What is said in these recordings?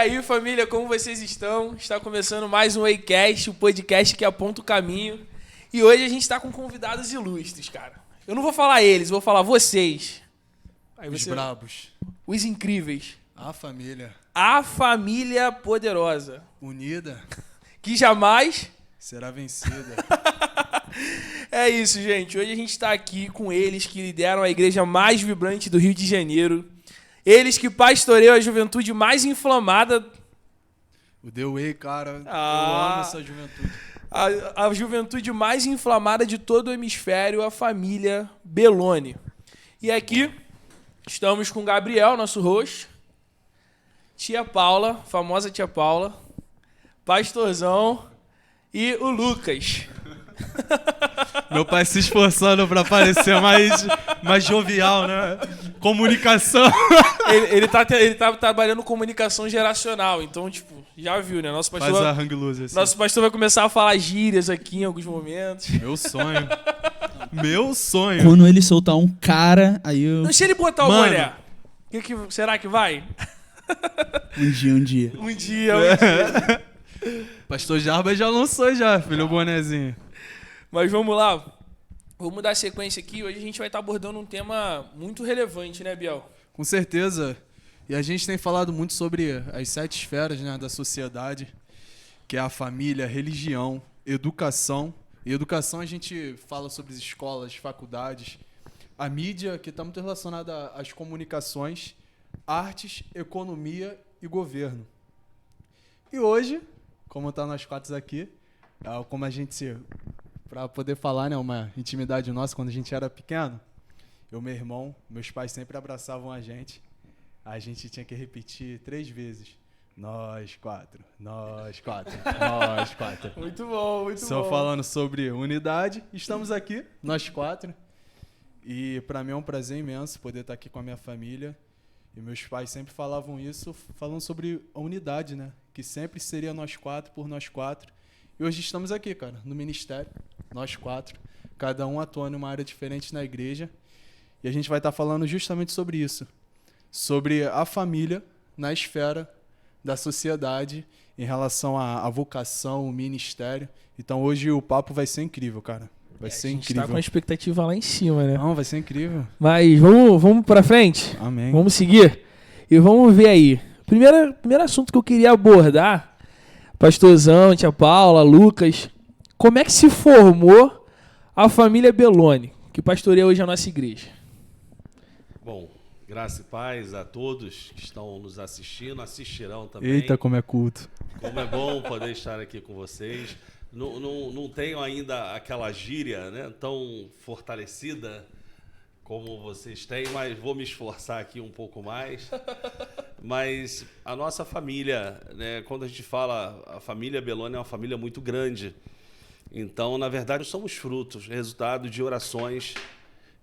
aí, família, como vocês estão? Está começando mais um Waycast, o podcast que aponta o caminho. E hoje a gente está com convidados ilustres, cara. Eu não vou falar eles, vou falar vocês. Aí Os brabos. Os incríveis. A família. A família poderosa. Unida. Que jamais será vencida. É isso, gente. Hoje a gente está aqui com eles que lideram a igreja mais vibrante do Rio de Janeiro. Eles que pastoreiam a juventude mais inflamada. O The Way, cara. Eu amo essa juventude. A juventude mais inflamada de todo o hemisfério, a família Belloni. E aqui estamos com o Gabriel, nosso host. Tia Paula, famosa Tia Paula. Pastorzão. E o Lucas. Meu pai se esforçando pra parecer mais jovial, né? Comunicação. Ele tá trabalhando comunicação geracional, então, tipo, já viu, né? Nosso pastor, faz a hang loose, assim. Nosso pastor vai começar a falar gírias aqui em alguns momentos. Meu sonho. Meu sonho. Quando ele soltar um cara, aí eu... Deixa ele botar o boné. Será que vai? Um dia. Um dia. Pastor Jarba já lançou já, filho, o bonezinho. Mas vamos lá. Vamos dar sequência aqui. Hoje a gente vai estar abordando um tema muito relevante, né, Biel? Com certeza. E a gente tem falado muito sobre as 7 esferas, né, da sociedade, que é a família, a religião, educação. E educação a gente fala sobre as escolas, faculdades, a mídia, que está muito relacionada às comunicações, artes, economia e governo. E hoje, como está nós 4 aqui, como a gente para poder falar, né, uma intimidade nossa quando a gente era pequeno, eu, meu irmão, meus pais sempre abraçavam a gente tinha que repetir 3 vezes. Nós 4, nós 4, nós 4. Muito bom, muito Só bom. falando sobre unidade, estamos aqui, nós 4. E para mim é um prazer imenso poder estar aqui com a minha família. E meus pais sempre falavam isso, falando sobre a unidade, né? Que sempre seria nós 4 por nós 4. E hoje estamos aqui, cara, no ministério, nós 4, cada um atuando em uma área diferente na igreja. E a gente vai estar falando justamente sobre isso, sobre a família na esfera da sociedade em relação à vocação, o ministério. Então hoje o papo vai ser incrível, cara. Vai ser incrível. A gente tá com a expectativa lá em cima, né? Não, vai ser incrível. Mas vamos pra frente? Amém. Vamos seguir? E vamos ver aí. Primeiro assunto que eu queria abordar, Pastorzão, Tia Paula, Lucas, como é que se formou a família Belloni, que pastoreia hoje a nossa igreja? Bom, graça e paz a todos que estão nos assistindo, assistirão também. Eita, como é culto. Como é bom poder estar aqui com vocês. Não tenho ainda aquela gíria, né, tão fortalecida como vocês têm, mas vou me esforçar aqui um pouco mais. Mas a nossa família, né, quando a gente fala, a família Belloni é uma família muito grande. Então, na verdade, somos frutos, resultado de orações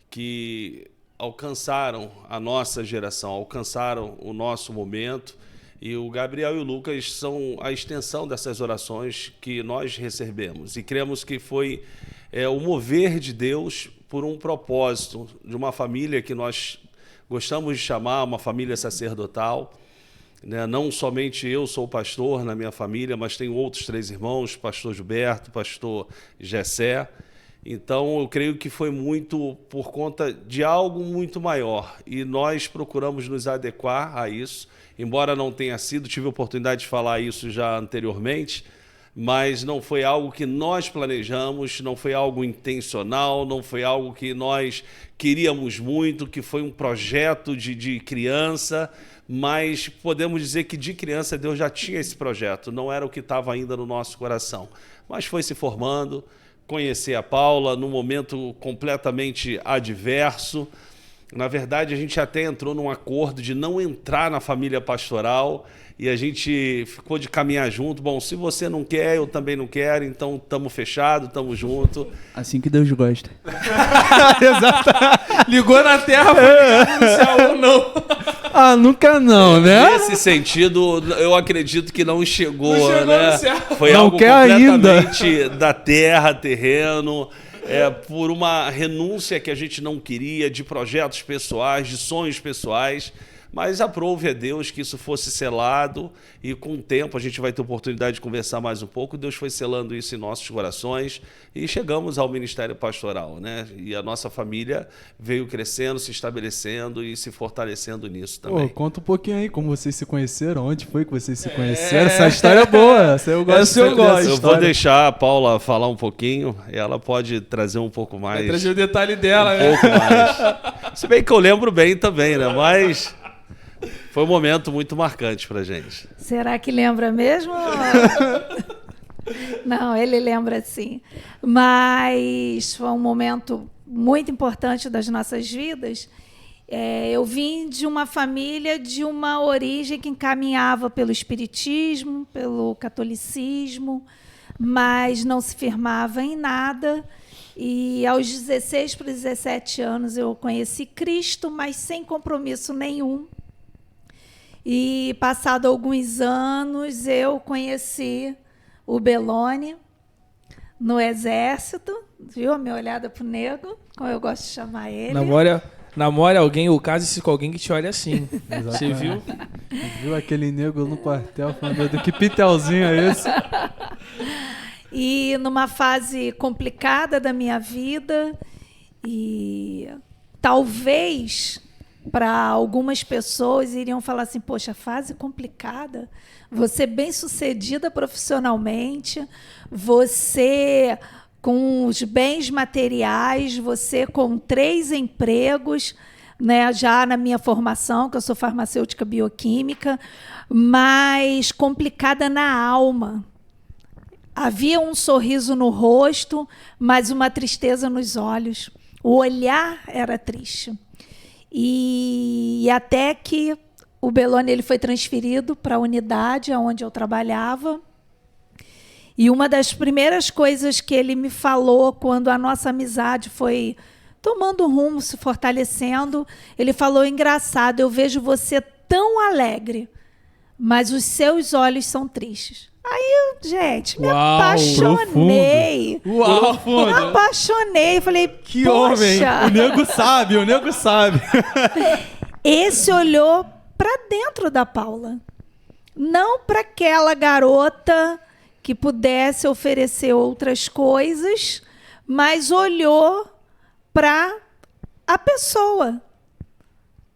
que alcançaram a nossa geração, alcançaram o nosso momento. E o Gabriel e o Lucas são a extensão dessas orações que nós recebemos. E cremos que foi o mover de Deus por um propósito de uma família que nós gostamos de chamar uma família sacerdotal. Né? Não somente eu sou pastor na minha família, mas tenho outros 3 irmãos, pastor Gilberto, pastor Gessé. Então, eu creio que foi muito por conta de algo muito maior. E nós procuramos nos adequar a isso. Embora não tenha sido, tive a oportunidade de falar isso já anteriormente, mas não foi algo que nós planejamos, não foi algo intencional, não foi algo que nós queríamos muito, que foi um projeto de criança, mas podemos dizer que de criança Deus já tinha esse projeto, não era o que estava ainda no nosso coração, mas foi se formando. Conhecer a Paula num momento completamente adverso. Na verdade, a gente até entrou num acordo de não entrar na família pastoral e a gente ficou de caminhar junto. Bom, se você não quer, eu também não quero, então estamos fechados, estamos juntos. Assim que Deus gosta. Exato. Ligou na terra, foi no céu ou não. Ah, nunca não, né? Nesse sentido, eu acredito que não chegou, né? No céu. Foi não algo quer completamente ainda. da terra, terreno, por uma renúncia que a gente não queria, de projetos pessoais, de sonhos pessoais, mas aprove a Deus que isso fosse selado e com o tempo a gente vai ter oportunidade de conversar mais um pouco. Deus foi selando isso em nossos corações e chegamos ao ministério pastoral, né? E a nossa família veio crescendo, se estabelecendo e se fortalecendo nisso também. Pô, conta um pouquinho aí como vocês se conheceram, onde foi que vocês se conheceram. Essa história é boa, essa eu gosto. Essa eu gosto. Eu vou deixar a Paula falar um pouquinho e ela pode trazer um pouco mais. Vai trazer o detalhe dela, né? pouco mais. Se bem que eu lembro bem também, né? Mas foi um momento muito marcante pra gente. Será que lembra mesmo? Não, ele lembra sim. Mas foi um momento muito importante das nossas vidas. Eu vim de uma família de uma origem que encaminhava pelo espiritismo, pelo catolicismo, mas não se firmava em nada. E aos 16 para 17 anos eu conheci Cristo, mas sem compromisso nenhum. E passado alguns anos eu conheci o Belloni no exército, viu a minha olhada pro nego, como eu gosto de chamar ele. Namore alguém ou case-se com alguém que te olha assim. Você viu? Viu aquele nego no quartel falando que pitelzinho é esse? E numa fase complicada da minha vida, e talvez para algumas pessoas iriam falar assim, poxa, fase complicada, você bem-sucedida profissionalmente, você com os bens materiais, você com 3 empregos, né, já na minha formação, que eu sou farmacêutica bioquímica, mas complicada na alma. Havia um sorriso no rosto, mas uma tristeza nos olhos. O olhar era triste. E até que o Belloni ele foi transferido para a unidade onde eu trabalhava. E uma das primeiras coisas que ele me falou quando a nossa amizade foi tomando rumo, se fortalecendo, ele falou, engraçado, eu vejo você tão alegre, mas os seus olhos são tristes. Aí, gente, me apaixonei. Uau, Me apaixonei. Falei, que poxa, homem! O nego sabe, o nego sabe. Esse olhou para dentro da Paula. Não para aquela garota que pudesse oferecer outras coisas, mas olhou para a pessoa.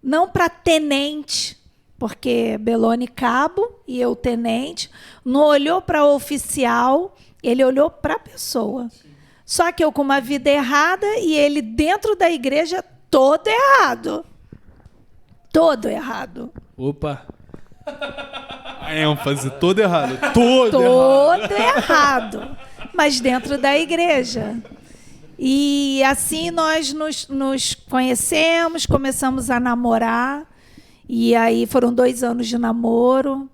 Não para tenente. Porque Belloni cabo e eu tenente, não olhou para o oficial, ele olhou para a pessoa. Sim. Só que eu com uma vida errada e ele dentro da igreja todo errado. Todo errado. Opa. A ênfase, todo errado. Todo errado. Mas dentro da igreja. E assim nós nos conhecemos, começamos a namorar. E aí foram 2 anos de namoro.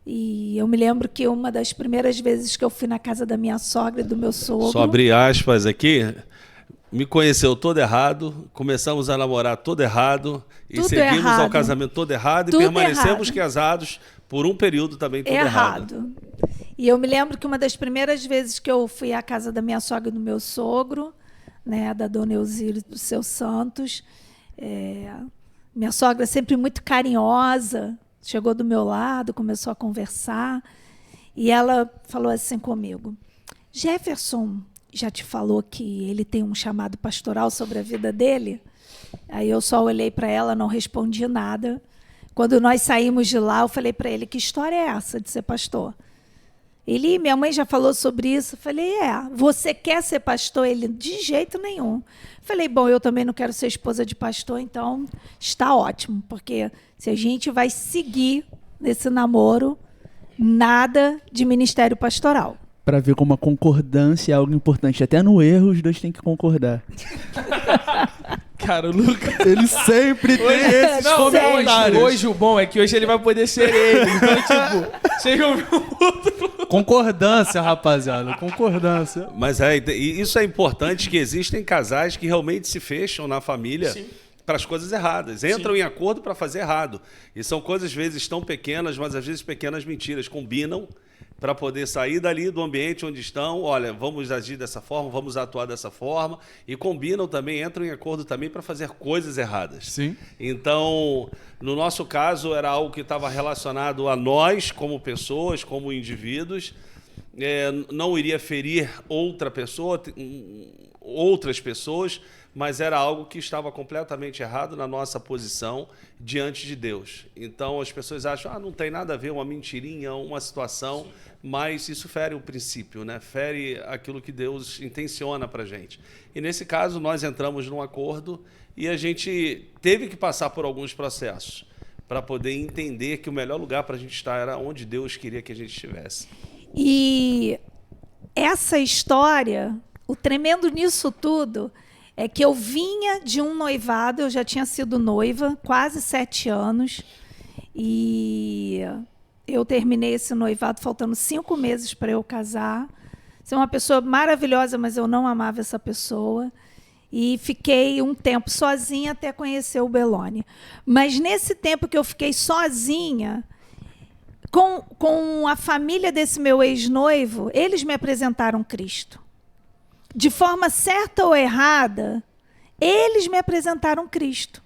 E eu me lembro que uma das primeiras vezes que eu fui na casa da minha sogra e do meu sogro... Só abrir aspas aqui. Me conheceu todo errado, começamos a namorar todo errado, e seguimos errado. ao casamento todo errado, Tudo e permanecemos errado. casados por um período também todo errado. E eu me lembro que uma das primeiras vezes que eu fui à casa da minha sogra e do meu sogro, né, da dona Elzírio dos Seus Santos, minha sogra sempre muito carinhosa, chegou do meu lado, começou a conversar, e ela falou assim comigo, Jefferson já te falou que ele tem um chamado pastoral sobre a vida dele? Aí eu só olhei para ela, não respondi nada. Quando nós saímos de lá, eu falei para ele, que história é essa de ser pastor? Ele, minha mãe já falou sobre isso. Eu falei, você quer ser pastor? Ele, de jeito nenhum. Falei, bom, eu também não quero ser esposa de pastor, então está ótimo, porque se a gente vai seguir nesse namoro, nada de ministério pastoral. Pra ver como a concordância é algo importante. Até no erro, os dois têm que concordar. Cara, o Lucas... Ele sempre tem esses comentários. Hoje o bom é que hoje ele vai poder ser ele. Então, tipo, vocês vão ver o outro... Concordância, rapaziada. Concordância. Mas e isso é importante, que existem casais que realmente se fecham na família para as coisas erradas. Entram em acordo para fazer errado. E são coisas, às vezes, tão pequenas, mas às vezes pequenas mentiras. Combinam para poder sair dali do ambiente onde estão. Olha, vamos agir dessa forma, vamos atuar dessa forma, e combinam também, entram em acordo também para fazer coisas erradas. Sim. Então, no nosso caso, era algo que estava relacionado a nós como pessoas, como indivíduos. Não iria ferir outra pessoa, outras pessoas, mas era algo que estava completamente errado na nossa posição diante de Deus. Então as pessoas acham, não tem nada a ver, uma mentirinha, uma situação, mas isso fere o princípio, né? Fere aquilo que Deus intenciona para a gente. E nesse caso nós entramos num acordo e a gente teve que passar por alguns processos para poder entender que o melhor lugar para a gente estar era onde Deus queria que a gente estivesse. E essa história, o tremendo nisso tudo, é que eu vinha de um noivado, eu já tinha sido noiva, quase 7 anos, e eu terminei esse noivado faltando 5 meses para eu casar. Você é uma pessoa maravilhosa, mas eu não amava essa pessoa. E fiquei um tempo sozinha até conhecer o Belloni. Mas nesse tempo que eu fiquei sozinha, com a família desse meu ex-noivo, eles me apresentaram Cristo. De forma certa ou errada, eles me apresentaram Cristo.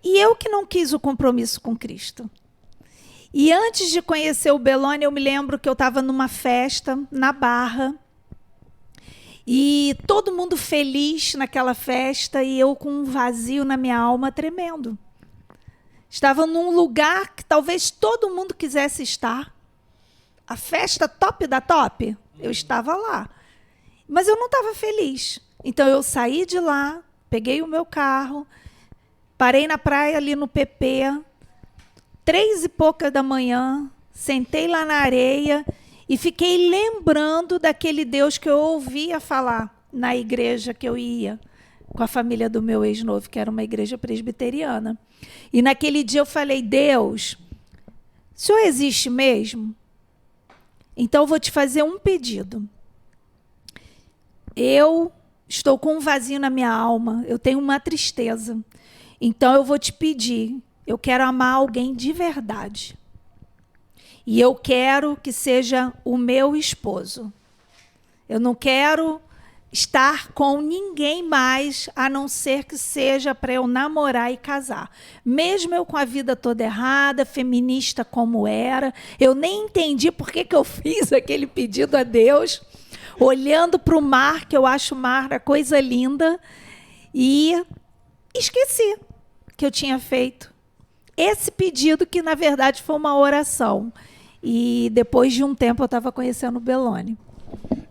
E eu que não quis o compromisso com Cristo. E antes de conhecer o Belloni, eu me lembro que eu estava numa festa, na Barra, e todo mundo feliz naquela festa, e eu com um vazio na minha alma tremendo. Estava num lugar que talvez todo mundo quisesse estar. A festa top da top, eu estava lá. Mas eu não estava feliz. Então eu saí de lá, peguei o meu carro, parei na praia ali no PP, 3 e pouca da manhã, sentei lá na areia e fiquei lembrando daquele Deus que eu ouvia falar na igreja que eu ia, com a família do meu ex-noivo, que era uma igreja presbiteriana. E naquele dia eu falei, Deus, o Senhor existe mesmo? Então eu vou te fazer um pedido. Eu estou com um vazio na minha alma, eu tenho uma tristeza. Então eu vou te pedir, eu quero amar alguém de verdade. E eu quero que seja o meu esposo. Eu não quero estar com ninguém mais, a não ser que seja para eu namorar e casar. Mesmo eu com a vida toda errada, feminista como era, eu nem entendi por que eu fiz aquele pedido a Deus, olhando para o mar, que eu acho o mar a coisa linda, e esqueci que eu tinha feito esse pedido, que na verdade foi uma oração. E depois de um tempo eu estava conhecendo o Belloni.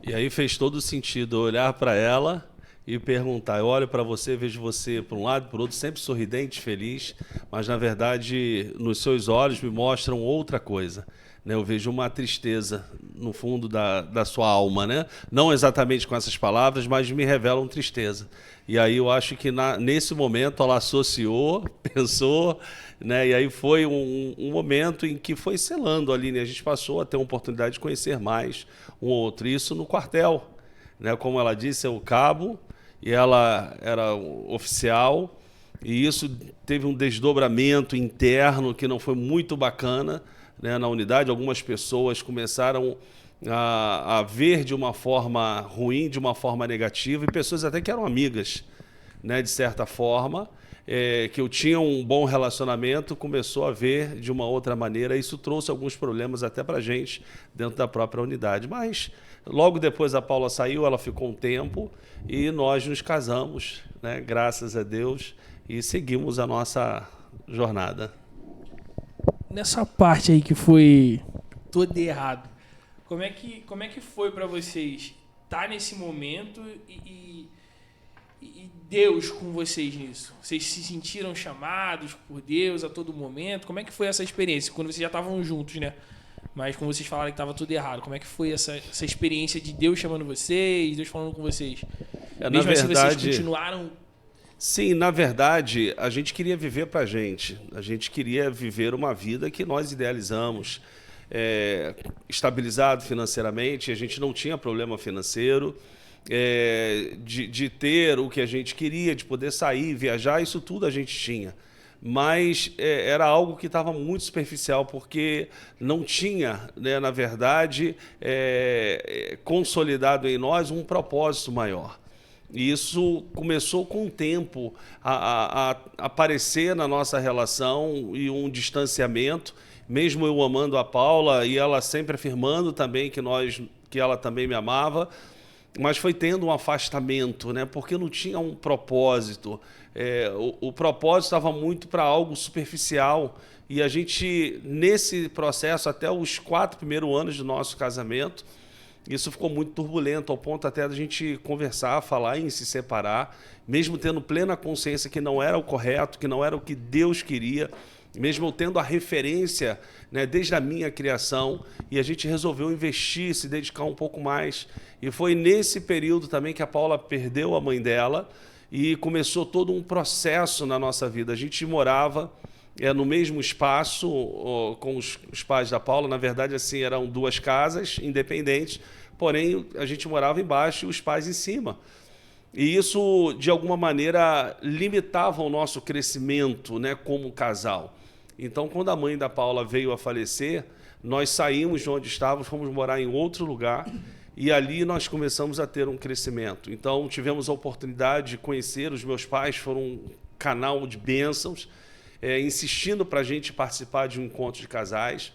E aí fez todo sentido olhar para ela e perguntar. Eu olho para você, vejo você por um lado, por outro, sempre sorridente, feliz, mas na verdade nos seus olhos me mostram outra coisa. Eu vejo uma tristeza no fundo da sua alma, né? Não exatamente com essas palavras, mas me revelam tristeza. E aí eu acho que nesse momento ela associou, pensou, né? E aí foi um momento em que foi selando ali, né? A gente passou a ter a oportunidade de conhecer mais um outro. Isso no quartel, né? Como ela disse, é o cabo, e ela era oficial, e isso teve um desdobramento interno que não foi muito bacana, né, na unidade. Algumas pessoas começaram a ver de uma forma ruim, de uma forma negativa, e pessoas até que eram amigas, né, de certa forma, que eu tinha um bom relacionamento, começou a ver de uma outra maneira. Isso trouxe alguns problemas até para a gente dentro da própria unidade. Mas logo depois a Paula saiu, ela ficou um tempo e nós nos casamos, né, graças a Deus, e seguimos a nossa jornada. Nessa parte aí que foi todo errado, como é que foi para vocês estar nesse momento e Deus com vocês nisso? Vocês se sentiram chamados por Deus a todo momento? Como é que foi essa experiência? Quando vocês já estavam juntos, né? Mas como vocês falaram que estava tudo errado, como é que foi essa experiência de Deus chamando vocês, Deus falando com vocês? Mesmo assim, vocês continuaram... Sim, na verdade, a gente queria viver para a gente. A gente queria viver uma vida que nós idealizamos, estabilizado financeiramente. A gente não tinha problema financeiro, de ter o que a gente queria, de poder sair, viajar, isso tudo a gente tinha. mas era algo que estava muito superficial, porque não tinha, né, na verdade, consolidado em nós um propósito maior. E isso começou com o tempo a aparecer na nossa relação e um distanciamento, mesmo eu amando a Paula e ela sempre afirmando também que ela também me amava, mas foi tendo um afastamento, né? Porque não tinha um propósito. O propósito estava muito para algo superficial. E a gente, nesse processo, até os 4 primeiros anos do nosso casamento, isso ficou muito turbulento, ao ponto até da gente conversar, falar em se separar, mesmo tendo plena consciência que não era o correto, que não era o que Deus queria, mesmo eu tendo a referência, né, desde a minha criação, e a gente resolveu investir, se dedicar um pouco mais. E foi nesse período também que a Paula perdeu a mãe dela e começou todo um processo na nossa vida. A gente morava no mesmo espaço com os pais da Paula. Na verdade, assim, eram 2 casas independentes, porém a gente morava embaixo e os pais em cima. E isso, de alguma maneira, limitava o nosso crescimento, né, como casal. Então, quando a mãe da Paula veio a falecer, nós saímos de onde estávamos, fomos morar em outro lugar, e ali nós começamos a ter um crescimento. Então, tivemos a oportunidade de conhecer, os meus pais foram um canal de bênçãos, insistindo para a gente participar de um encontro de casais.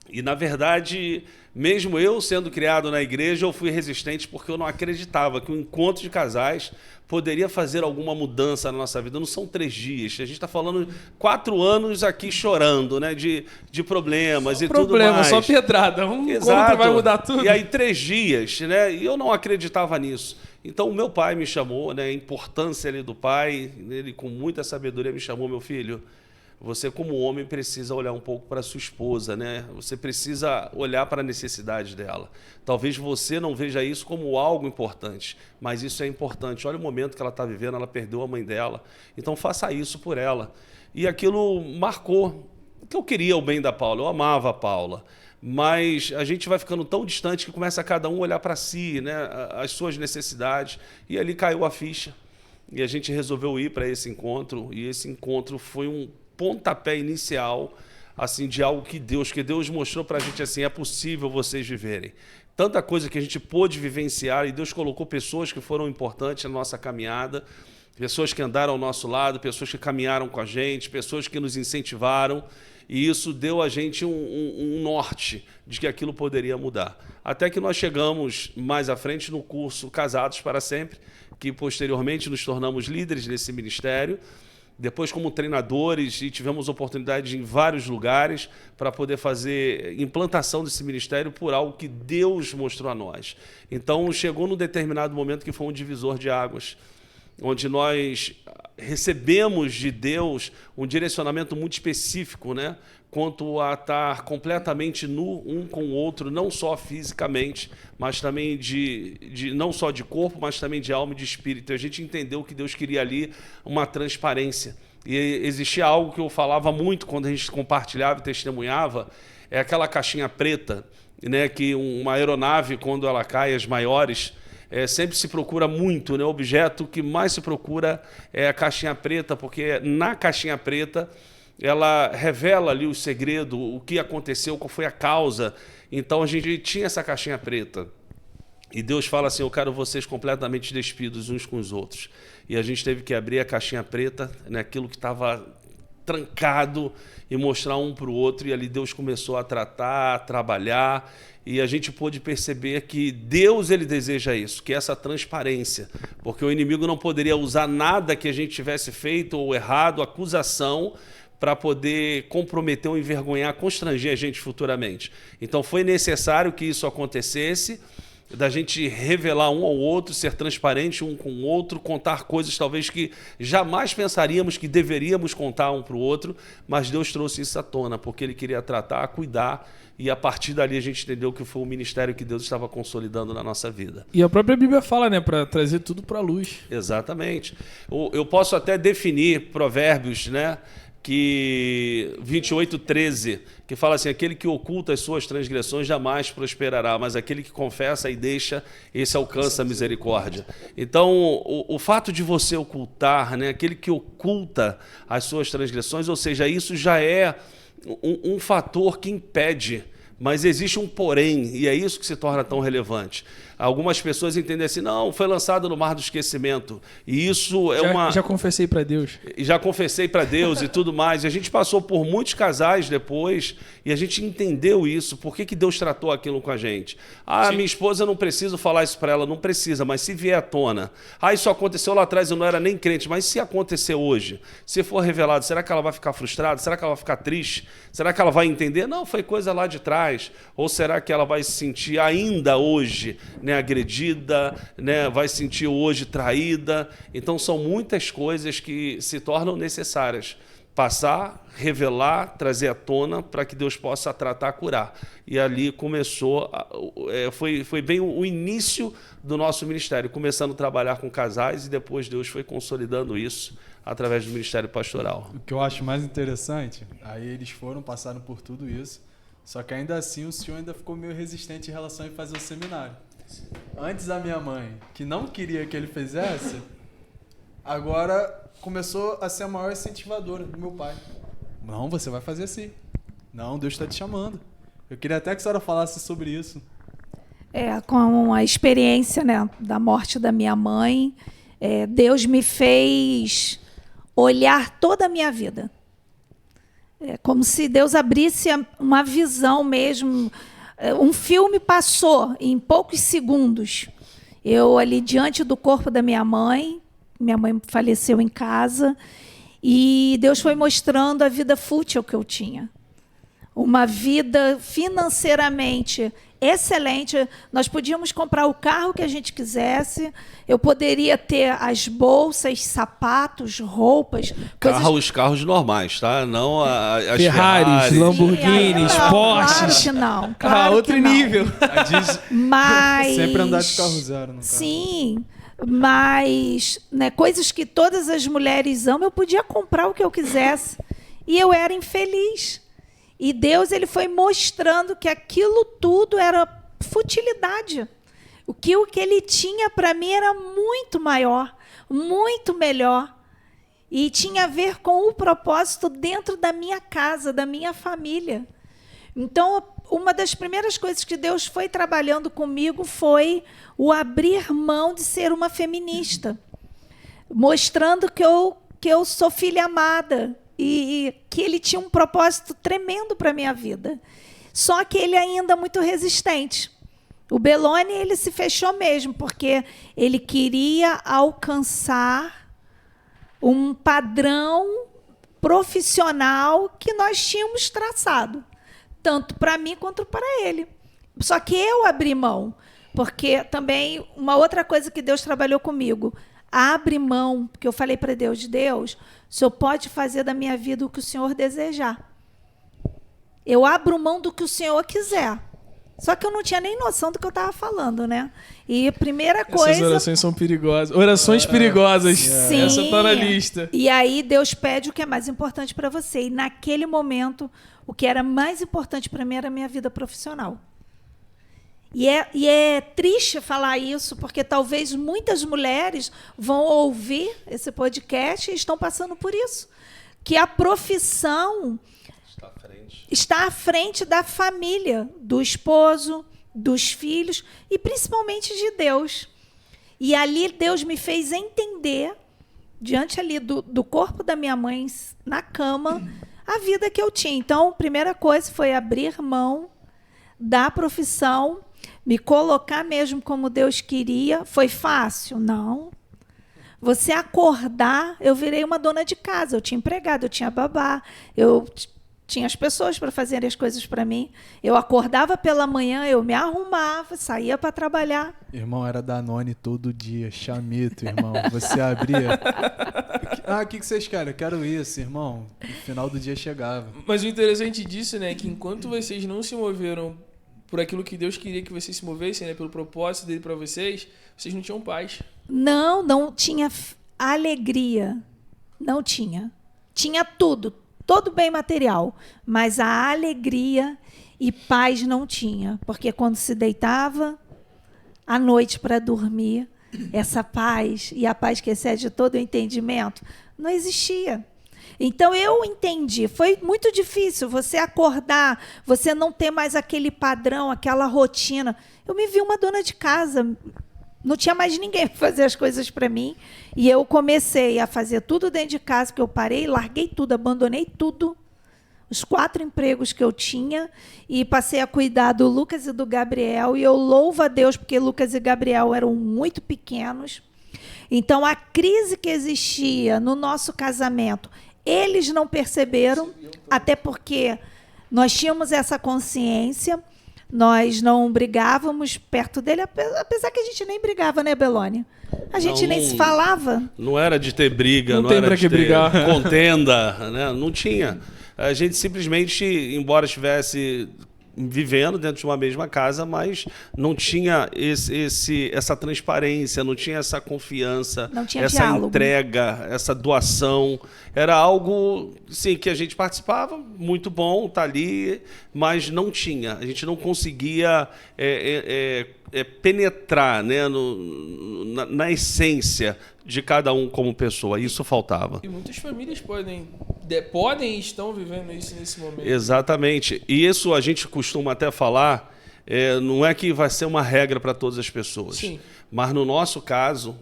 E, na verdade, mesmo eu sendo criado na igreja, eu fui resistente porque eu não acreditava que o encontro de casais poderia fazer alguma mudança na nossa vida. Não são 3 dias. A gente está falando 4 anos aqui chorando, né, de problemas e tudo mais. Só pedrada. Exato. Encontro vai mudar tudo. E aí 3 dias, né, e eu não acreditava nisso. Então o meu pai me chamou, né, a importância ali do pai, ele com muita sabedoria me chamou: meu filho, você como homem precisa olhar um pouco para sua esposa, né? Você precisa olhar para a necessidade dela. Talvez você não veja isso como algo importante, mas isso é importante. Olha o momento que ela está vivendo, ela perdeu a mãe dela. Então faça isso por ela. E aquilo marcou, que eu queria o bem da Paula, eu amava a Paula. Mas a gente vai ficando tão distante que começa a cada um olhar para si, né? As suas necessidades. E ali caiu a ficha. E a gente resolveu ir para esse encontro. E esse encontro foi um pontapé inicial, assim, de algo que Deus mostrou para a gente, assim: é possível vocês viverem. Tanta coisa que a gente pôde vivenciar, e Deus colocou pessoas que foram importantes na nossa caminhada, pessoas que andaram ao nosso lado, pessoas que caminharam com a gente, pessoas que nos incentivaram, e isso deu a gente um norte de que aquilo poderia mudar. Até que nós chegamos mais à frente no curso Casados para Sempre, que posteriormente nos tornamos líderes nesse ministério, depois como treinadores, e tivemos oportunidade em vários lugares para poder fazer implantação desse ministério por algo que Deus mostrou a nós. Então chegou num determinado momento que foi um divisor de águas, onde nós recebemos de Deus um direcionamento muito específico, né, quanto a estar completamente nu um com o outro, não só fisicamente, mas também não só de corpo, mas também de alma e de espírito. A gente entendeu que Deus queria ali uma transparência. E existia algo que eu falava muito quando a gente compartilhava e testemunhava, é aquela caixinha preta, né, que uma aeronave, quando ela cai, as maiores, sempre se procura muito, né? O objeto que mais se procura é a caixinha preta, porque na caixinha preta ela revela ali o segredo, o que aconteceu, qual foi a causa. Então a gente tinha essa caixinha preta. E Deus fala assim: eu quero vocês completamente despidos uns com os outros. E a gente teve que abrir a caixinha preta, né, aquilo que estava trancado, e mostrar um para o outro. E ali Deus começou a tratar, a trabalhar. E a gente pôde perceber que Deus, ele deseja isso, que é essa transparência. Porque o inimigo não poderia usar nada que a gente tivesse feito ou errado, acusação, para poder comprometer ou envergonhar, constranger a gente futuramente. Então foi necessário que isso acontecesse, da gente revelar um ao outro, ser transparente um com o outro, contar coisas talvez que jamais pensaríamos que deveríamos contar um para o outro, mas Deus trouxe isso à tona, porque Ele queria tratar, cuidar, e a partir dali a gente entendeu que foi o ministério que Deus estava consolidando na nossa vida. E a própria Bíblia fala, né, para trazer tudo para a luz. Exatamente. Eu posso até definir Provérbios, né, que 28:13, que fala assim: aquele que oculta as suas transgressões jamais prosperará, mas aquele que confessa e deixa, esse alcança a misericórdia. Então, o fato de você ocultar, né, aquele que oculta as suas transgressões, ou seja, isso já é um fator que impede. Mas existe um porém, e é isso que se torna tão relevante. Algumas pessoas entendem assim: não, foi lançado no mar do esquecimento. E isso é Já confessei para Deus. Já confessei para Deus e tudo mais. E a gente passou por muitos casais depois e a gente entendeu isso. Por que Deus tratou aquilo com a gente? Minha esposa, não preciso falar isso para ela. Não precisa, mas se vier à tona. Isso aconteceu lá atrás, eu não era nem crente. Mas se acontecer hoje, se for revelado, será que ela vai ficar frustrada? Será que ela vai ficar triste? Será que ela vai entender? Não, foi coisa lá de trás. Ou será que ela vai se sentir ainda hoje, né, agredida, né, vai se sentir hoje traída? Então são muitas coisas que se tornam necessárias. Passar, revelar, trazer à tona para que Deus possa tratar, curar. E ali começou, foi bem o início do nosso ministério, começando a trabalhar com casais e depois Deus foi consolidando isso através do ministério pastoral. O que eu acho mais interessante, aí eles passaram por tudo isso, só que ainda assim o senhor ainda ficou meio resistente em relação a fazer o seminário. Antes a minha mãe, que não queria que ele fizesse, agora começou a ser a maior incentivadora do meu pai. Não, você vai fazer assim. Não, Deus está te chamando. Eu queria até que a senhora falasse sobre isso. Com a experiência, né, da morte da minha mãe, Deus me fez olhar toda a minha vida. É como se Deus abrisse uma visão mesmo. Um filme passou em poucos segundos. Eu ali diante do corpo da minha mãe faleceu em casa, e Deus foi mostrando a vida fútil que eu tinha. Uma vida financeiramente excelente. Nós podíamos comprar o carro que a gente quisesse. Eu poderia ter as bolsas, sapatos, roupas. Carros normais, tá? Não as Ferraris, Lamborghinis, Porsches. Claro que não. Claro Outro que não. nível. Mas sempre andar de carro zero no carro. Sim, mas, né, coisas que todas as mulheres amam, eu podia comprar o que eu quisesse. E eu era infeliz. E Deus, ele foi mostrando que aquilo tudo era futilidade. O que ele tinha para mim era muito maior, muito melhor. E tinha a ver com o propósito dentro da minha casa, da minha família. Então, uma das primeiras coisas que Deus foi trabalhando comigo foi o abrir mão de ser uma feminista, mostrando que eu sou filha amada e que ele tinha um propósito tremendo para a minha vida. Só que ele ainda é muito resistente. O Belloni, ele se fechou mesmo, porque ele queria alcançar um padrão profissional que nós tínhamos traçado, tanto para mim quanto para ele. Só que eu abri mão, porque também uma outra coisa que Deus trabalhou comigo, abre mão, porque eu falei para Deus, o Senhor pode fazer da minha vida o que o Senhor desejar. Eu abro mão do que o Senhor quiser. Só que eu não tinha nem noção do que eu estava falando, né? E a primeira coisa... Essas orações são perigosas. Orações perigosas. Sim. Essa está na lista. E aí Deus pede o que é mais importante para você. E naquele momento, o que era mais importante para mim era a minha vida profissional. E é triste falar isso, porque talvez muitas mulheres vão ouvir esse podcast e estão passando por isso. Que a profissão está à frente da família, do esposo, dos filhos e principalmente de Deus. E ali Deus me fez entender, diante ali do corpo da minha mãe na cama, a vida que eu tinha. Então, a primeira coisa foi abrir mão da profissão, me colocar mesmo como Deus queria. Foi fácil? Não. Você acordar, eu virei uma dona de casa, eu tinha empregado, eu tinha babá, eu tinha as pessoas para fazerem as coisas para mim. Eu acordava pela manhã, eu me arrumava, saía para trabalhar. Irmão, era Danone todo dia, chamito, irmão. Você abria... o que vocês querem? Eu quero isso, irmão. No final do dia chegava. Mas o interessante disso, né, é que enquanto vocês não se moveram por aquilo que Deus queria que vocês se movessem, né, pelo propósito dele para vocês não tinham paz. Não tinha alegria. Não tinha. Tinha tudo. todo bem material, mas a alegria e paz não tinha, porque quando se deitava à noite para dormir, essa paz e a paz que excede todo o entendimento não existia. Então eu entendi, foi muito difícil você acordar, você não ter mais aquele padrão, aquela rotina. Eu me vi uma dona de casa, não tinha mais ninguém para fazer as coisas para mim, e eu comecei a fazer tudo dentro de casa, que eu parei, larguei tudo, abandonei tudo, os 4 empregos que eu tinha, e passei a cuidar do Lucas e do Gabriel, e eu louvo a Deus, porque Lucas e Gabriel eram muito pequenos. Então, a crise que existia no nosso casamento, eles não perceberam, até porque nós tínhamos essa consciência, nós não brigávamos perto dele, apesar que a gente nem brigava, né, Belônia? A gente nem se falava. Não era de ter briga, Não não tem era pra de que ter brigar. contenda, né? Não tinha. A gente simplesmente, embora estivesse vivendo dentro de uma mesma casa, mas não tinha essa transparência, não tinha essa confiança, Não tinha essa diálogo. entrega, essa doação. Era algo, sim, que a gente participava, muito bom, tá ali, mas não tinha. A gente não conseguia penetrar, né, na essência de cada um como pessoa. Isso faltava. E muitas famílias podem e estão vivendo isso nesse momento. Exatamente. E isso a gente costuma até falar, não é que vai ser uma regra para todas as pessoas. Sim. Mas no nosso caso,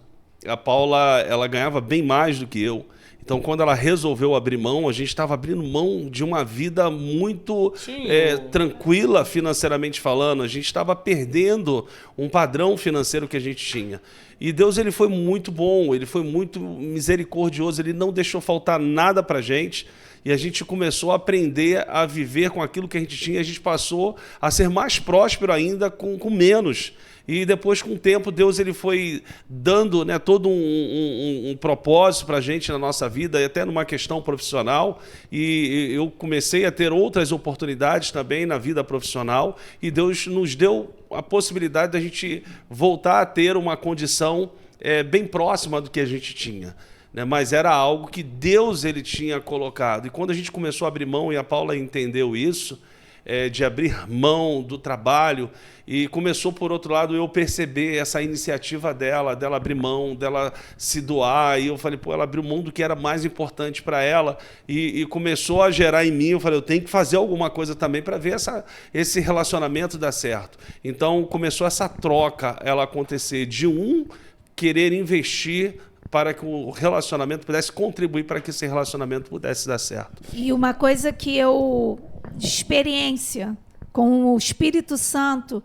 a Paula, ela ganhava bem mais do que eu. Então, quando ela resolveu abrir mão, a gente estava abrindo mão de uma vida muito tranquila financeiramente falando. A gente estava perdendo um padrão financeiro que a gente tinha. E Deus, ele foi muito bom, ele foi muito misericordioso, ele não deixou faltar nada para a gente. E a gente começou a aprender a viver com aquilo que a gente tinha. A gente passou a ser mais próspero ainda com menos. E depois, com o tempo, Deus, ele foi dando, né, todo um propósito para a gente na nossa vida, e até numa questão profissional. E eu comecei a ter outras oportunidades também na vida profissional. E Deus nos deu a possibilidade de a gente voltar a ter uma condição bem próxima do que a gente tinha. Né? Mas era algo que Deus, ele tinha colocado. E quando a gente começou a abrir mão, e a Paula entendeu isso, de abrir mão do trabalho, e começou, por outro lado, eu perceber essa iniciativa dela abrir mão, dela se doar, e eu falei, pô, ela abriu mão do que era mais importante para ela, e começou a gerar em mim, eu falei, eu tenho que fazer alguma coisa também para ver esse relacionamento dar certo. Então, começou essa troca, ela acontecer, de querer investir para que o relacionamento pudesse contribuir para que esse relacionamento pudesse dar certo. E uma coisa que eu, de experiência com o Espírito Santo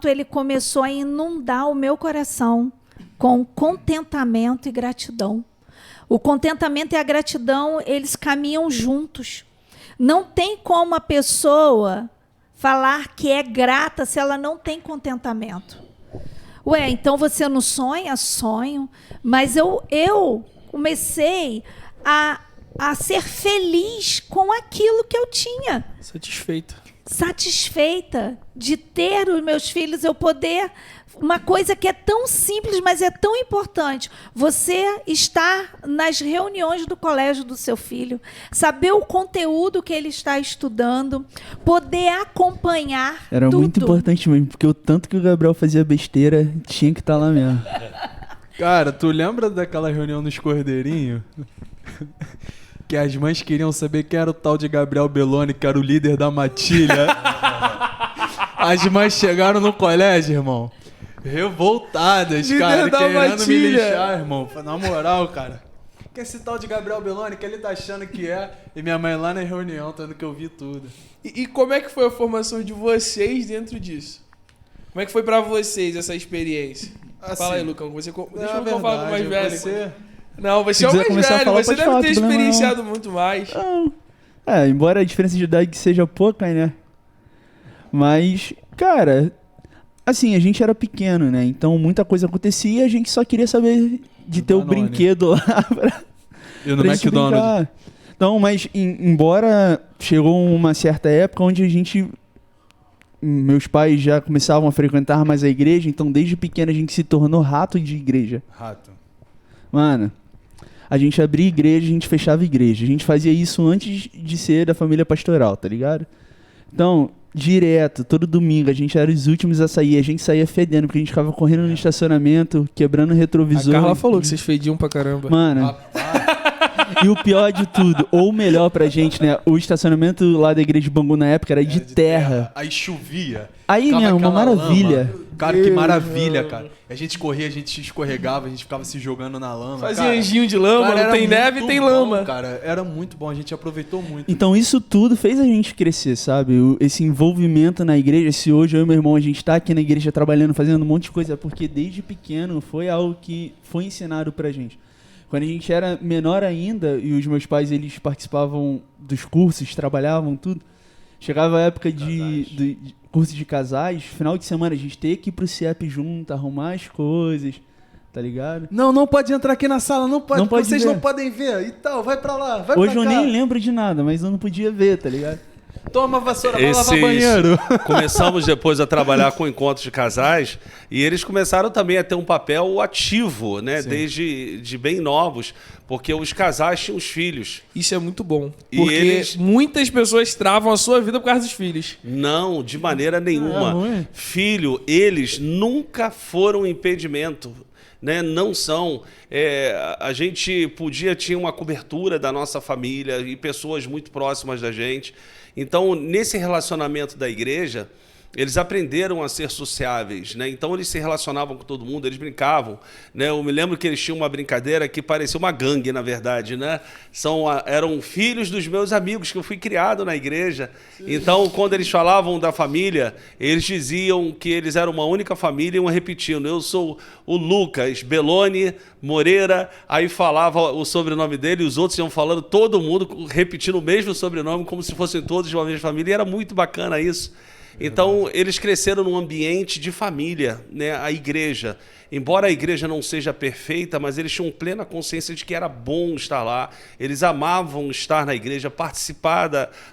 ele começou a inundar o meu coração com contentamento e gratidão. O contentamento e a gratidão, eles caminham juntos. Não tem como a pessoa falar que é grata se ela não tem contentamento. Ué, então você não sonha? Sonho. Mas eu comecei a ser feliz com aquilo que eu tinha. Satisfeita de ter os meus filhos, eu poder... Uma coisa que é tão simples, mas é tão importante. Você estar nas reuniões do colégio do seu filho, saber o conteúdo que ele está estudando, poder acompanhar Era tudo. muito importante mesmo, porque o tanto que o Gabriel fazia besteira, tinha que estar lá mesmo. Cara, tu lembra daquela reunião nos Cordeirinhos? Que as mães queriam saber quem era o tal de Gabriel Belloni, que era o líder da matilha. As mães chegaram no colégio, irmão, revoltadas, Líder cara, da querendo me matilha. lixar, irmão. Na moral, cara. Que esse tal de Gabriel Belloni, que ele tá achando que é. E minha mãe lá na reunião, tendo que eu vi tudo. E como é que foi a formação de vocês dentro disso? Como é que foi pra vocês essa experiência? Assim, Fala aí, Lucão. Deixa o na Lucão falar com o mais verdade, velho. você- Não, você Se é o quiser mais começar a velho. falar, Você pode deve falar, ter problema não. experienciado muito mais. Não. Embora a diferença de idade seja pouca, né? Mas, cara, assim, a gente era pequeno, né? Então muita coisa acontecia e a gente só queria saber de ter o Danone. brinquedo lá E no pra gente McDonald's. brincar. Então, mas embora chegou uma certa época onde meus pais já começavam a frequentar mais a igreja, então desde pequeno a gente se tornou rato de igreja. Rato. Mano, a gente abria igreja, a gente fechava igreja. A gente fazia isso antes de ser da família pastoral, tá ligado? Então, direto, todo domingo, a gente era os últimos a sair. A gente saía fedendo, porque a gente ficava correndo no estacionamento, quebrando o A retrovisor. Carla falou que vocês fediam pra caramba. Mano, e o pior de tudo, ou o melhor pra gente, né? O estacionamento lá da igreja de Bangu na época era de terra. Aí chovia. Aí, ficava meu, uma aquela maravilha. lama. Cara, que maravilha, cara. A gente corria, a gente escorregava, a gente ficava se jogando na lama. Fazia cara. anjinho de lama, Cara, não era tem neve, muito tem bom, lama. Cara, era muito bom, a gente aproveitou muito. Então isso tudo fez a gente crescer, sabe? Esse envolvimento na igreja, se hoje eu e meu irmão, a gente tá aqui na igreja trabalhando, fazendo um monte de coisa, é porque desde pequeno foi algo que foi ensinado pra gente. Quando a gente era menor ainda, e os meus pais, eles participavam dos cursos, trabalhavam, tudo, chegava a época de curso de casais, final de semana, a gente ter que ir pro CIEP junto, arrumar as coisas, tá ligado? Não pode entrar aqui na sala, não pode, Não pode vocês ver. não podem ver. E tal, vai pra lá, vai Hoje pra eu cá. nem lembro de nada, mas eu não podia ver, tá ligado? Toma a vassoura, vai lavar banheiro. Começamos depois a trabalhar com encontros de casais e eles começaram também a ter um papel ativo, né? Sim. Desde de bem novos, porque os casais tinham os filhos. Isso é muito bom. E Porque eles- muitas pessoas travam a sua vida por causa dos filhos. Não, de maneira nenhuma. ruim. Filho, eles nunca foram um impedimento. Né? Não são. A gente tinha uma cobertura da nossa família e pessoas muito próximas da gente. Então, nesse relacionamento da igreja, eles aprenderam a ser sociáveis, né? Então eles se relacionavam com todo mundo, eles brincavam, né? Eu me lembro que eles tinham uma brincadeira que parecia uma gangue, na verdade, né? Eram filhos dos meus amigos que eu fui criado na igreja. Então, quando eles falavam da família, eles diziam que eles eram uma única família e iam repetindo: eu sou o Lucas Belloni Moreira. Aí falava o sobrenome dele e os outros iam falando, todo mundo repetindo o mesmo sobrenome, como se fossem todos de uma mesma família. E era muito bacana isso. Então, eles cresceram num ambiente de família, né? A igreja. Embora a igreja não seja perfeita, mas eles tinham plena consciência de que era bom estar lá. Eles amavam estar na igreja, participar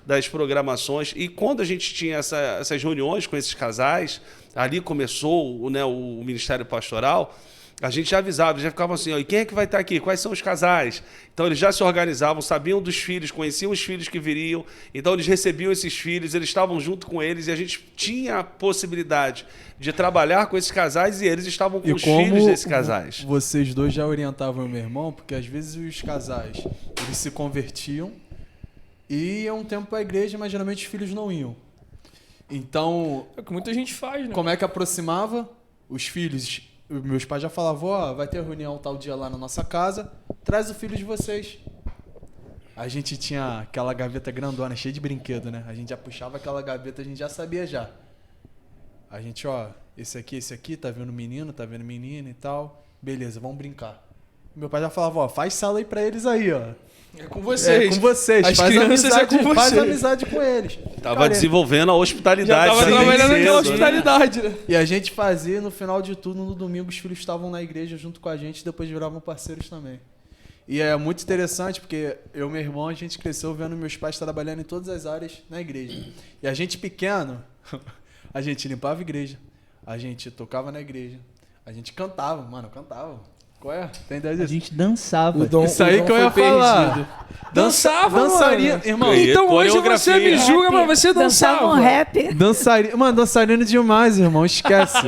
das programações. E quando a gente tinha essas reuniões com esses casais, ali começou, né, o Ministério Pastoral. A gente já avisava, já ficava assim, ó, e quem é que vai estar aqui? Quais são os casais? Então eles já se organizavam, sabiam dos filhos, conheciam os filhos que viriam, então eles recebiam esses filhos, eles estavam junto com eles e a gente tinha a possibilidade de trabalhar com esses casais e eles estavam com os filhos desses casais. Vocês dois já orientavam o meu irmão, porque às vezes os casais, eles se convertiam e iam um tempo para a igreja, mas geralmente os filhos não iam. Então, É o que muita gente faz, né? como é que aproximava os filhos? Meus pais já falavam, ó, vai ter reunião tal dia lá na nossa casa, traz o filho de vocês. A gente tinha aquela gaveta grandona, cheia de brinquedo, né? A gente já puxava aquela gaveta, a gente já sabia já. A gente, ó, esse aqui, tá vendo menino, tá vendo menina e tal. Beleza, vamos brincar. Meu pai já falava, ó, faz sala aí pra eles aí, ó. É com vocês. É com vocês, As faz crianças amizade, é com faz vocês. amizade com eles. Tava Cara, desenvolvendo a Já hospitalidade. tava bem trabalhando cedo, naquela né? hospitalidade, né? E a gente fazia, e no final de tudo, no domingo, os filhos estavam na igreja junto com a gente e depois viravam parceiros também. E é muito interessante porque eu e meu irmão, a gente cresceu vendo meus pais trabalhando em todas as áreas na igreja. E a gente pequeno, a gente limpava a igreja, a gente tocava na igreja, a gente cantava, mano, eu cantava. Qual é? Tem ideia A disso? gente dançava. Isso aí que eu ia falar. Perdido. Dançava, dançaria, mano. irmão. Então hoje você Coreografia. me julga, mas você Dançava dançava. um rap. Dançarino, mano, dançarino demais, irmão, esquece.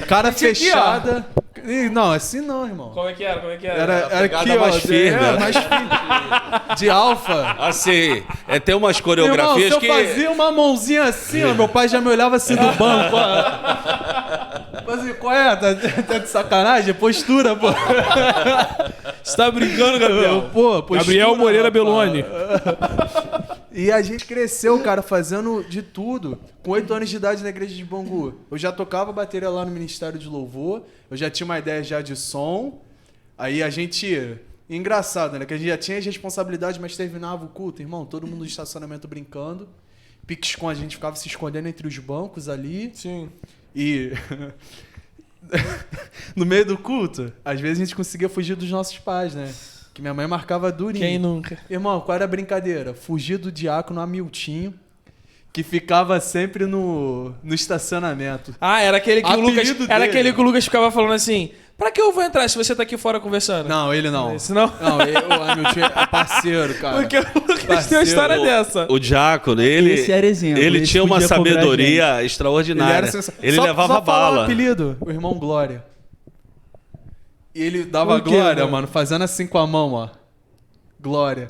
Cara Aqui, ó. fechada. Ih, não, assim não, irmão. Como é que era? Era pegada aqui, ó, mais firme, né? mais firme. De alfa. Assim, tem umas Irmão, se coreografias eu que... fazia uma mãozinha assim, ó, meu pai já me olhava assim do banco, ó. Assim, qual é? Tá de sacanagem? Postura, pô. Você tá brincando, Gabriel? Pô, postura, Gabriel Moreira rapaz. Belloni. E a gente cresceu, cara, fazendo de tudo. Com 8 anos de idade na igreja de Bangu. Eu já tocava bateria lá no Ministério de Louvor. Eu já tinha uma ideia já de som. Aí a gente... Engraçado, né? Que a gente já tinha as responsabilidades, mas terminava o culto, irmão. Todo mundo no estacionamento brincando. Pique-esconde, a gente ficava se escondendo entre os bancos ali. Sim. E... no meio do culto, às vezes a gente conseguia fugir dos nossos pais, né? Que minha mãe marcava durinho. Quem nunca? Irmão, qual era a brincadeira? Fugir do diácono Hamiltinho, que ficava sempre no estacionamento. Ah, era aquele que o Lucas. Apelido Era dele. aquele que o Lucas ficava falando assim: pra que eu vou entrar se você tá aqui fora conversando? Não, ele não. Esse não? Não, o Hamilton é parceiro, cara. Porque o Lucas tem uma Parceiro. história dessa. O Diácono, ele, Esse era exemplo, ele esse tinha uma podia cobrar sabedoria Ele extraordinária. era Ele, sensacional. Só levava falar o bala. apelido, o irmão Glória. E ele dava Por quê, glória, mano? mano, fazendo assim com a mão, ó. Glória.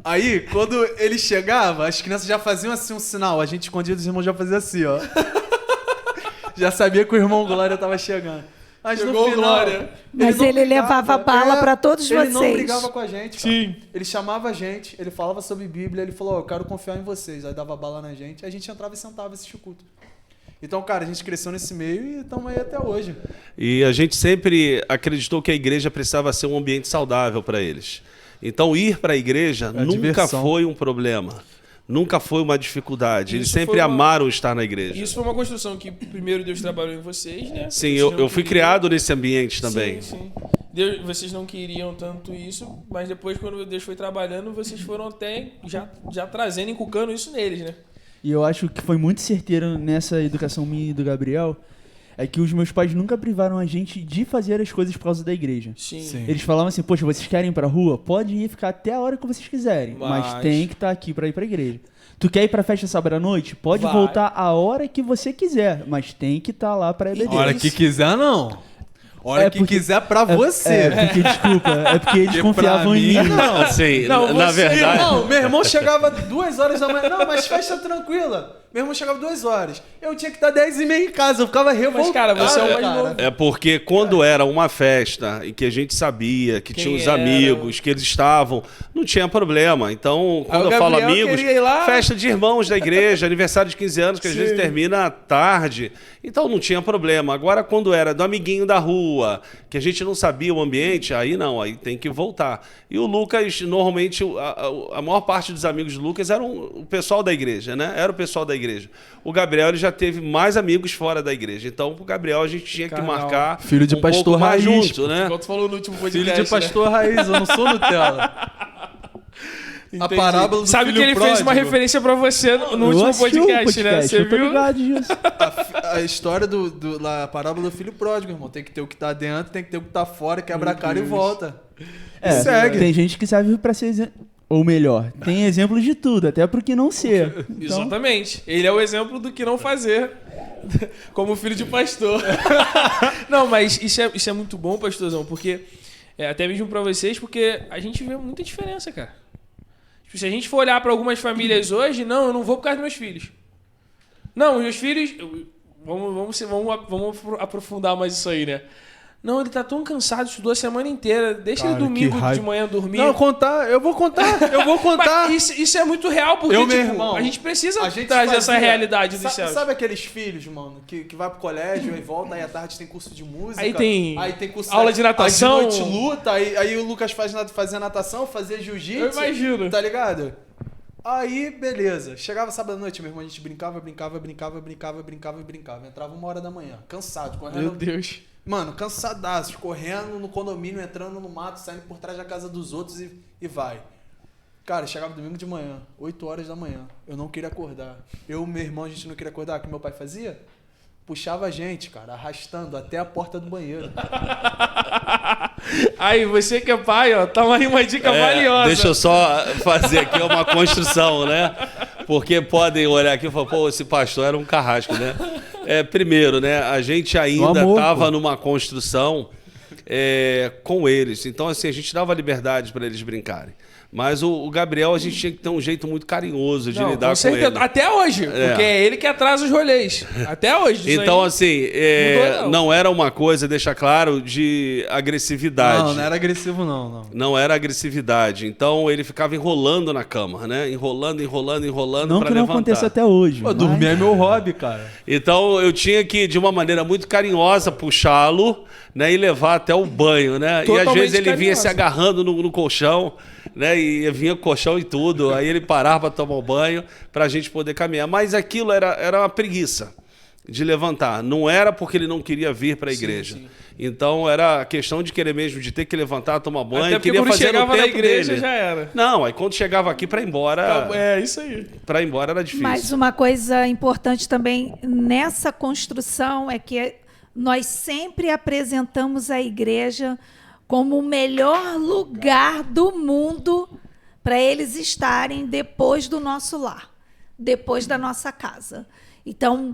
Aí, quando ele chegava, as crianças já faziam assim um sinal. A gente escondia dos irmãos já fazia assim, ó. Já sabia que o irmão Glória tava chegando. Mas Chegou o Glória. Mas não ele brigava. levava bala pra todos Ele não vocês. brigava com a gente, cara. Sim. Ele chamava a gente, ele falava sobre Bíblia, ele falou, ó, eu quero confiar em vocês. Aí dava bala na gente, aí a gente entrava e sentava e assistia o culto. Então, cara, a gente cresceu nesse meio e estamos aí até hoje. E a gente sempre acreditou que a igreja precisava ser um ambiente saudável para eles. Então, ir para a igreja nunca diversão. foi um problema. Nunca foi uma dificuldade. Eles Isso sempre foi uma- amaram estar na igreja. Isso foi uma construção que primeiro Deus trabalhou em vocês, né? Sim, Vocês eu não fui queriam- criado nesse ambiente também. Sim. Vocês não queriam tanto isso, mas depois, quando Deus foi trabalhando, vocês foram até já trazendo, inculcando isso neles, né? E eu acho que foi muito certeiro nessa educação minha e do Gabriel, é que os meus pais nunca privaram a gente de fazer as coisas por causa da igreja. Sim. Eles falavam assim, poxa, vocês querem ir pra rua? Pode ir ficar até a hora que vocês quiserem, mas tem que estar aqui pra ir pra igreja. Tu quer ir pra festa sábado à noite? Pode Vai. voltar a hora que você quiser, mas tem que estar lá pra beber. Hora que quiser, não. Hora É que porque- quiser pra você. É, porque, desculpa, é porque eles Porque confiavam pra em mim. mim, não. Assim, Não, na você- verdade. Irmão, meu irmão chegava 2 horas da manhã. Não, mas festa tranquila. Meu irmão chegava 2 horas. Eu tinha que estar 10h30 em casa. Eu ficava revoltado. cara, você é o mais novo. É porque quando era uma festa em que a gente sabia que Quem tinha os era? amigos, que eles estavam, não tinha problema. Então, quando o eu falo Gabriel amigos, queria ir lá. festa de irmãos da igreja, aniversário de 15 anos, que às vezes termina tarde. Então não tinha problema. Agora, quando era do amiguinho da rua, que a gente não sabia o ambiente, aí não, aí tem que voltar. E o Lucas, normalmente, a maior parte dos amigos do Lucas eram o pessoal da igreja, né? Era o pessoal da igreja. O Gabriel ele já teve mais amigos fora da igreja. Então, pro Gabriel, a gente tinha que Carnal. marcar Filho de um pastor pouco mais raiz, junto, né? Igual tu falou no último podcast, Filho de pastor raiz, eu não sou Nutella. né? A Entendi. Parábola do Sabe filho que ele fez uma pródigo. referência pra você no Eu último assisti o podcast, né? Você eu tô viu? ligado disso. A história a parábola do filho pródigo, irmão. Tem que ter o que tá dentro, tem que ter o que tá fora, quebra a cara e volta. É, segue. tem gente que serve pra ser ou melhor, tem exemplos de tudo, até porque não ser. Então, Exatamente. Ele é o exemplo do que não fazer como filho de pastor. Não, mas isso é muito bom, pastorzão, porque até mesmo pra vocês, porque a gente vê muita diferença, cara. Tipo, se a gente for olhar pra algumas famílias hoje, não, eu não vou por causa dos meus filhos. Não, meus filhos... Vamos aprofundar mais isso aí, né? Não, ele tá tão cansado, estudou a semana inteira. Deixa Cara, ele domingo que raiva. de manhã dormir. Não, eu vou contar. Mas isso é muito real, porque Eu, tipo, meu irmão, a gente precisa a gente trazer essa fazia- realidade dos céus. Sabe aqueles filhos, mano, que vai pro colégio e volta, aí à tarde tem curso de música. Aí tem curso aula de natação. Aí de noite luta, aí o Lucas fazia natação, fazia jiu-jitsu. Eu imagino. Tá ligado? Aí, beleza. Chegava sábado à noite, meu irmão, a gente brincava. Entrava 1h da manhã, cansado, correndo. Meu Deus. Mano, cansadaço, correndo no condomínio, entrando no mato, saindo por trás da casa dos outros e vai. Cara, chegava domingo de manhã, 8 horas da manhã. Eu não queria acordar. Eu e meu irmão, a gente não queria acordar. O que meu pai fazia? Puxava a gente, cara, arrastando até a porta do banheiro. Aí, você que é pai, ó, tá aí uma dica valiosa. Deixa eu só fazer aqui uma construção, né? Porque podem olhar aqui e falar, pô, esse pastor era um carrasco, né? Primeiro, né? A gente ainda amor, estava pô. numa construção com eles. Então, assim, a gente dava liberdade para eles brincarem. Mas o Gabriel, a gente tinha que ter um jeito muito carinhoso de Não, lidar com com certeza. ele. Até hoje, porque é ele que atrasa os rolês. Até hoje. isso Então, aí. assim, Mudou, não. não era uma coisa, deixa claro, de agressividade. Não era agressivo, não. Não era agressividade. Então, ele ficava enrolando na cama, né? Enrolando não para que não levantar. aconteça até hoje. Pô, mas- dormir é meu hobby, cara. Então, eu tinha que, de uma maneira muito carinhosa, puxá-lo, né? E levar até o banho, né? E às Totalmente vezes ele vinha carinhosa. se agarrando no colchão, né? E vinha com o colchão e tudo. Aí ele parava para tomar o banho para a gente poder caminhar. Mas aquilo era uma preguiça. de levantar. Não era porque ele não queria vir para a igreja. sim. Então era a questão de querer mesmo, de ter que levantar, tomar banho, Até porque queria quando fazer no chegava na tempo igreja dele. já era. Não, aí quando chegava aqui para ir embora, É, isso aí. para ir embora era difícil. Mas uma coisa importante também nessa construção é que nós sempre apresentamos a igreja como o melhor lugar do mundo para eles estarem depois do nosso lar, depois da nossa casa. Então,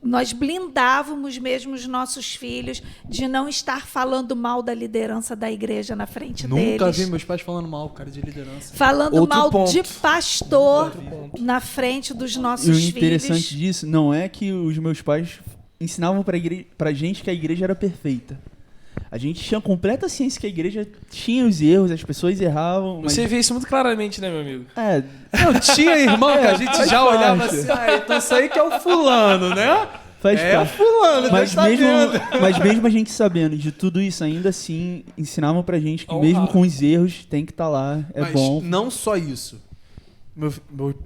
nós blindávamos mesmo os nossos filhos de não estar falando mal da liderança da igreja na frente deles. Nunca vi meus pais falando mal, cara, de liderança. Falando Outro mal ponto. de pastor na frente dos nossos E o filhos. interessante disso não é que os meus pais ensinavam pra gente que a igreja era perfeita. A gente tinha completa ciência que a igreja tinha os erros, as pessoas erravam. Mas... Você vê isso muito claramente, né, meu amigo? É, Não, tinha irmão que a gente faz já parte. olhava assim, então isso aí que é o fulano, né? faz É o parte. fulano, Mas Deus tá mesmo, vendo. mas mesmo a gente sabendo de tudo isso, ainda assim, ensinavam pra gente que Honrar. mesmo com os erros, tem que estar lá, é Mas bom. não só isso.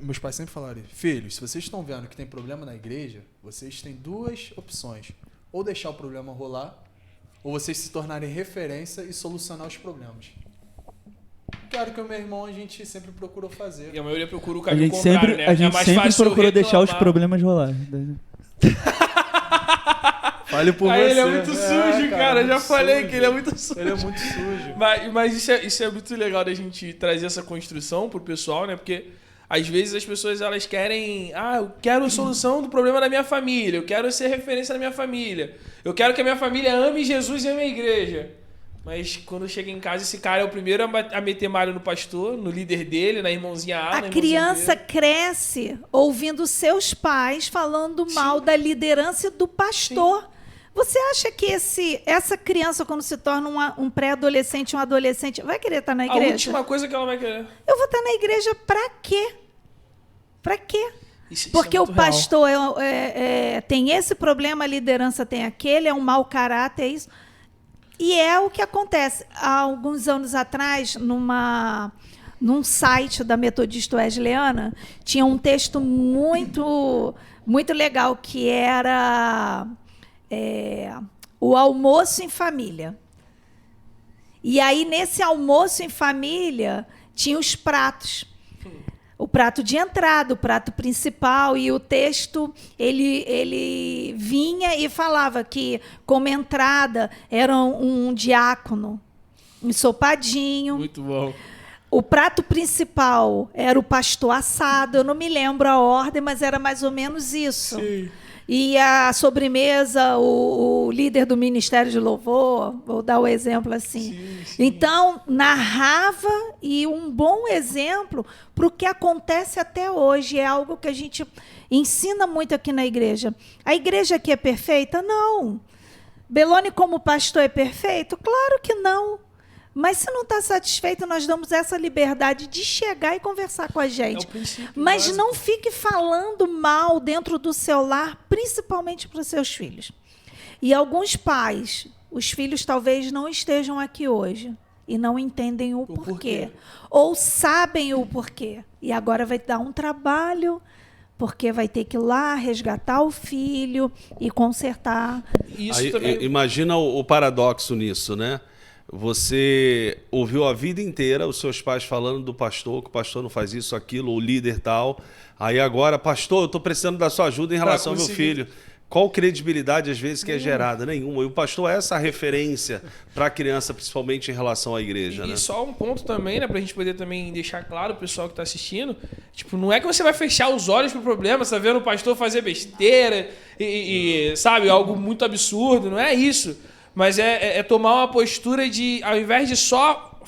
Meus pais sempre falaram, filhos, se vocês estão vendo que tem problema na igreja, vocês têm duas opções. Ou deixar o problema rolar, ou vocês se tornarem referência e solucionar os problemas. Claro que o meu irmão a gente sempre procurou fazer. E a maioria procura o A caminho gente contrário, sempre, né? a gente é mais sempre fácil procurou deixar os reclamar. problemas rolar. Fale por Aí você. ele é muito sujo, cara. Já muito falei sujo. que ele é muito sujo. Ele é muito sujo. Mas isso é muito legal da gente trazer essa construção pro pessoal, né? Porque às vezes as pessoas elas querem, eu quero a solução do problema da minha família, eu quero ser referência da minha família, eu quero que a minha família ame Jesus e ame a igreja. Mas quando chega em casa, esse cara é o primeiro a meter malho no pastor, no líder dele, na irmãozinha A, na A irmãzinha criança B. cresce ouvindo seus pais falando mal da liderança do pastor. Você acha que essa criança, quando se torna um pré-adolescente, um adolescente, vai querer estar na A igreja? última coisa que ela vai querer. Eu vou estar na igreja pra quê? Pra quê? Isso Porque é o muito real. pastor tem esse problema, a liderança tem aquele, é um mau caráter, é isso. E é o que acontece. Há alguns anos atrás, num site da Metodista Wesleyana, tinha um texto muito, muito legal, que era o almoço em família. E aí, nesse almoço em família, tinha os pratos. O prato de entrada, o prato principal, e o texto ele vinha e falava que, como entrada, era um diácono, um ensopadinho. Muito bom. O prato principal era o pastor assado, eu não me lembro a ordem, mas era mais ou menos isso. Sim. E a sobremesa, o líder do Ministério de Louvor, vou dar o exemplo assim. Sim. Então, narrava, e um bom exemplo para o que acontece até hoje. É algo que a gente ensina muito aqui na igreja. A igreja aqui é perfeita? Não. Beloni, como pastor, é perfeito? Claro que não. Mas se não está satisfeito, nós damos essa liberdade de chegar e conversar com a gente. É o princípio Mas básico. não fique falando mal dentro do seu lar, principalmente para os seus filhos. E alguns pais, os filhos talvez não estejam aqui hoje e não entendem o porquê. Ou sabem o porquê. E agora vai dar um trabalho, porque vai ter que ir lá resgatar o filho e consertar. Isso Aí, também. imagina o paradoxo nisso, né? Você ouviu a vida inteira os seus pais falando do pastor, que o pastor não faz isso, aquilo, o líder tal. Aí agora, pastor, eu estou precisando da sua ajuda em relação ao meu filho. Qual credibilidade, às vezes, que é gerada? Nenhuma. E o pastor é essa referência para a criança, principalmente em relação à igreja, E né? só um ponto também, né, pra gente poder também deixar claro, o pessoal que tá assistindo, tipo, não é que você vai fechar os olhos pro problema, você tá vendo o pastor fazer besteira e sabe, algo muito absurdo, não é isso. Mas é tomar uma postura de, ao invés de só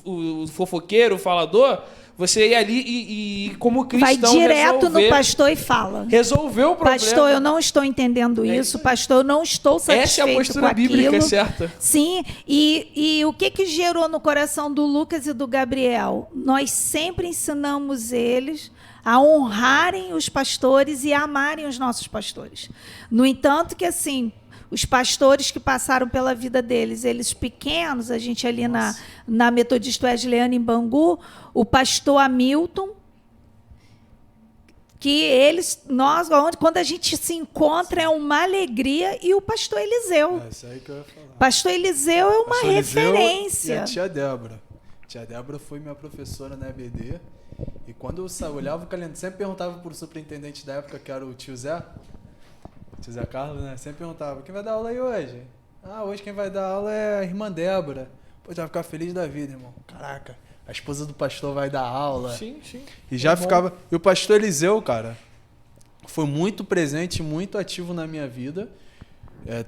o fofoqueiro, o falador, você ir ali e como cristão, Vai direto no resolver, pastor e fala. resolver o problema. Pastor, eu não estou entendendo isso. Pastor, eu não estou satisfeito Essa é a postura com aquilo. bíblica certa. Sim, e o que gerou no coração do Lucas e do Gabriel? Nós sempre ensinamos eles a honrarem os pastores e a amarem os nossos pastores. No entanto, que assim, os pastores que passaram pela vida deles, eles pequenos, a gente ali na Metodista Wesleyana em Bangu, o pastor Hamilton, quando a gente se encontra, é uma alegria. E o pastor Eliseu. Isso aí que eu ia falar. Pastor Eliseu é uma Pastor Eliseu referência. E a tia Débora. Tia Débora foi minha professora na EBD. E quando eu olhava o calendário, sempre perguntava pro superintendente da época, que era o tio Zé Carlos, né? Sempre perguntava, quem vai dar aula aí hoje? Hoje quem vai dar aula é a irmã Débora. Pô, já vai ficar feliz da vida, irmão. Caraca, a esposa do pastor vai dar aula. Sim, sim. E já ficava... E o pastor Eliseu, cara, foi muito presente, muito ativo na minha vida.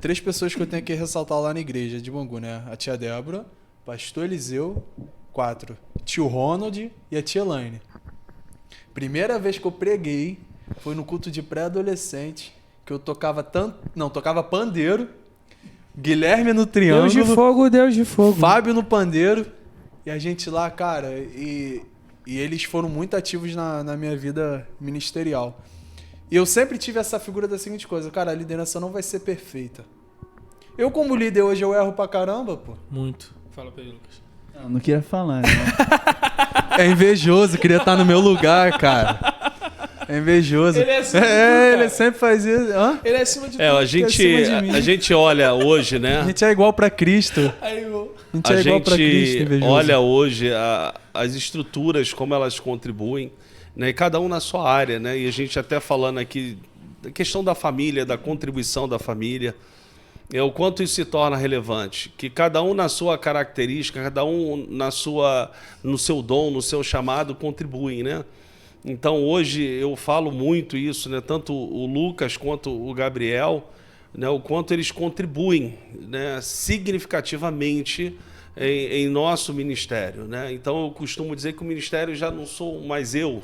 3 pessoas que eu tenho que ressaltar lá na igreja de Bangu, né? A tia Débora, pastor Eliseu, 4. Tio Ronald e a tia Elaine. Primeira vez que eu preguei foi no culto de pré-adolescente, que eu tocava tocava pandeiro, Guilherme no triângulo, Deus de fogo. Fábio no pandeiro, e a gente lá, cara, e eles foram muito ativos na minha vida ministerial. E eu sempre tive essa figura da seguinte coisa, cara, a liderança não vai ser perfeita. Eu como líder hoje eu erro pra caramba, pô. Muito. Fala pra ele, Lucas. Não queria falar, né? É invejoso, queria estar no meu lugar, cara. É invejoso. Ele é acima de tudo, cara. Ele sempre faz isso. Hã? Ele é acima de tudo. A acima de mim. gente olha hoje, né? A gente é igual pra Cristo. Aí, eu... A gente é igual pra Cristo, invejoso. olha hoje as estruturas, como elas contribuem, né? E cada um na sua área, né? E a gente até falando aqui da questão da família, da contribuição da família, o quanto isso se torna relevante, que cada um na sua característica, cada um no seu dom, no seu chamado, contribui, né? Então hoje eu falo muito isso, né? Tanto o Lucas quanto o Gabriel, né? O quanto eles contribuem, né? Significativamente em nosso ministério, né? Então eu costumo dizer que o ministério já não sou mais eu,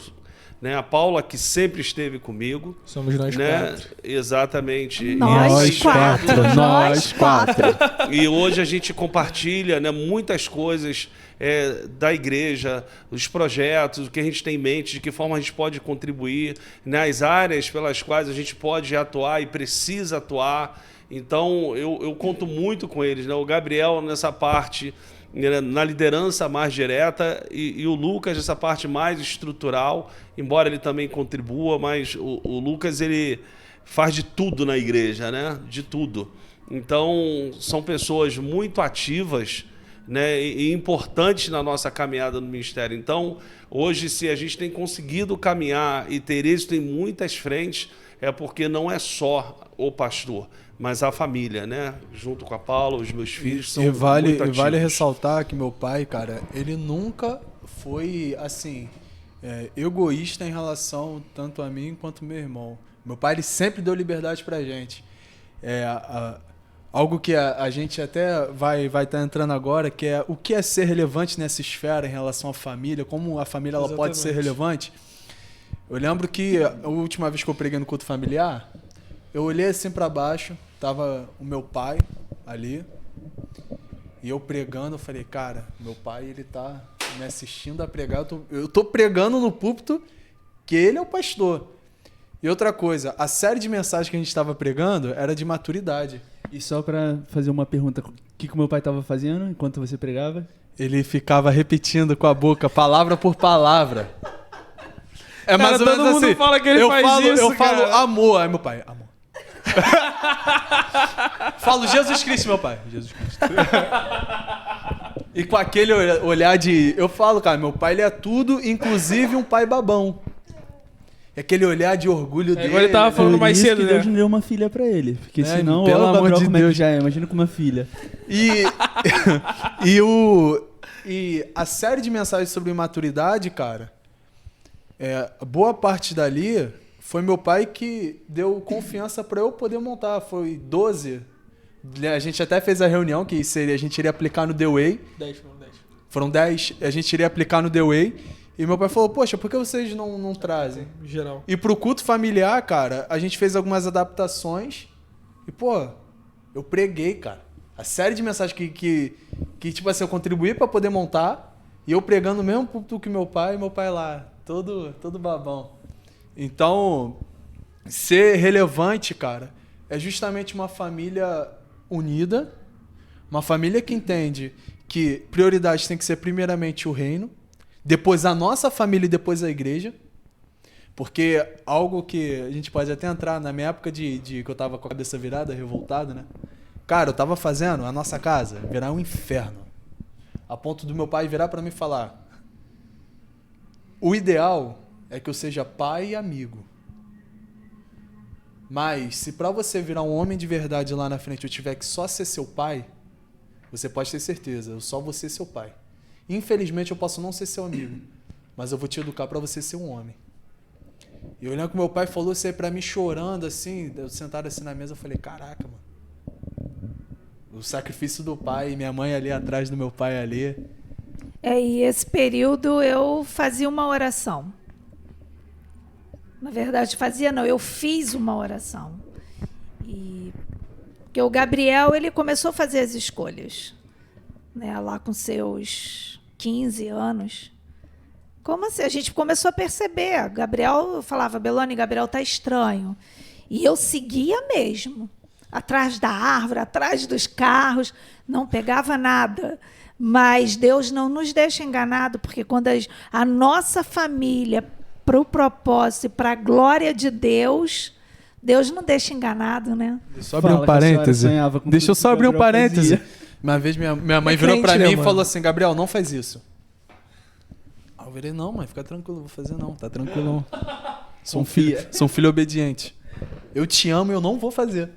né? A Paula, que sempre esteve comigo. Somos nós né? 4. Exatamente. Nós quatro. Nós 4. E hoje a gente compartilha, né, muitas coisas da igreja, os projetos, o que a gente tem em mente, de que forma a gente pode contribuir, nas áreas pelas quais a gente pode atuar e precisa atuar. Então, eu conto muito com eles, né? O Gabriel nessa parte, na liderança mais direta, e o Lucas nessa parte mais estrutural, embora ele também contribua, mas o Lucas, ele faz de tudo na igreja, né? De tudo. Então, são pessoas muito ativas, né, e importantes na nossa caminhada no ministério. Então, hoje, se a gente tem conseguido caminhar e ter êxito em muitas frentes, é porque não é só o pastor, mas a família, né? Junto com a Paula, os meus filhos são muito ativos. E vale ressaltar que meu pai, cara, ele nunca foi, assim, egoísta em relação tanto a mim quanto ao meu irmão. Meu pai, ele sempre deu liberdade pra gente. Algo que a gente até vai estar entrando agora, que é o que é ser relevante nessa esfera em relação à família, como a família ela pode ser relevante. Eu lembro que a última vez que eu preguei no culto familiar, eu olhei assim para baixo, tava o meu pai ali, e eu pregando, eu falei, cara, meu pai, ele tá me assistindo a pregar, eu tô pregando no púlpito que ele é o pastor. E outra coisa, a série de mensagens que a gente estava pregando era de maturidade. E só pra fazer uma pergunta, o que o meu pai tava fazendo enquanto você pregava? Ele ficava repetindo com a boca, palavra por palavra. É mais ou menos todo mundo assim. fala que ele faz isso, Eu falo cara. amor, aí meu pai, amor. Falo Jesus Cristo, meu pai. Jesus Cristo. E com aquele olhar de... Eu falo, cara, meu pai ele é tudo, inclusive um pai babão. É aquele olhar de orgulho dele. Igual ele tava falando mais Por isso cedo, que né? Deus não deu uma filha pra ele. Porque senão, pelo olha o amor Gabriel de como é que Deus. já é. Imagina com uma filha. E a série de mensagens sobre imaturidade, cara, boa parte dali foi meu pai que deu confiança para eu poder montar. Foi 12. A gente até fez a reunião que a gente iria aplicar no The Way. 10. Foram 10. A gente iria aplicar no The Way. E meu pai falou, poxa, por que vocês não trazem? Geral. E pro culto familiar, cara, a gente fez algumas adaptações. E, pô, eu preguei, cara. A série de mensagens que tipo assim, eu contribuí pra poder montar. E eu pregando o mesmo púlpito que meu pai lá, todo babão. Então, ser relevante, cara, é justamente uma família unida. Uma família que entende que prioridade tem que ser primeiramente o reino. Depois a nossa família e depois a igreja. Porque algo que a gente pode até entrar, na minha época de que eu tava com a cabeça virada, revoltado, né? Cara, eu tava fazendo a nossa casa virar um inferno. A ponto do meu pai virar pra mim e falar: o ideal é que eu seja pai e amigo. Mas se pra você virar um homem de verdade lá na frente eu tiver que só ser seu pai, você pode ter certeza, eu só vou ser seu pai. Infelizmente eu posso não ser seu amigo, mas eu vou te educar pra você ser um homem. E eu lembro que meu pai falou isso aí pra mim chorando assim, eu sentado assim na mesa, eu falei: caraca, mano. O sacrifício do pai, e minha mãe ali atrás do meu pai ali. E esse período eu fazia uma oração. Na verdade, eu fiz uma oração. Porque o Gabriel, ele começou a fazer as escolhas, né, lá com seus 15 anos. Como assim? A gente começou a perceber. Gabriel, eu falava: Belone, Gabriel tá estranho. E eu seguia mesmo. Atrás da árvore, atrás dos carros, não pegava nada. Mas Deus não nos deixa enganado, porque quando a nossa família, para o propósito e para a glória de Deus, Deus não deixa enganado, né? Só abrir um parêntese. Deixa eu só abrir um parêntese. Uma vez minha mãe virou pra mim e falou assim: Gabriel, não faz isso. Aí eu virei: não, mãe, fica tranquilo, vou fazer não, tá tranquilão. Sou um filho obediente. Eu te amo e eu não vou fazer.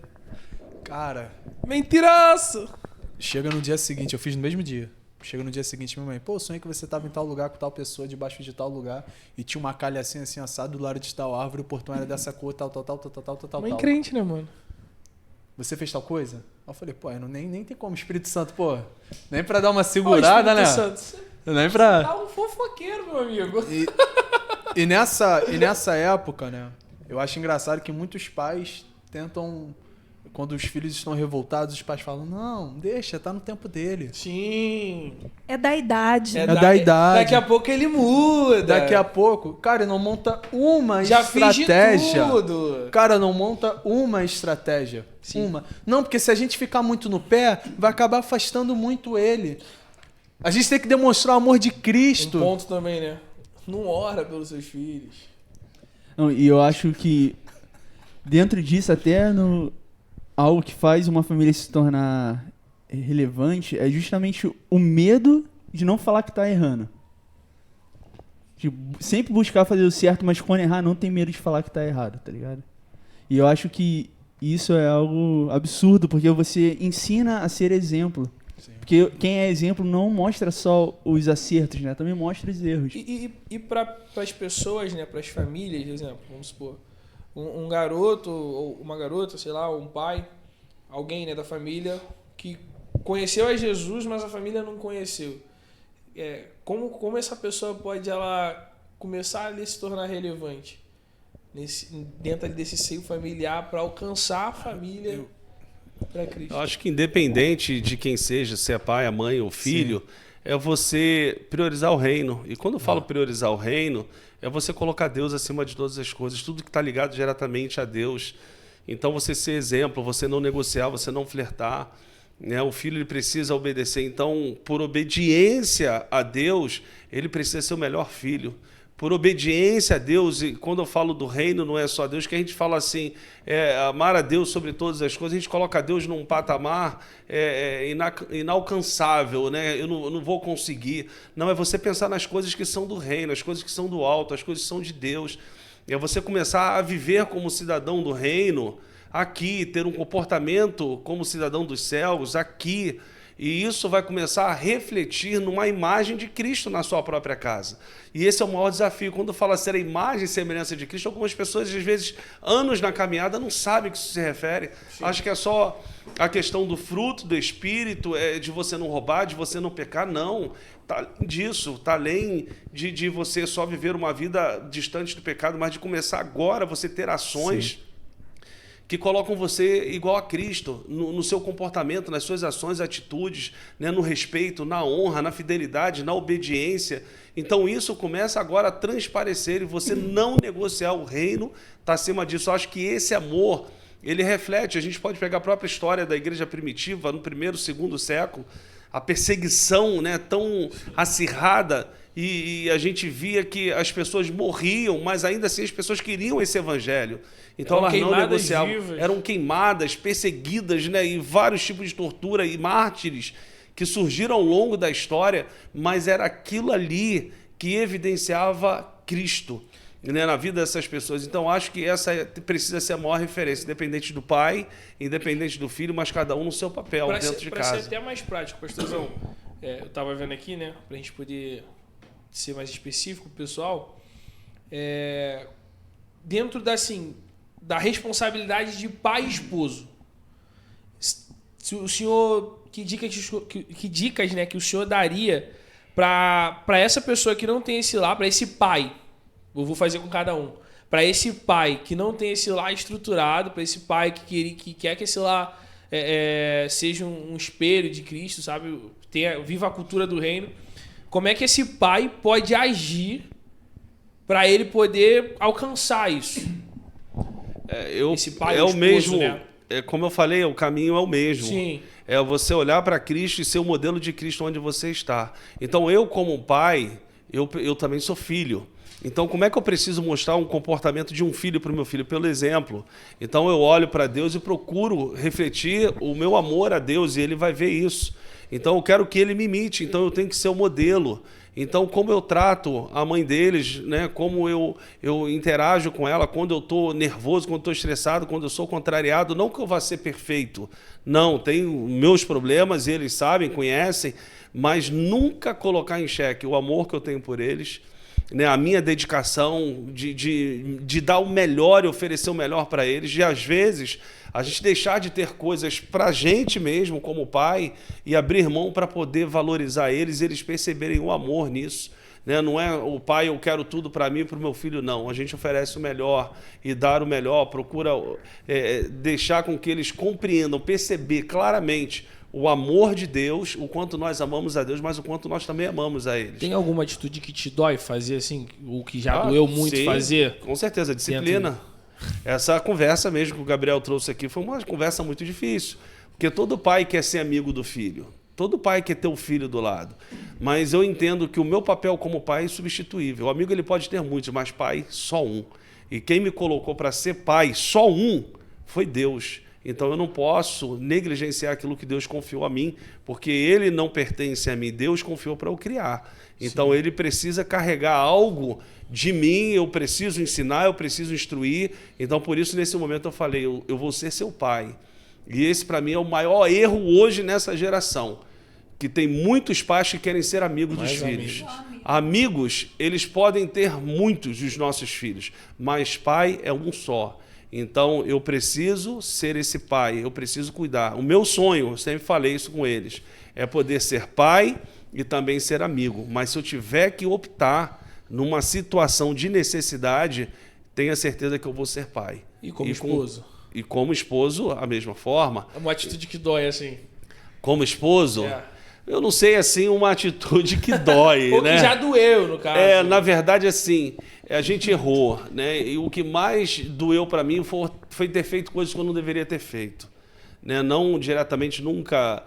Cara, Mentiroso! chega no dia seguinte, eu fiz no mesmo dia. Chega no dia seguinte, minha mãe: pô, eu sonhei que você tava em tal lugar com tal pessoa, debaixo de tal lugar, e tinha uma calha assim, assim, assado, do lado de tal árvore, o portão era dessa cor, tal. Mãe crente, né, mano? Você fez tal coisa? Aí eu falei: pô, nem tem como, Espírito Santo, pô. Nem pra dar uma segurada, né? Nem pra... Tá um fofoqueiro, meu amigo. E nessa época, né, eu acho engraçado que muitos pais tentam... Quando os filhos estão revoltados, os pais falam: não, deixa, tá no tempo dele. Sim. É da idade. É da idade. Daqui a pouco ele muda. Daqui a pouco, cara, não monta uma Já estratégia. Fiz de tudo. Cara, não monta uma estratégia. Sim. Uma. Não, porque se a gente ficar muito no pé, vai acabar afastando muito ele. A gente tem que demonstrar o amor de Cristo. Um ponto também, né? Não ora pelos seus filhos. Não, e eu acho que dentro disso, até algo que faz uma família se tornar relevante é justamente o medo de não falar que tá errando. De sempre buscar fazer o certo, mas quando errar, não tem medo de falar que tá errado, tá ligado? E eu acho que isso é algo absurdo, porque você ensina a ser exemplo. Sim. Porque quem é exemplo não mostra só os acertos, né? Também mostra os erros. E para as pessoas, né? Para as famílias, por exemplo, vamos supor, um garoto ou uma garota, sei lá, um pai, alguém, né, da família que conheceu a Jesus, mas a família não conheceu. Como essa pessoa pode ela começar a se tornar relevante dentro desse seio familiar para alcançar a família para Cristo? Eu acho que independente de quem seja, se é pai, a mãe ou filho, sim, é você priorizar o reino. E quando eu falo priorizar o reino, é você colocar Deus acima de todas as coisas, tudo que está ligado diretamente a Deus. Então você ser exemplo, você não negociar, você não flertar, né? O filho ele precisa obedecer. Então, por obediência a Deus, ele precisa ser o melhor filho. Por obediência a Deus, e quando eu falo do reino, não é só Deus, que a gente fala assim, amar a Deus sobre todas as coisas, a gente coloca Deus num patamar inalcançável, né? Eu não vou conseguir. Não, é você pensar nas coisas que são do reino, as coisas que são do alto, as coisas que são de Deus. É você começar a viver como cidadão do reino aqui, ter um comportamento como cidadão dos céus aqui. E isso vai começar a refletir numa imagem de Cristo na sua própria casa. E esse é o maior desafio. Quando fala ser a imagem e semelhança de Cristo, algumas pessoas, às vezes, anos na caminhada, não sabem o que isso se refere. Sim. Acho que é só a questão do fruto, do Espírito, de você não roubar, de você não pecar. Não, está disso, está além de você só viver uma vida distante do pecado, mas de começar agora você ter ações... Sim. Que colocam você igual a Cristo, no seu comportamento, nas suas ações, atitudes, né, no respeito, na honra, na fidelidade, na obediência. Então isso começa agora a transparecer e você não negociar o reino, está acima disso. Eu acho que esse amor, ele reflete, a gente pode pegar a própria história da igreja primitiva, no 1º, 2º século, a perseguição, né, tão acirrada e a gente via que as pessoas morriam, mas ainda assim as pessoas queriam esse evangelho. Então Eram elas não queimadas negociavam. vivas. Eram queimadas, perseguidas, né? E vários tipos de tortura e mártires que surgiram ao longo da história, mas era aquilo ali que evidenciava Cristo, né, na vida dessas pessoas. Então, acho que essa precisa ser a maior referência, independente do pai, independente do filho, mas cada um no seu papel dentro de Para casa. ser até mais prático, pastorzão, eu estava vendo aqui, né, para a gente poder ser mais específico, pessoal, dentro da responsabilidade de pai e esposo. Se o senhor, que dicas, né, que o senhor daria para essa pessoa que não tem esse lar, para esse pai, eu vou fazer com cada um, para esse pai que não tem esse lar estruturado, para esse pai que quer que esse lar seja um espelho de Cristo, sabe, viva a cultura do reino, como é que esse pai pode agir para ele poder alcançar isso? Esse pai, o esposo, mesmo, né? Como eu falei, o caminho é o mesmo. Sim. É você olhar para Cristo e ser o modelo de Cristo onde você está. Então, eu como pai, eu também sou filho. Então, como é que eu preciso mostrar um comportamento de um filho para o meu filho? Pelo exemplo. Então, eu olho para Deus e procuro refletir o meu amor a Deus, e ele vai ver isso. Então, eu quero que ele me imite, então eu tenho que ser o modelo. Então, como eu trato a mãe deles, né? Como eu interajo com ela quando eu estou nervoso, quando estou estressado, quando eu sou contrariado, não que eu vá ser perfeito. Não, tenho meus problemas, eles sabem, conhecem, mas nunca colocar em xeque o amor que eu tenho por eles, né, a minha dedicação de dar o melhor e oferecer o melhor para eles. E, às vezes, a gente deixar de ter coisas para a gente mesmo, como pai, e abrir mão para poder valorizar eles e eles perceberem o amor nisso. Né? Não é o pai, eu quero tudo para mim e para o meu filho, não. A gente oferece o melhor e dar o melhor, procura deixar com que eles compreendam, perceber claramente o amor de Deus, o quanto nós amamos a Deus, mas o quanto nós também amamos a eles. Tem alguma atitude que te dói fazer, assim, o que já doeu muito sim, fazer? Com certeza, disciplina. Essa conversa mesmo que o Gabriel trouxe aqui foi uma conversa muito difícil, porque todo pai quer ser amigo do filho, todo pai quer ter o filho do lado, mas eu entendo que o meu papel como pai é substituível. O amigo ele pode ter muitos, mas pai só um. E quem me colocou para ser pai só um foi Deus. Então eu não posso negligenciar aquilo que Deus confiou a mim, porque ele não pertence a mim, Deus confiou para eu criar. Então Ele precisa carregar algo de mim, eu preciso ensinar, eu preciso instruir. Então por isso nesse momento eu falei, eu vou ser seu pai. E esse para mim é o maior erro hoje nessa geração, que tem muitos pais que querem ser amigos dos filhos. Amigos, eles podem ter muitos dos nossos filhos, mas pai é um só. Então, eu preciso ser esse pai, eu preciso cuidar. O meu sonho, eu sempre falei isso com eles, é poder ser pai e também ser amigo. Mas se eu tiver que optar numa situação de necessidade, tenha certeza que eu vou ser pai. E como esposo? E como esposo, a mesma forma. Uma atitude que dói, assim. Como esposo... Eu não sei, assim, uma atitude que dói, Ou né? que já doeu, no caso. Na verdade, assim, a gente errou, né? E o que mais doeu para mim foi ter feito coisas que eu não deveria ter feito. Né? Não diretamente, nunca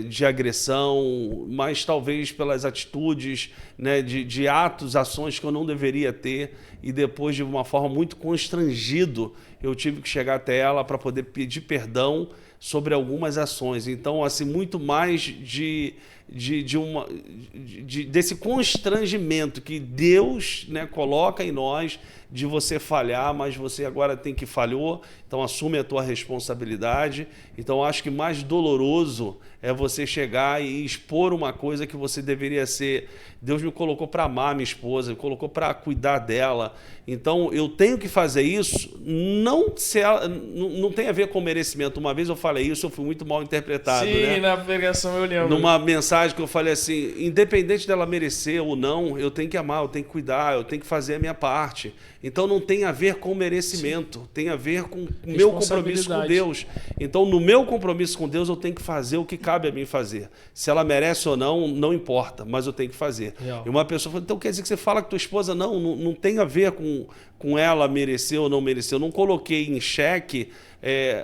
de agressão, mas talvez pelas atitudes, né? de atos, ações que eu não deveria ter. E depois, de uma forma muito constrangido, eu tive que chegar até ela para poder pedir perdão sobre algumas ações. Então, assim, muito mais desse constrangimento que Deus, né, coloca em nós, de você falhar, mas você agora tem que falhou, então assume a tua responsabilidade. Então, acho que mais doloroso é você chegar e expor uma coisa que você deveria ser. Deus me colocou para amar minha esposa, me colocou para cuidar dela. Então, eu tenho que fazer isso, não tem a ver com merecimento. Uma vez eu falei isso, eu fui muito mal interpretado. Sim, né? na pregação eu lembro. Numa mensagem que eu falei assim, independente dela merecer ou não, eu tenho que amar, eu tenho que cuidar, eu tenho que fazer a minha parte. Então, não tem a ver com merecimento, sim, tem a ver com o meu compromisso com Deus. Então, no meu compromisso com Deus, eu tenho que fazer o que cabe a mim fazer. Se ela merece ou não, não importa, mas eu tenho que fazer. Real. E uma pessoa falou, então quer dizer que você fala que tua esposa não tem a ver com ela merecer ou não merecer. Eu não coloquei em xeque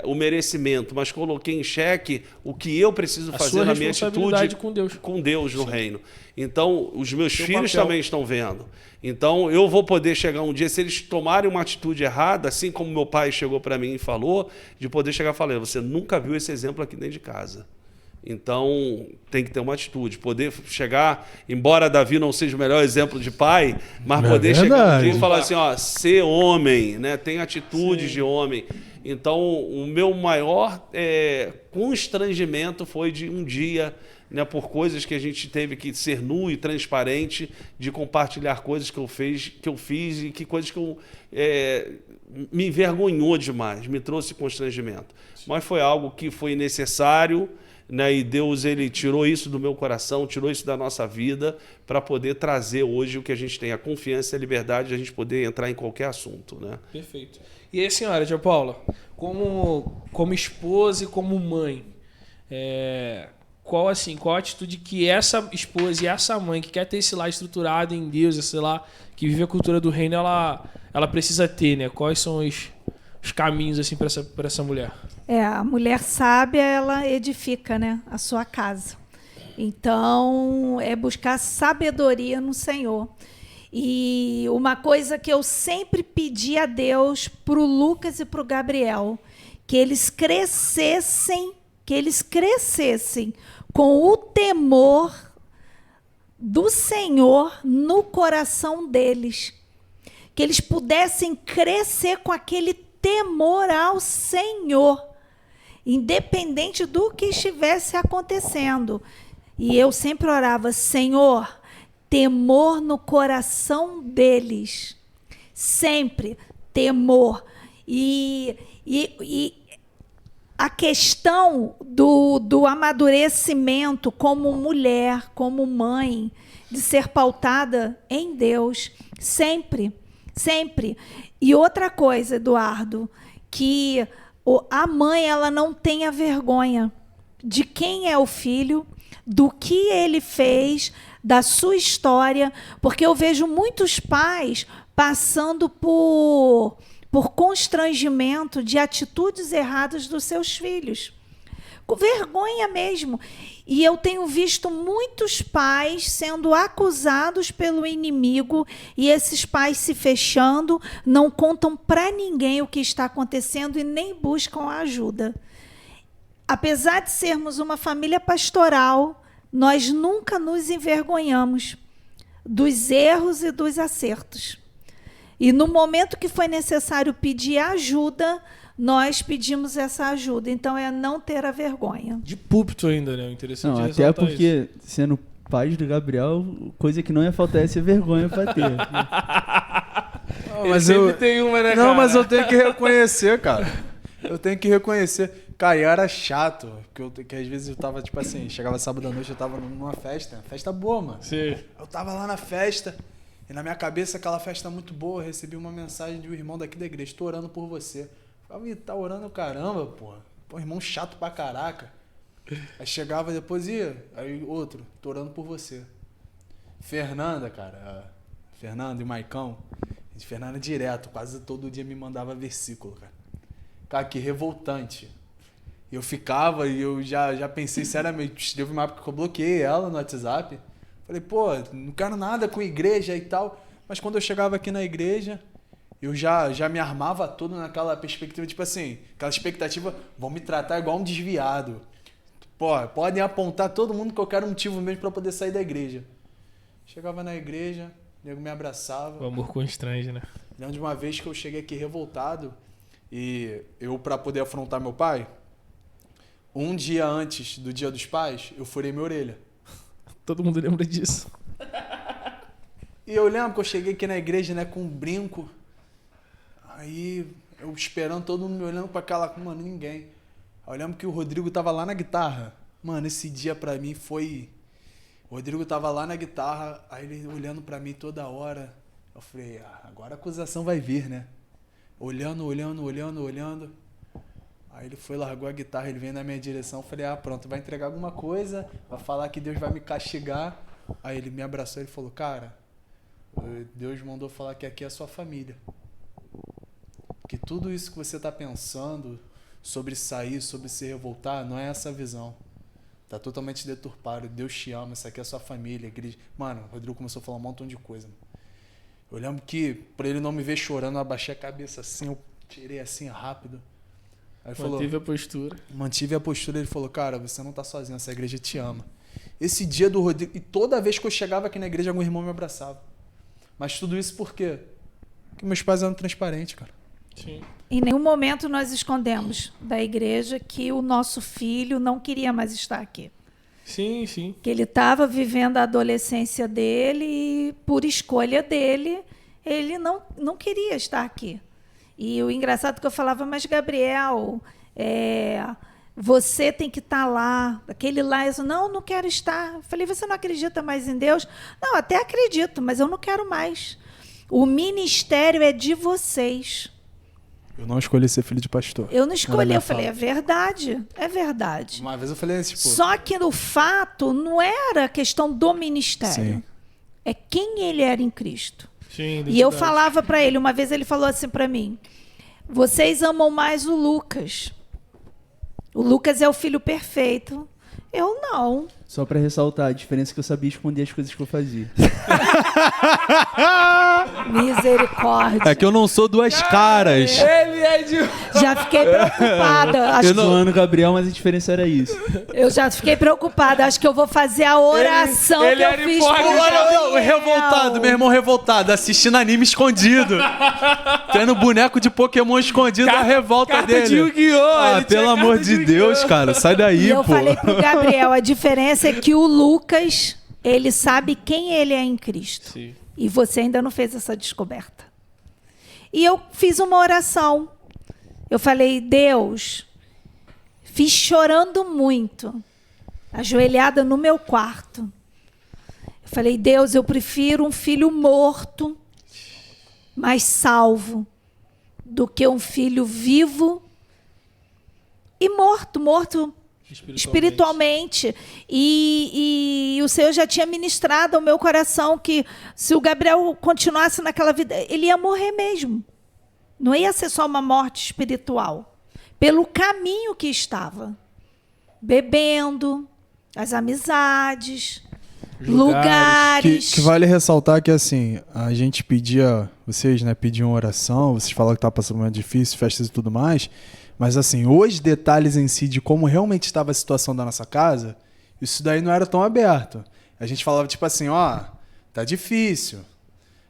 o merecimento, mas coloquei em xeque o que eu preciso A fazer sua na minha responsabilidade atitude com Deus. no reino. Então, os meus Seu filhos papel. também estão vendo. Então, eu vou poder chegar um dia, se eles tomarem uma atitude errada, assim como meu pai chegou para mim e falou, de poder chegar e falar, você nunca viu esse exemplo aqui dentro de casa. Então, tem que ter uma atitude. Poder chegar, embora Davi não seja o melhor exemplo de pai, mas poder chegar um dia e falar assim, ó, ser homem, né? Tem atitudes de homem. Então, o meu maior constrangimento foi de um dia, né, por coisas que a gente teve que ser nu e transparente, de compartilhar coisas que eu fiz e que coisas que eu me envergonhou demais, me trouxe constrangimento. Mas foi algo que foi necessário, né, e Deus ele tirou isso do meu coração, tirou isso da nossa vida para poder trazer hoje o que a gente tem, a confiança e a liberdade de a gente poder entrar em qualquer assunto, né? Perfeito. E aí, senhora, tia Paula, como esposa e como mãe, qual a atitude que essa esposa e essa mãe que quer ter esse lar estruturado em Deus, esse lar que vive a cultura do reino, ela precisa ter, né? Quais são os caminhos assim para essa mulher? A mulher sábia, ela edifica, né, a sua casa. Então, é buscar sabedoria no Senhor. E uma coisa que eu sempre pedi a Deus para o Lucas e para o Gabriel, que eles crescessem com o temor do Senhor no coração deles. Que eles pudessem crescer com aquele temor ao Senhor, independente do que estivesse acontecendo. E eu sempre orava, Senhor, temor no coração deles. Sempre temor. E a questão do amadurecimento como mulher, como mãe, de ser pautada em Deus, sempre, sempre. E outra coisa, Eduardo, que a mãe ela não tenha vergonha de quem é o filho, do que ele fez, da sua história, porque eu vejo muitos pais passando por constrangimento de atitudes erradas dos seus filhos. Com vergonha mesmo. E eu tenho visto muitos pais sendo acusados pelo inimigo e esses pais se fechando, não contam para ninguém o que está acontecendo e nem buscam ajuda. Apesar de sermos uma família pastoral, nós nunca nos envergonhamos dos erros e dos acertos. E no momento que foi necessário pedir ajuda, nós pedimos essa ajuda. Então, é não ter a vergonha. De púlpito ainda, né? Interessante Não, ressaltar até porque, isso. sendo pai do Gabriel, coisa que não ia faltar é ser vergonha pra ter. Mas Ele sempre tem uma, né, Não, cara? mas eu tenho que reconhecer, cara. Eu tenho que reconhecer. Cara, e era chato, que às vezes eu tava, tipo assim, chegava sábado à noite, eu tava numa festa boa, mano. Sim. Eu tava lá na festa, e na minha cabeça, aquela festa muito boa, eu recebi uma mensagem de um irmão daqui da igreja, tô orando por você. Eu falei, tá orando caramba, porra. Pô, irmão chato pra caraca. Aí chegava depois, aí outro, tô orando por você. Fernanda, cara, Fernanda e Maicão, Fernanda direto, quase todo dia me mandava versículo, cara. Cara, que revoltante. Eu ficava e eu já pensei seriamente, teve uma época que eu bloqueei ela no WhatsApp. Falei, pô, não quero nada com igreja e tal. Mas quando eu chegava aqui na igreja, eu já me armava todo naquela perspectiva, tipo assim, aquela expectativa, vão me tratar igual um desviado. Pô, podem apontar todo mundo que eu quero um motivo mesmo pra poder sair da igreja. Chegava na igreja, o nego me abraçava. O amor constrange, né? Lembro de uma vez que eu cheguei aqui revoltado e eu, pra poder afrontar meu pai, um dia antes do Dia dos Pais, eu furei minha orelha. Todo mundo lembra disso. E eu lembro que eu cheguei aqui na igreja, né, com um brinco. Aí eu esperando, todo mundo me olhando pra aquela... Mano, ninguém. Aí eu lembro que o Rodrigo tava lá na guitarra. Mano, esse dia pra mim foi... O Rodrigo tava lá na guitarra, aí ele olhando pra mim toda hora. Eu falei, agora a acusação vai vir, né? Olhando. Aí ele foi, largou a guitarra, ele veio na minha direção. Eu falei, pronto, vai entregar alguma coisa, vai falar que Deus vai me castigar. Aí ele me abraçou e falou, cara, Deus mandou falar que aqui é a sua família. Que tudo isso que você tá pensando, sobre sair, sobre se revoltar, não é essa a visão. Tá totalmente deturpado. Deus te ama, isso aqui é a sua família, a igreja. Mano, o Rodrigo começou a falar um montão de coisa. Eu lembro que, pra ele não me ver chorando, eu abaixei a cabeça assim, eu tirei assim rápido. Aí ele Mantive a postura. mantive a postura, ele falou, cara, você não tá sozinho, essa igreja te ama. Esse dia do Rodrigo, e toda vez que eu chegava aqui na igreja, algum irmão me abraçava. Mas tudo isso por quê? Porque meus pais eram transparentes, cara. Sim. Em nenhum momento nós escondemos da igreja que o nosso filho não queria mais estar aqui. Sim, sim. Que ele estava vivendo a adolescência dele e, por escolha dele, ele não queria estar aqui. E o engraçado é que eu falava, mas Gabriel, você tem que estar lá. Aquele lá, eu disse, não quero estar. Eu falei, você não acredita mais em Deus? Não, até acredito, mas eu não quero mais. O ministério é de vocês. Eu não escolhi ser filho de pastor. Eu não Era escolhi, minha eu falei, fala. é verdade, é verdade. Uma vez eu falei assim, tipo... Só que o fato não era a questão do ministério. Sim. É quem ele era em Cristo. Sim, E eu falava para ele, uma vez ele falou assim para mim, vocês amam mais o Lucas. O Lucas é o filho perfeito. Eu não. Só pra ressaltar, a diferença é que eu sabia esconder as coisas que eu fazia. Misericórdia. É que eu não sou duas caras. Ele é de... Já fiquei preocupada. Acho Tô zoando o Gabriel, mas a diferença era isso. eu já fiquei preocupada. Acho que eu vou fazer a oração Ele que eu era fiz hipócrita. pro Gabriel. Revoltado, meu irmão revoltado, assistindo anime escondido. Tendo boneco de Pokémon escondido, a revolta carta dele. de Yu-Gi-Oh! Ah, ele tinha pelo amor carta de Yu-Gi-Oh! Deus, cara, sai E daí, eu pô. falei pro Gabriel, a diferença é que o Lucas, ele sabe quem ele é em Cristo. Sim. E você ainda não fez essa descoberta. E eu fiz uma oração. Eu falei, Deus, fiz chorando muito, ajoelhada no meu quarto. Eu falei, Deus, eu prefiro um filho morto, mas salvo, do que um filho vivo e morto espiritualmente. E o Senhor já tinha ministrado ao meu coração que se o Gabriel continuasse naquela vida, ele ia morrer mesmo. Não ia ser só uma morte espiritual. Pelo caminho que estava. Bebendo, as amizades, lugares. Que vale ressaltar que, assim, a gente pedia, vocês, né, pediam oração, vocês falaram que estava passando um momento difícil, festas e tudo mais, mas, assim, os detalhes em si de como realmente estava a situação da nossa casa, isso daí não era tão aberto. A gente falava, tipo assim, ó, tá difícil,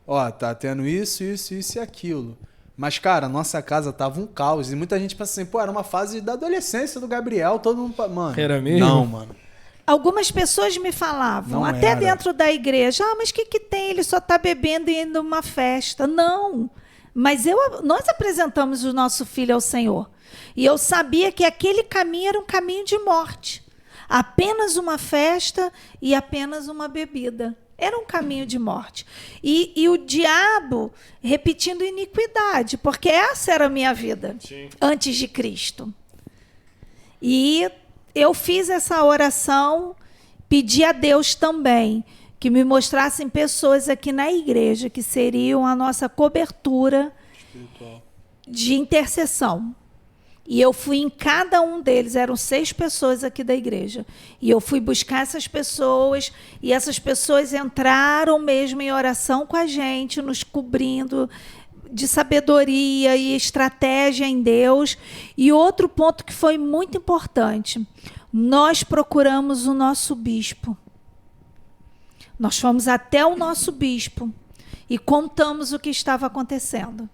ó, tá tendo isso e aquilo. Mas, cara, a nossa casa tava um caos, e muita gente pensa assim, pô, era uma fase da adolescência do Gabriel, todo mundo... Mano, Era mesmo? Não, mano. Algumas pessoas me falavam, Não até era. dentro da igreja, mas o que tem? Ele só está bebendo e indo a uma festa. Não, mas nós apresentamos o nosso filho ao Senhor. E eu sabia que aquele caminho era um caminho de morte. Apenas uma festa e apenas uma bebida. Era um caminho de morte. E o diabo repetindo iniquidade, porque essa era a minha vida antes de Cristo. E eu fiz essa oração, pedi a Deus também que me mostrassem pessoas aqui na igreja que seriam a nossa cobertura de intercessão. E eu fui em cada um deles, eram 6 pessoas aqui da igreja. E eu fui buscar essas pessoas, e essas pessoas entraram mesmo em oração com a gente, nos cobrindo de sabedoria e estratégia em Deus. E outro ponto que foi muito importante, nós procuramos o nosso bispo. Nós fomos até o nosso bispo e contamos o que estava acontecendo.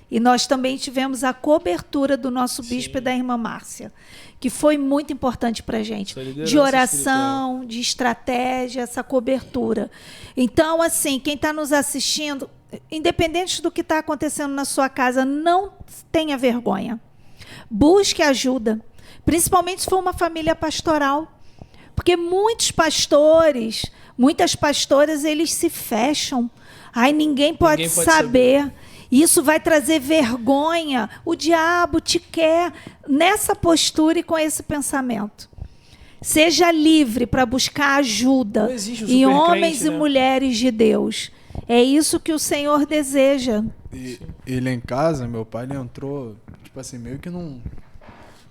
E nós também tivemos a cobertura do nosso bispo e da irmã Márcia, que foi muito importante para a gente. De oração, de estratégia, essa cobertura. Então, assim, quem está nos assistindo, independente do que está acontecendo na sua casa, não tenha vergonha. Busque ajuda, principalmente se for uma família pastoral. Porque muitos pastores, muitas pastoras, eles se fecham. Ai, ninguém pode saber. Isso vai trazer vergonha. O diabo te quer nessa postura e com esse pensamento. Seja livre para buscar ajuda em homens e mulheres de Deus. É isso que o Senhor deseja. E ele em casa, meu pai, ele entrou, tipo assim, meio que num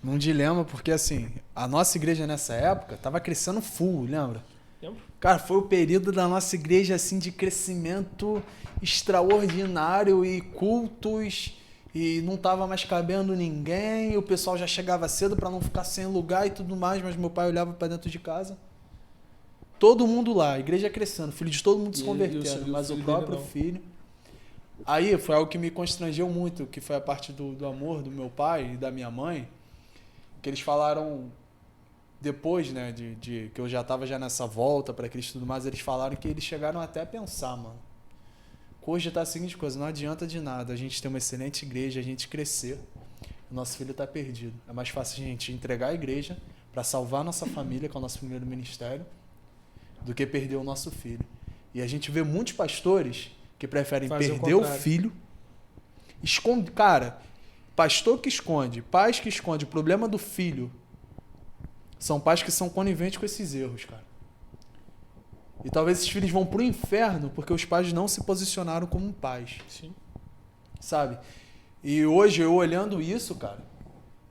num dilema, porque assim, a nossa igreja nessa época tava crescendo full, lembra? Lembro. Cara, foi o período da nossa igreja assim de crescimento extraordinário e cultos, e não tava mais cabendo ninguém, e o pessoal já chegava cedo para não ficar sem lugar e tudo mais, mas meu pai olhava para dentro de casa. Todo mundo lá, a igreja crescendo, filho de todo mundo se convertendo, mas o próprio filho. Aí foi algo que me constrangeu muito, que foi a parte do amor do meu pai e da minha mãe, que eles falaram depois, né, de que eu já estava já nessa volta para Cristo e tudo mais, eles falaram que eles chegaram até a pensar, mano. Hoje tá a seguinte coisa, não adianta de nada a gente ter uma excelente igreja, a gente crescer, o nosso filho tá perdido. É mais fácil a gente entregar a igreja para salvar a nossa família, que é o nosso primeiro ministério, do que perder o nosso filho. E a gente vê muitos pastores que preferem perder o filho, esconde, cara, pastor que esconde, pais que esconde o problema do filho, são pais que são coniventes com esses erros, cara. E talvez esses filhos vão pro inferno porque os pais não se posicionaram como pais. Sim. Sabe? E hoje, eu olhando isso, cara,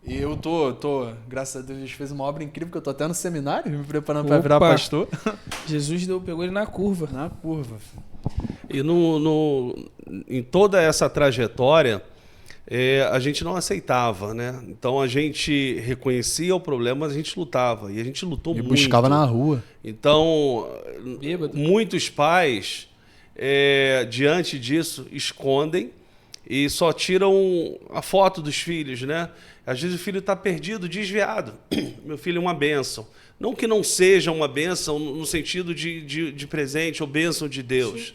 e eu tô, graças a Deus, a gente fez uma obra incrível, que eu tô até no seminário, me preparando para virar pastor. Jesus pegou ele na curva. Na curva. E em toda essa trajetória, a gente não aceitava, né? Então a gente reconhecia o problema, mas a gente lutava. E a gente lutou muito. E buscava na rua. Então, Bêbado. muitos pais, diante disso, escondem e só tiram a foto dos filhos, né? Às vezes o filho está perdido, desviado. Meu filho é uma bênção. Não que não seja uma bênção no sentido de presente ou bênção de Deus, sim,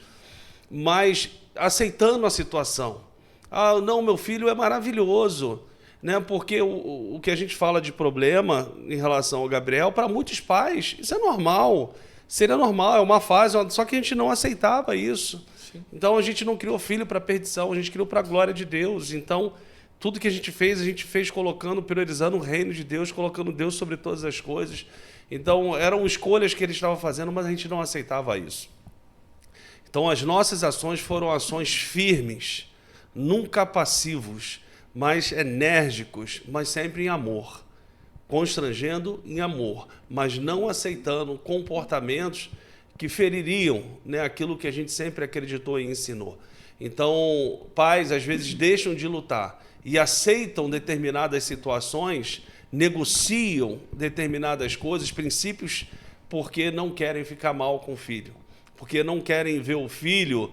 mas aceitando a situação. Ah, não, meu filho é maravilhoso, né? Porque o que a gente fala de problema em relação ao Gabriel, para muitos pais, isso é normal. Seria normal, é uma fase, só que a gente não aceitava isso. Sim. Então a gente não criou filho para perdição, a gente criou para a glória de Deus. Então, tudo que a gente fez colocando, priorizando o reino de Deus, colocando Deus sobre todas as coisas. Então, eram escolhas que ele estava fazendo, mas a gente não aceitava isso. Então, as nossas ações foram ações firmes, nunca passivos, mas enérgicos, mas sempre em amor. Constrangendo em amor, mas não aceitando comportamentos que feririam, né, aquilo que a gente sempre acreditou e ensinou. Então, pais às vezes deixam de lutar e aceitam determinadas situações, negociam determinadas coisas, princípios, porque não querem ficar mal com o filho, porque não querem ver o filho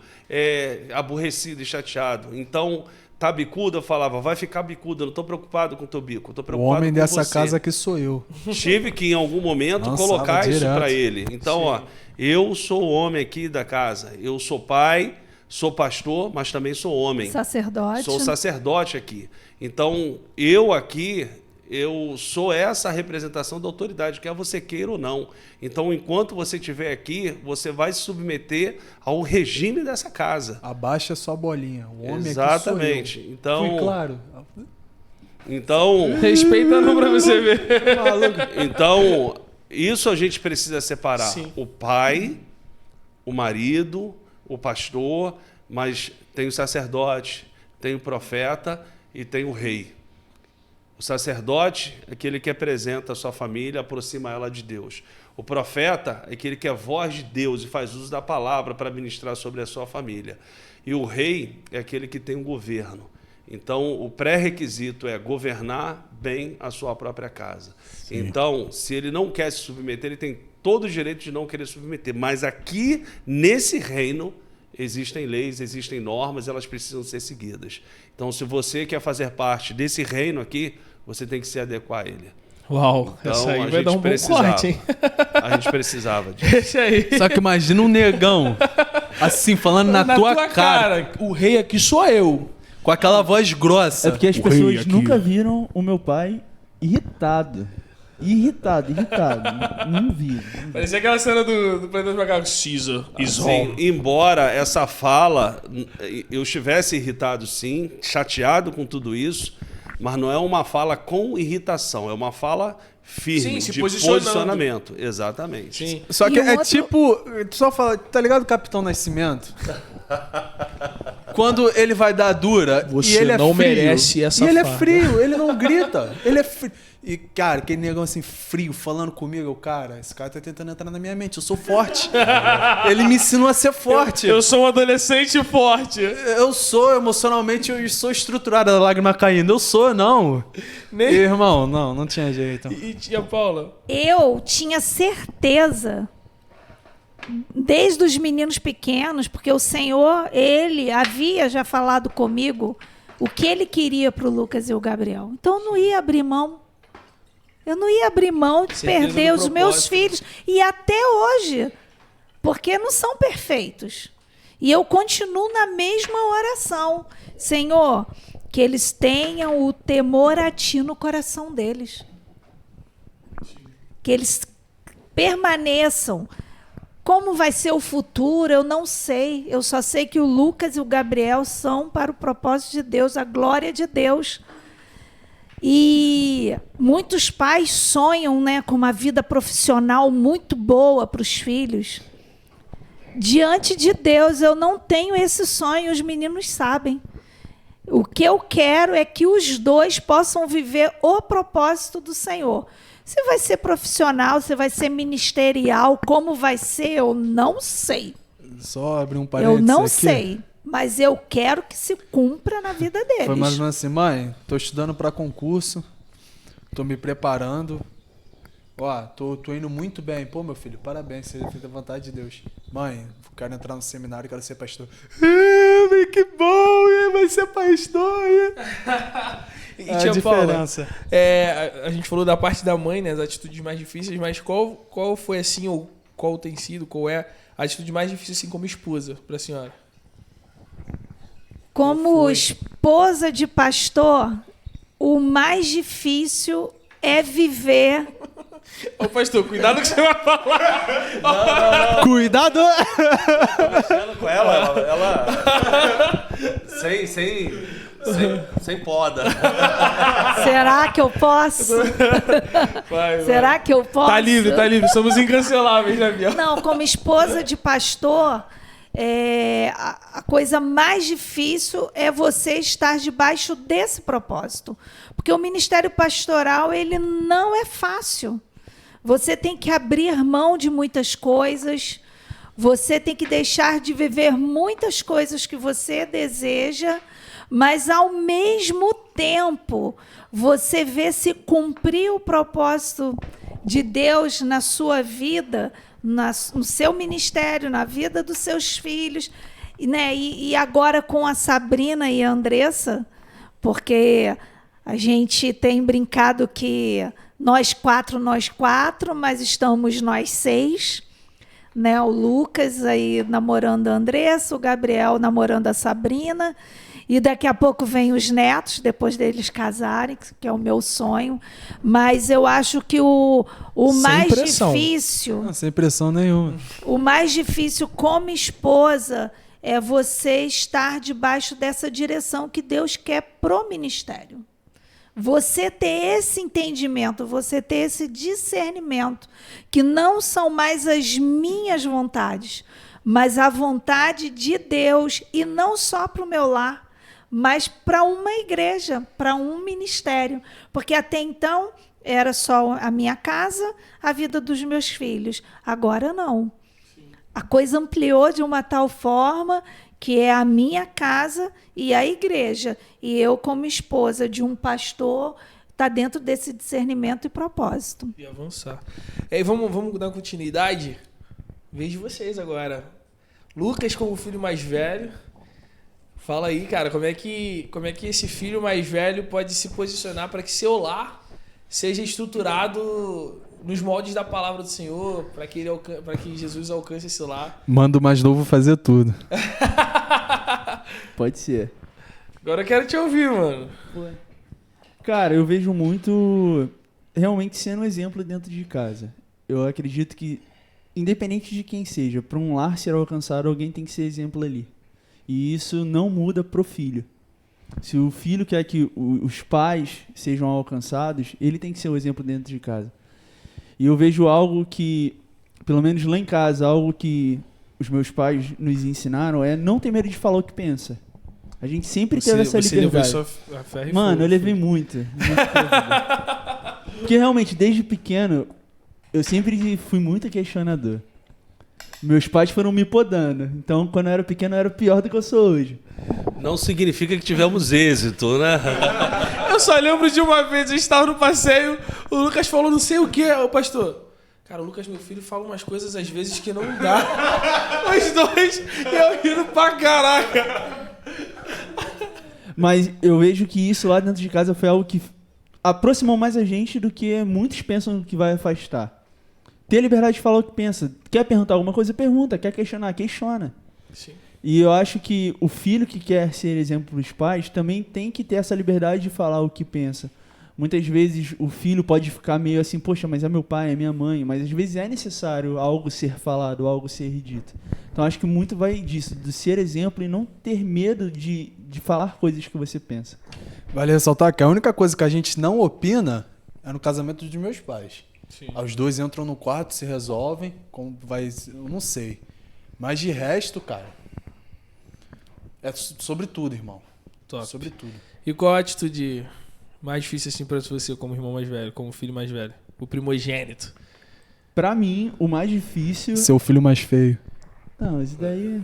aborrecido e chateado. Então, tá bicuda, eu falava, vai ficar bicuda, não estou preocupado com o teu bico, estou preocupado com você. O homem dessa casa que sou eu. Tive que, em algum momento, colocar isso para ele. Então, ó, eu sou o homem aqui da casa, eu sou pai, sou pastor, mas também sou homem. Sacerdote. Sou sacerdote aqui. Então, eu sou essa representação da autoridade, quer você queira ou não. Então, enquanto você estiver aqui, você vai se submeter ao regime dessa casa. Abaixa sua bolinha. O homem exatamente. Aqui sou eu. Então, fui claro. Então, respeitando para você ver. Então, isso a gente precisa separar. Sim. O pai, o marido, o pastor, mas tem o sacerdote, tem o profeta e tem o rei. O sacerdote é aquele que apresenta a sua família, aproxima ela de Deus. O profeta é aquele que é voz de Deus e faz uso da palavra para ministrar sobre a sua família. E o rei é aquele que tem um governo. Então, o pré-requisito é governar bem a sua própria casa. Sim. Então, se ele não quer se submeter, ele tem todo o direito de não querer submeter. Mas aqui, nesse reino, existem leis, existem normas, elas precisam ser seguidas. Então, se você quer fazer parte desse reino aqui, você tem que se adequar a ele. Uau, então, essa aí vai dar um bom corte, hein? A gente precisava disso. Esse aí. Só que imagina um negão, assim, falando na tua cara. O rei aqui sou eu. Com aquela voz grossa. É porque as pessoas nunca viram o meu pai irritado. Irritado. Não vi. Parecia aquela cena do Planeta Macaco. Caesar is home. Embora essa fala, eu estivesse irritado sim, chateado com tudo isso, mas não é uma fala com irritação, é uma fala firme, sim, de posicionamento. Exatamente. Sim. Só que é tipo, só fala, tá ligado, Capitão Nascimento? Quando ele vai dar dura Você e ele é não frio, merece essa e ele é farda. frio, ele não grita, ele é frio. E, cara, aquele negão assim, frio, falando comigo, cara, esse cara tá tentando entrar na minha mente, eu sou forte. Ele me ensinou a ser forte. Eu sou um adolescente forte. Eu sou, emocionalmente, eu sou estruturado, a lágrima caindo. Eu sou, não. Nem- Irmão, não tinha jeito. E tia Paula? Eu tinha certeza, desde os meninos pequenos, porque o Senhor, ele havia já falado comigo o que ele queria para o Lucas e o Gabriel. Então eu não ia abrir mão. Eu não ia abrir mão de Certeza perder do os meus propósito. filhos. E até hoje, porque não são perfeitos. E eu continuo na mesma oração. Senhor, que eles tenham o temor a Ti no coração deles. Que eles permaneçam. Como vai ser o futuro, eu não sei. Eu só sei que o Lucas e o Gabriel são para o propósito de Deus, a glória de Deus. E muitos pais sonham, né, com uma vida profissional muito boa para os filhos. Diante de Deus, eu não tenho esse sonho, os meninos sabem. O que eu quero é que os dois possam viver o propósito do Senhor. Se vai ser profissional, se vai ser ministerial, como vai ser, eu não sei. Só abrir um parênteses Eu não aqui. sei. Mas eu quero que se cumpra na vida deles. Foi mais ou menos assim, mãe, tô estudando pra concurso, tô me preparando. Ó, tô indo muito bem. Pô, meu filho, parabéns, você fez a vontade de Deus. Mãe, quero entrar no seminário, quero ser pastor. Que bom, vai ser pastor. E É a tia Paula, diferença. a gente falou da parte da mãe, né, as atitudes mais difíceis, mas qual foi assim, ou qual tem sido, qual é a atitude mais difícil assim como esposa pra senhora? Como esposa de pastor, o mais difícil é viver. Ô pastor, cuidado que você vai falar. Cuidado! Mexendo com ela sem poda. Será que eu posso? Vai. Será que eu posso? Tá livre, somos incanceláveis, né, Biel? Não, como esposa de pastor, a coisa mais difícil é você estar debaixo desse propósito. Porque o ministério pastoral, ele não é fácil. Você tem que abrir mão de muitas coisas, você tem que deixar de viver muitas coisas que você deseja, mas, ao mesmo tempo, você vê se cumprir o propósito de Deus na sua vida, no seu ministério, na vida dos seus filhos, né? E agora com a Sabrina e a Andressa, porque a gente tem brincado que nós quatro, mas estamos nós 6, né? O Lucas aí namorando a Andressa, o Gabriel namorando a Sabrina, e daqui a pouco vem os netos, depois deles casarem, que é o meu sonho. Mas eu acho que o Sem mais pressão. difícil, Não, sem pressão nenhuma. o mais difícil como esposa é você estar debaixo dessa direção que Deus quer pro ministério. Você ter esse entendimento, você ter esse discernimento, que não são mais as minhas vontades, mas a vontade de Deus, e não só para o meu lar, mas para uma igreja, para um ministério. Porque até então era só a minha casa, a vida dos meus filhos. Agora não. A coisa ampliou de uma tal forma que é a minha casa e a igreja. E eu, como esposa de um pastor, está dentro desse discernimento e propósito. E avançar. E aí, vamos dar continuidade? Vejo vocês agora. Lucas, como filho mais velho. Fala aí, cara, como é que esse filho mais velho pode se posicionar para que seu lar seja estruturado nos moldes da palavra do Senhor, para que Jesus alcance esse lar? Manda o mais novo fazer tudo. Pode ser. Agora eu quero te ouvir, mano. Cara, eu vejo muito realmente sendo um exemplo dentro de casa. Eu acredito que, independente de quem seja, para um lar ser alcançado, alguém tem que ser exemplo ali. E isso não muda pro filho. Se o filho quer que os pais sejam alcançados, ele tem que ser o exemplo dentro de casa. E eu vejo algo que, pelo menos lá em casa, algo que os meus pais nos ensinaram é não ter medo de falar o que pensa. A gente sempre teve essa Você levou liberdade. isso a ferro e Mano, fogo, eu levei filho. muito. Porque realmente, desde pequeno, eu sempre fui muito questionador. Meus pais foram me podando. Então, quando eu era pequeno, eu era pior do que eu sou hoje. Não significa que tivemos êxito, né? Eu só lembro de uma vez, a gente estava no passeio, o Lucas falou não sei o que, o pastor. Cara, o Lucas, meu filho, fala umas coisas às vezes que não dá. Os dois, eu rindo pra caraca. Mas eu vejo que isso lá dentro de casa foi algo que aproximou mais a gente do que muitos pensam que vai afastar. Ter a liberdade de falar o que pensa. Quer perguntar alguma coisa, pergunta. Quer questionar, questiona. Sim. E eu acho que o filho que quer ser exemplo para os pais também tem que ter essa liberdade de falar o que pensa. Muitas vezes o filho pode ficar meio assim, poxa, mas é meu pai, é minha mãe. Mas às vezes é necessário algo ser falado, algo ser dito. Então acho que muito vai disso, de ser exemplo e não ter medo de falar coisas que você pensa. Vale ressaltar que a única coisa que a gente não opina é no casamento dos meus pais. Sim. Os dois entram no quarto, se resolvem, como vai, eu não sei. Mas de resto, cara, é sobre tudo, irmão. Top. Sobre tudo. E qual a atitude mais difícil assim pra você como irmão mais velho, como filho mais velho? O primogênito. Pra mim, o mais difícil... Seu filho mais feio. Não, isso daí...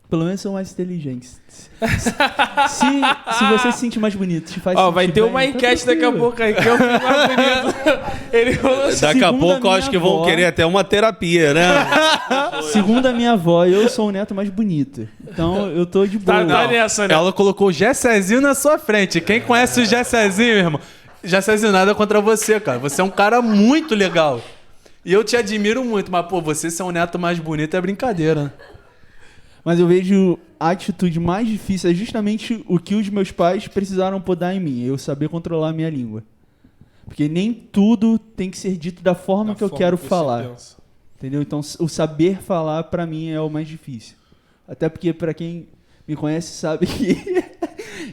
Pelo menos são mais inteligentes. Se você se sente mais bonito, te faz Ó, sentir vai ter bem, uma tá enquete daqui a tranquilo. pouco aí, que é o filho mais bonito. Ele falou assim, Daqui a Segundo pouco eu a acho minha que vão avó- querer até uma terapia, né? Segundo a minha avó, eu sou o neto mais bonito. Então eu tô de boa. tá nessa, né? Ela colocou o Gessezinho na sua frente. Quem conhece o Gessezinho, irmão? Gessezinho, nada contra você, cara. Você é um cara muito legal. E eu te admiro muito, mas, pô, você ser um neto mais bonito é brincadeira, né? Mas eu vejo a atitude mais difícil é justamente o que os meus pais precisaram podar em mim. Eu saber controlar a minha língua. Porque nem tudo tem que ser dito da forma que eu quero falar. Entendeu? Então o saber falar pra mim é o mais difícil. Até porque pra quem me conhece sabe que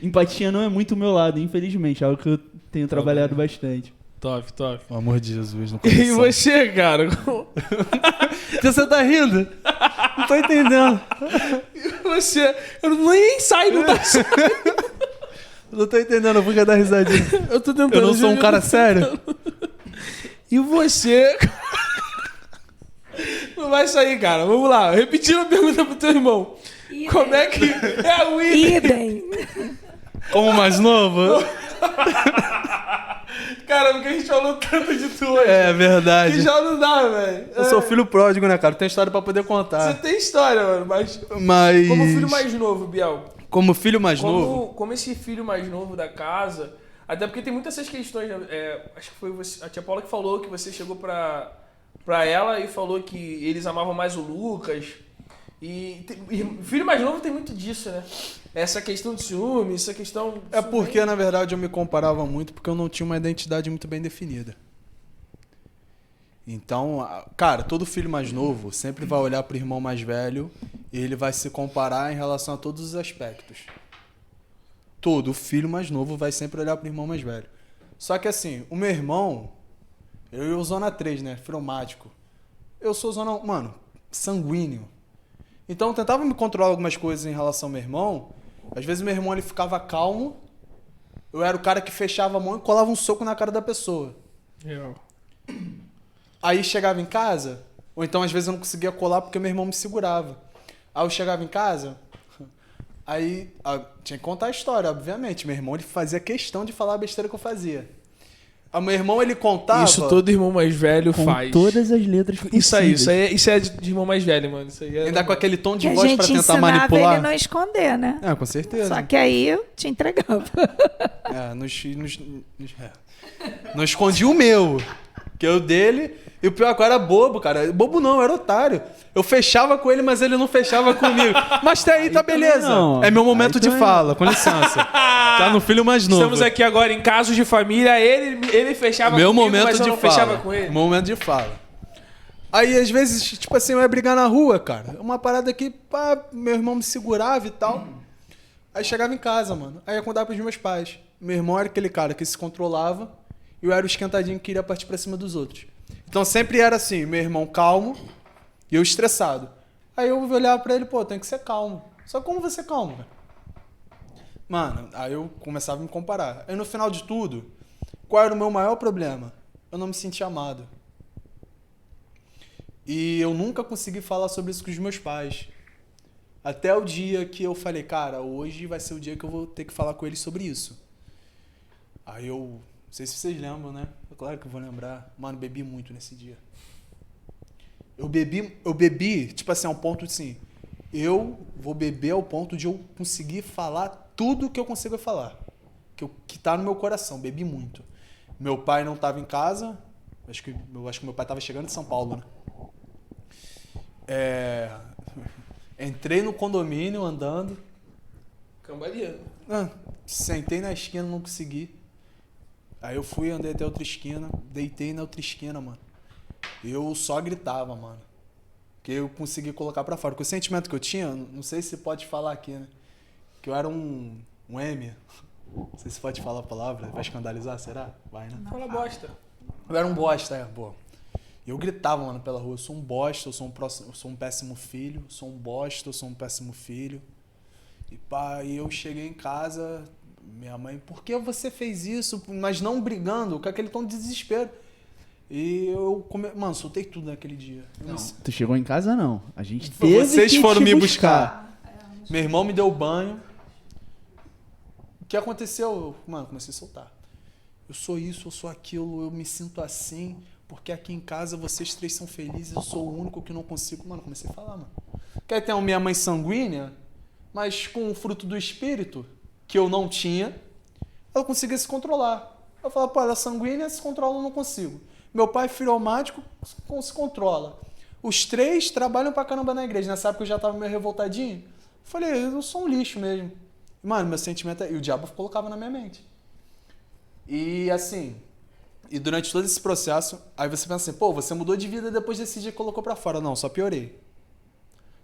empatia não é muito o meu lado, infelizmente. É algo que eu tenho trabalhado bastante. Top, top. Pelo amor de Jesus, no E coração. você, cara? Você tá rindo? Não tô entendendo. Você... Eu nem saio, não tá saindo. Não tô entendendo porque dá risadinha. Eu tô tentando. Eu não sou um cara sério? E você... Não vai sair, cara. Vamos lá. Repetindo a pergunta pro teu irmão. Idem. Como é que... É o idem. Idem. Como mais novo? Cara, porque a gente falou tanto de tu hoje. É Que verdade. já não dá, velho. Eu sou filho pródigo, né, cara? Tem história pra poder Você contar. tem história, mano, mas... Mas... Como filho mais novo, Biel. Como filho mais novo? Como esse filho mais novo da casa... Até porque tem muitas essas questões, né? Acho que foi você, a tia Paula que falou que você chegou pra ela e falou que eles amavam mais o Lucas. E filho mais novo tem muito disso, né? Essa questão de ciúme, essa questão... É porque, na verdade, eu me comparava muito porque eu não tinha uma identidade muito bem definida. Então, cara, todo filho mais novo sempre vai olhar pro irmão mais velho e ele vai se comparar em relação a todos os aspectos. Todo filho mais novo vai sempre olhar pro irmão mais velho. Só que assim, o meu irmão, eu zona 3, né? Fromático. Eu sou zona, mano, sanguíneo. Então eu tentava me controlar algumas coisas em relação ao meu irmão. Às vezes meu irmão ele ficava calmo. Eu era o cara que fechava a mão e colava um soco na cara da pessoa. Real. Aí chegava em casa, ou então às vezes eu não conseguia colar porque meu irmão me segurava. Aí eu chegava em casa, aí tinha que contar a história, obviamente. Meu irmão ele fazia questão de falar a besteira que eu fazia. Aí meu irmão ele contava... Isso todo irmão mais velho Com faz. todas as letras possíveis. Isso é de irmão mais velho, mano. Isso aí é... Ainda com aquele tom de Que a voz gente pra tentar ensinava manipular. ele não esconder, né? É, com certeza. Só que aí eu te entregava. É, não escondi o meu, que é o dele. E o pior que eu era bobo, cara. Bobo não, eu era otário. Eu fechava com ele, mas ele não fechava comigo. Mas até aí tá beleza. não. É meu momento Aí de também fala, com licença. Tá no filho mais novo. Estamos aqui agora em casos de família. Ele fechava Meu comigo, momento mas eu de não fala. fechava com ele. Meu momento de fala. Aí, às vezes, tipo assim, eu ia brigar na rua, cara. Uma parada que, pá, meu irmão me segurava e tal. Aí chegava em casa, mano. Aí ia contar pros meus pais. Meu irmão era aquele cara que se controlava e eu era o esquentadinho que queria partir pra cima dos outros. Então sempre era assim, meu irmão calmo e eu estressado. Aí eu olhava pra ele, pô, tem que ser calmo. Só como você calmo, velho? Mano, aí eu começava a me comparar. Aí no final de tudo, qual era o meu maior problema? Eu não me sentia amado. E eu nunca consegui falar sobre isso com os meus pais. Até o dia que eu falei, cara, hoje vai ser o dia que eu vou ter que falar com eles sobre isso. Aí eu, não sei se vocês lembram, né? Claro que eu vou lembrar. Mano, bebi muito nesse dia. Eu bebi, tipo assim, a um ponto assim, eu vou beber ao ponto de eu conseguir falar tudo que eu consigo falar. Que tá no meu coração, bebi muito. Meu pai não tava em casa, acho que meu pai tava chegando de São Paulo, né? Entrei no condomínio andando. Cambaleando. Sentei na esquina, não consegui. Aí eu fui, andei até outra esquina, deitei na outra esquina, mano. Eu só gritava, mano. Que eu consegui colocar pra fora. Porque o sentimento que eu tinha, não sei se pode falar aqui, né? Que eu era um M. Não sei se pode falar a palavra. Vai escandalizar, será? Vai, né? Fala bosta. Eu era um bosta, pô. E eu gritava, mano, pela rua. Eu sou um bosta, eu sou um péssimo filho. Eu sou um bosta, eu sou um péssimo filho. E pá, e eu cheguei em casa, minha mãe, por que você fez isso? Mas não brigando, com aquele tom de desespero. E eu, mano, soltei tudo naquele dia. Tu chegou em casa, não. A gente teve Vocês que foram te me buscar. Meu irmão me deu banho. O que aconteceu? Eu, mano, comecei a soltar. Eu sou isso, eu sou aquilo, eu me sinto assim, porque aqui em casa vocês três são felizes, eu sou o único que não consigo. Mano, comecei a falar, mano. Quer ter uma minha mãe sanguínea, mas com o fruto do espírito, que eu não tinha, ela conseguia se controlar. Eu falava, pô, ela é sanguínea, se controla, eu não consigo. Meu pai, filhomático, se controla. Os três trabalham pra caramba na igreja. Nessa época eu já tava meio revoltadinho. Falei, eu sou um lixo mesmo. Mano, meu sentimento é... E o diabo colocava na minha mente. E assim... E durante todo esse processo, aí você pensa assim, pô, você mudou de vida depois desse dia que colocou pra fora. Não, só piorei.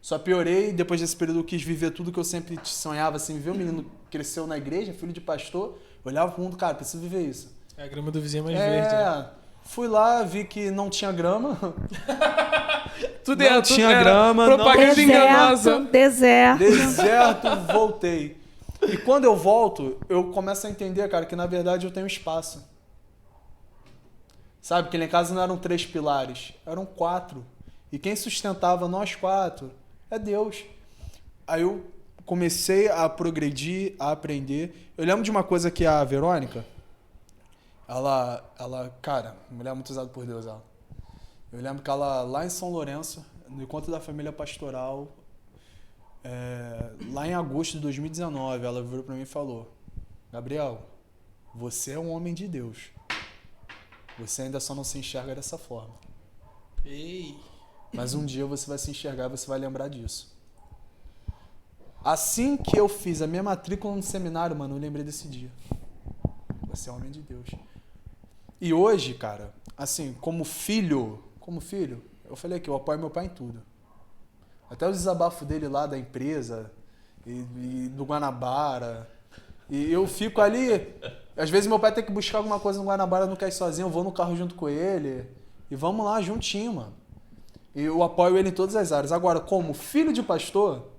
Só piorei, depois desse período eu quis viver tudo que eu sempre sonhava, assim, viver. O menino cresceu na igreja, filho de pastor, olhava pro mundo, cara, preciso viver isso. A grama do vizinho é mais verde. Né? Fui lá, vi que não tinha grama. Tudo não tinha grama. Propaganda enganosa. Deserto. Voltei. E quando eu volto, eu começo a entender, cara, que na verdade eu tenho espaço. Sabe, que lá em casa não eram 3 pilares, eram 4. E quem sustentava nós 4 é Deus. Aí eu comecei a progredir, a aprender. Eu lembro de uma coisa que a Verônica, ela, cara, mulher muito usada por Deus, ela. Eu lembro que ela, lá em São Lourenço, no encontro da família pastoral, lá em agosto de 2019, ela virou pra mim e falou, Gabriel, você é um homem de Deus. Você ainda só não se enxerga dessa forma. Ei. Mas um dia você vai se enxergar e você vai lembrar disso. Assim que eu fiz a minha matrícula no seminário, mano, eu lembrei desse dia. Você é homem de Deus. E hoje, cara, assim, como filho, eu falei aqui, eu apoio meu pai em tudo. Até o desabafo dele lá da empresa, e do Guanabara. E eu fico ali... Às vezes meu pai tem que buscar alguma coisa no Guanabara, não quer ir sozinho, eu vou no carro junto com ele. E vamos lá, juntinho, mano. E eu apoio ele em todas as áreas. Agora, como filho de pastor,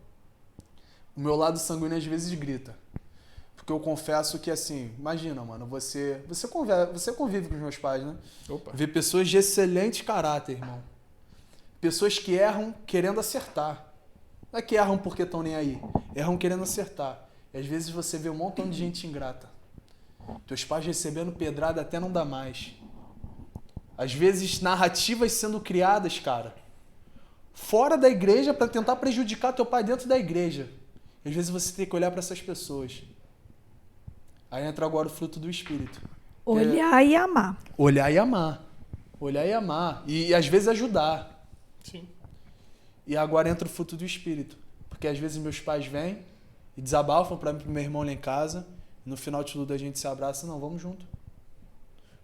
o meu lado sanguíneo às vezes grita. Porque eu confesso que, assim, imagina, mano, você convive com os meus pais, né? Opa. Vê pessoas de excelente caráter, irmão. Pessoas que erram querendo acertar. Não é que erram porque estão nem aí. Erram querendo acertar. E às vezes você vê um montão de gente ingrata. Teus pais recebendo pedrada até não dá mais. Às vezes narrativas sendo criadas, cara, fora da igreja para tentar prejudicar teu pai dentro da igreja. E às vezes você tem que olhar para essas pessoas. Aí entra agora o fruto do Espírito. Olhar e amar. Olhar e amar. Olhar e amar. E às vezes ajudar. Sim. E agora entra o fruto do Espírito. Porque às vezes meus pais vêm e desabafam para meu irmão lá em casa. No final de tudo a gente se abraça. Não, vamos junto.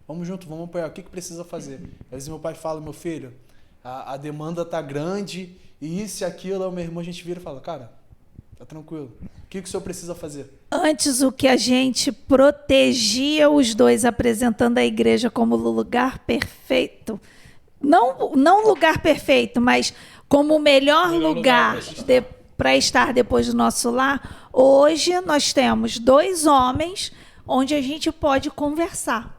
Vamos junto, vamos apoiar. O que precisa fazer? Às vezes meu pai fala, meu filho, a demanda tá grande e isso e aquilo. Aí o meu irmão, a gente vira e fala, cara, tá tranquilo. O que o senhor precisa fazer? Antes o que a gente protegia os dois, apresentando a igreja como lugar perfeito. Não lugar perfeito, mas como o melhor lugar para estar depois do nosso lar, hoje nós temos 2 homens onde a gente pode conversar.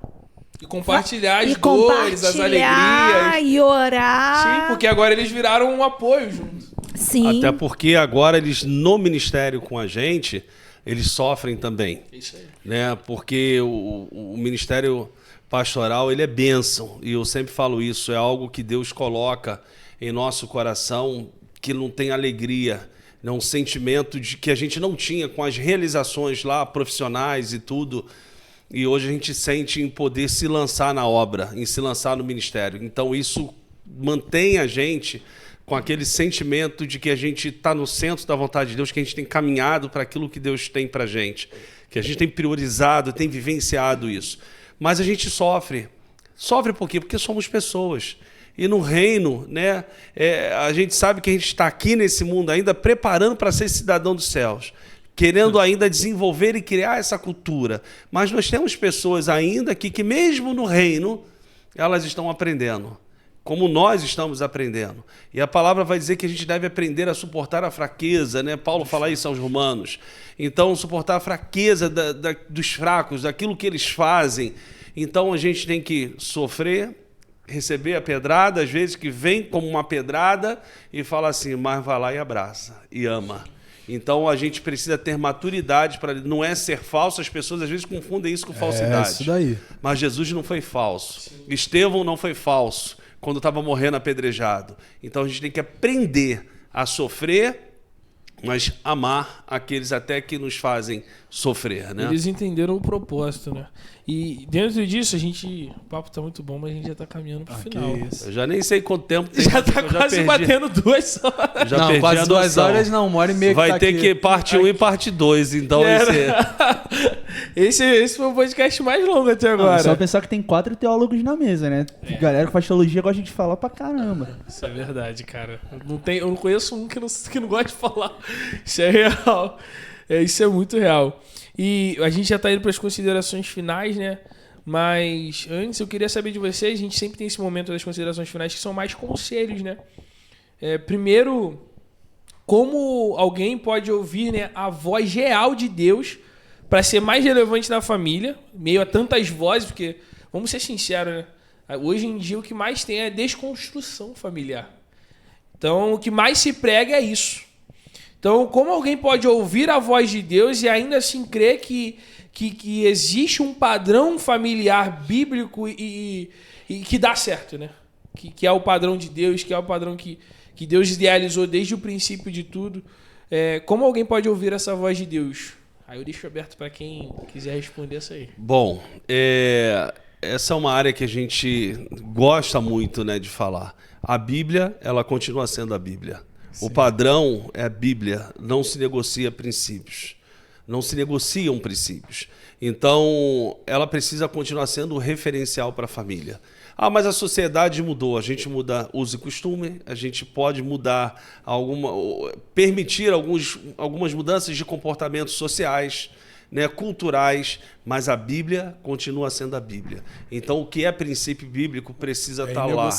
E compartilhar as E dores, as compartilhar alegrias. e orar. Sim, porque agora eles viraram um apoio junto. Sim. Até porque agora eles, no ministério com a gente, eles sofrem também. Isso aí. Né? Porque o ministério pastoral, ele é bênção. E eu sempre falo isso, é algo que Deus coloca em nosso coração, que não tem alegria, né? Um sentimento de que a gente não tinha com as realizações lá profissionais e tudo. E hoje a gente sente em poder se lançar na obra, em se lançar no ministério. Então isso mantém a gente com aquele sentimento de que a gente está no centro da vontade de Deus, que a gente tem caminhado para aquilo que Deus tem para a gente, que a gente tem priorizado, tem vivenciado isso. Mas a gente sofre. Sofre por quê? Porque somos pessoas. E no reino, né, a gente sabe que a gente está aqui nesse mundo ainda preparando para ser cidadão dos céus, querendo ainda desenvolver e criar essa cultura. Mas nós temos pessoas ainda aqui que mesmo no reino, elas estão aprendendo, como nós estamos aprendendo. E a palavra vai dizer que a gente deve aprender a suportar a fraqueza, né? Paulo fala isso aos romanos. Então, suportar a fraqueza dos fracos, daquilo que eles fazem. Então, a gente tem que sofrer, receber a pedrada, às vezes que vem como uma pedrada e fala assim, mas vai lá e abraça, e ama. Então, a gente precisa ter maturidade para não é ser falso. As pessoas às vezes confundem isso com falsidade. Isso daí. Mas Jesus não foi falso. Estevão não foi falso quando estava morrendo apedrejado. Então, a gente tem que aprender a sofrer, mas amar aqueles até que nos fazem sofrer, né? Eles entenderam o propósito, né? E dentro disso, o papo tá muito bom, mas a gente já tá caminhando pro final. Eu já nem sei quanto tempo tem. Já tá eu quase perdi. batendo 2 horas. Eu já Não, perdi quase a 2 noção. horas não, 1h30 Vai que tá ter aqui. que parte 1 e parte 2, então Esse foi o podcast mais longo até agora. Só pensar que tem 4 teólogos na mesa, né? Galera que faz teologia gosta de falar pra caramba. Isso é verdade, cara. Eu não conheço um que não gosta de falar. Isso é real. Isso é muito real. E a gente já tá indo para as considerações finais, né? Mas antes eu queria saber de vocês, a gente sempre tem esse momento das considerações finais que são mais conselhos, né? Primeiro, como alguém pode ouvir, né, a voz real de Deus para ser mais relevante na família, meio a tantas vozes, porque, vamos ser sinceros, né? Hoje em dia o que mais tem é desconstrução familiar. Então o que mais se prega é isso. Então, como alguém pode ouvir a voz de Deus e ainda assim crer que existe um padrão familiar bíblico e que dá certo, né? Que é o padrão de Deus, que é o padrão que Deus idealizou desde o princípio de tudo. Como alguém pode ouvir essa voz de Deus? Aí eu deixo aberto para quem quiser responder essa aí. Bom, essa é uma área que a gente gosta muito, né, de falar. A Bíblia, ela continua sendo a Bíblia. Sim. O padrão é a Bíblia, não se negocia princípios. Não se negociam princípios. Então, ela precisa continuar sendo um referencial para a família. Mas a sociedade mudou, a gente muda uso e costume, a gente pode mudar permitir algumas mudanças de comportamentos sociais, né, culturais, mas a Bíblia continua sendo a Bíblia. Então, o que é princípio bíblico precisa estar lá.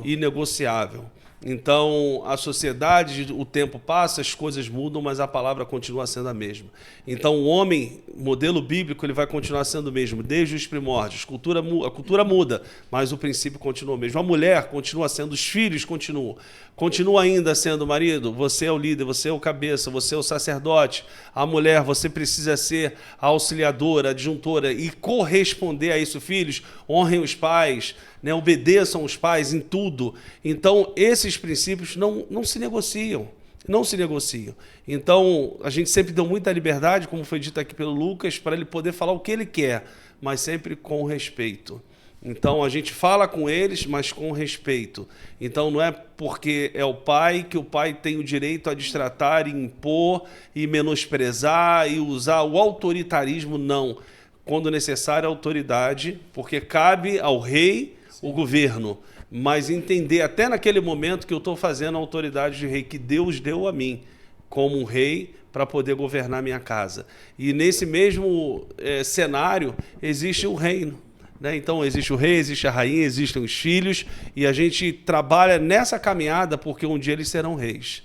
Inegociável. Então, a sociedade, o tempo passa, as coisas mudam, mas a palavra continua sendo a mesma. Então, o homem, modelo bíblico, ele vai continuar sendo o mesmo, desde os primórdios. A cultura muda, mas o princípio continua o mesmo. A mulher continua sendo, os filhos continuam. Continua ainda sendo o marido, você é o líder, você é o cabeça, você é o sacerdote. A mulher, você precisa ser a auxiliadora, a adjuntora e corresponder a isso. Filhos, honrem os pais, né, obedeçam os pais em tudo. Então, esses princípios não se negociam. Não se negociam. Então, a gente sempre deu muita liberdade, como foi dito aqui pelo Lucas, para ele poder falar o que ele quer, mas sempre com respeito. Então, a gente fala com eles, mas com respeito. Então, não é porque é o pai que o pai tem o direito a destratar, e impor, e menosprezar, e usar o autoritarismo, não. Quando necessário, a autoridade, porque cabe ao rei o governo, mas entender até naquele momento que eu estou fazendo a autoridade de rei que Deus deu a mim como um rei para poder governar minha casa. E nesse mesmo cenário existe o reino, né? Então existe o rei, existe a rainha, existem os filhos e a gente trabalha nessa caminhada porque um dia eles serão reis.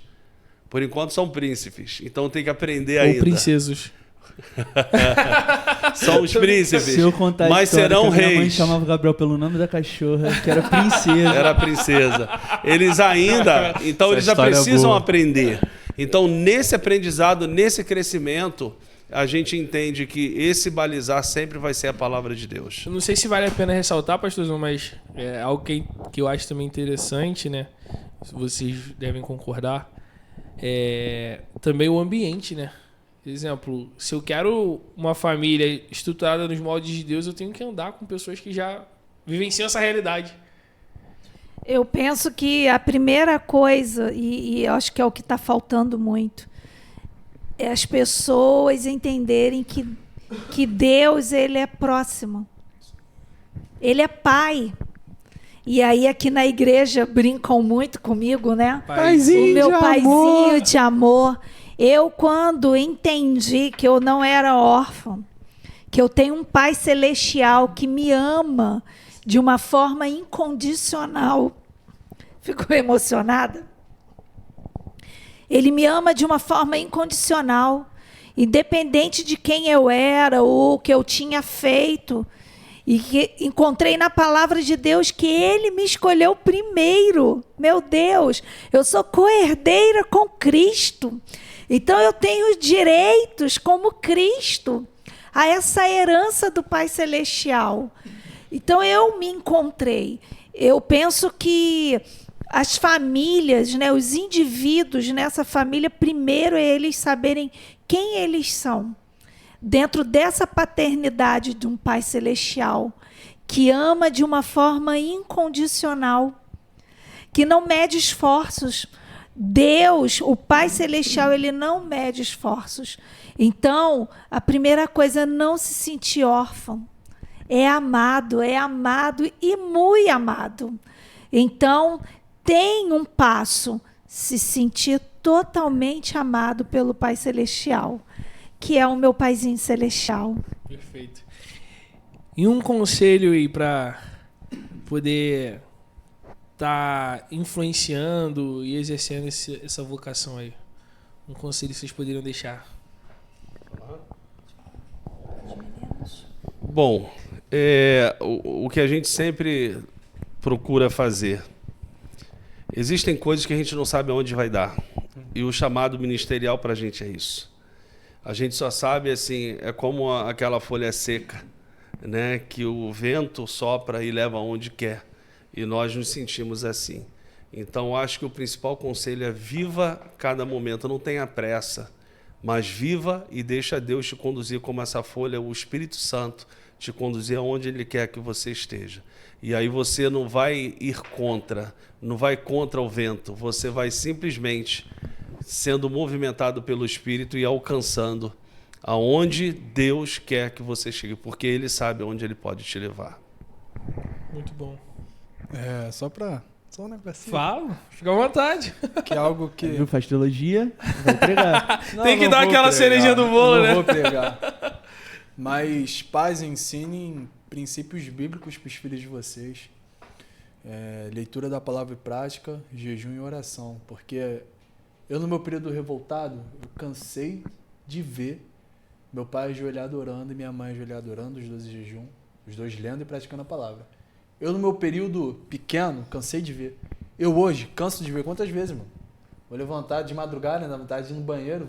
Por enquanto são príncipes, então tem que aprender Ou ainda. princesos. São os príncipes, Se eu contar a mas história serão que a minha mãe reis. chamava o Gabriel pelo nome da cachorra, que era princesa. Era princesa. Eles ainda, então Essa eles já história é precisam boa. aprender. Então nesse aprendizado, nesse crescimento, a gente entende que esse balizar sempre vai ser a palavra de Deus. Eu não sei se vale a pena ressaltar, pastorzão, mas é algo que eu acho também interessante, né? Se vocês devem concordar. Também o ambiente, né? Por exemplo, se eu quero uma família estruturada nos moldes de Deus, eu tenho que andar com pessoas que já vivenciam essa realidade. Eu penso que a primeira coisa, e eu acho que é o que está faltando muito, é as pessoas entenderem que Deus, ele é próximo. Ele é pai. E aí aqui na igreja brincam muito comigo, né? Paizinho O meu de paizinho amor. de amor. Eu, quando entendi que eu não era órfã, que eu tenho um pai celestial que me ama de uma forma incondicional. Ficou emocionada? Ele me ama de uma forma incondicional, independente de quem eu era ou o que eu tinha feito. E que encontrei na palavra de Deus que Ele me escolheu primeiro. Meu Deus, eu sou co-herdeira com Cristo. Então eu tenho direitos como Cristo a essa herança do Pai Celestial. Então eu me encontrei. Eu penso que as famílias, né, os indivíduos nessa família, primeiro é eles saberem quem eles são. Dentro dessa paternidade de um Pai Celestial, que ama de uma forma incondicional, que não mede esforços. Deus, o Pai Celestial, ele não mede esforços. Então, a primeira coisa é não se sentir órfão. É amado e muito amado. Então, tem um passo, se sentir totalmente amado pelo Pai Celestial, que é o meu paizinho celestial. Perfeito. E um conselho aí para poder estar influenciando e exercendo essa vocação aí? Um conselho que vocês poderiam deixar? Bom, o que a gente sempre procura fazer. Existem coisas que a gente não sabe aonde vai dar. E o chamado ministerial para a gente é isso. A gente só sabe, assim, é como aquela folha seca, né? Que o vento sopra e leva aonde quer. E nós nos sentimos assim. Então, acho que o principal conselho é viva cada momento. Não tenha pressa, mas viva e deixa Deus te conduzir como essa folha, o Espírito Santo, te conduzir aonde Ele quer que você esteja. E aí você não vai ir contra, não vai contra o vento. Você vai simplesmente sendo movimentado pelo Espírito e alcançando aonde Deus quer que você chegue, porque Ele sabe aonde Ele pode te levar. Muito bom. Só um negocinho. Fala, fica à vontade. Que é algo que... Viu? Faz teologia, vai entregar. Não, Tem que não dar vou aquela pregar, cerejinha do bolo, né? Não vou pregar. Mas pais, ensinem princípios bíblicos para os filhos de vocês. Leitura da palavra e prática, jejum e oração. Porque eu, no meu período revoltado, eu cansei de ver meu pai ajoelhado orando e minha mãe ajoelhada orando, os dois em jejum, os dois lendo e praticando a palavra. Eu, no meu período pequeno, cansei de ver. Eu hoje canso de ver quantas vezes, mano? Vou levantar de madrugada, dá vontade de ir no banheiro,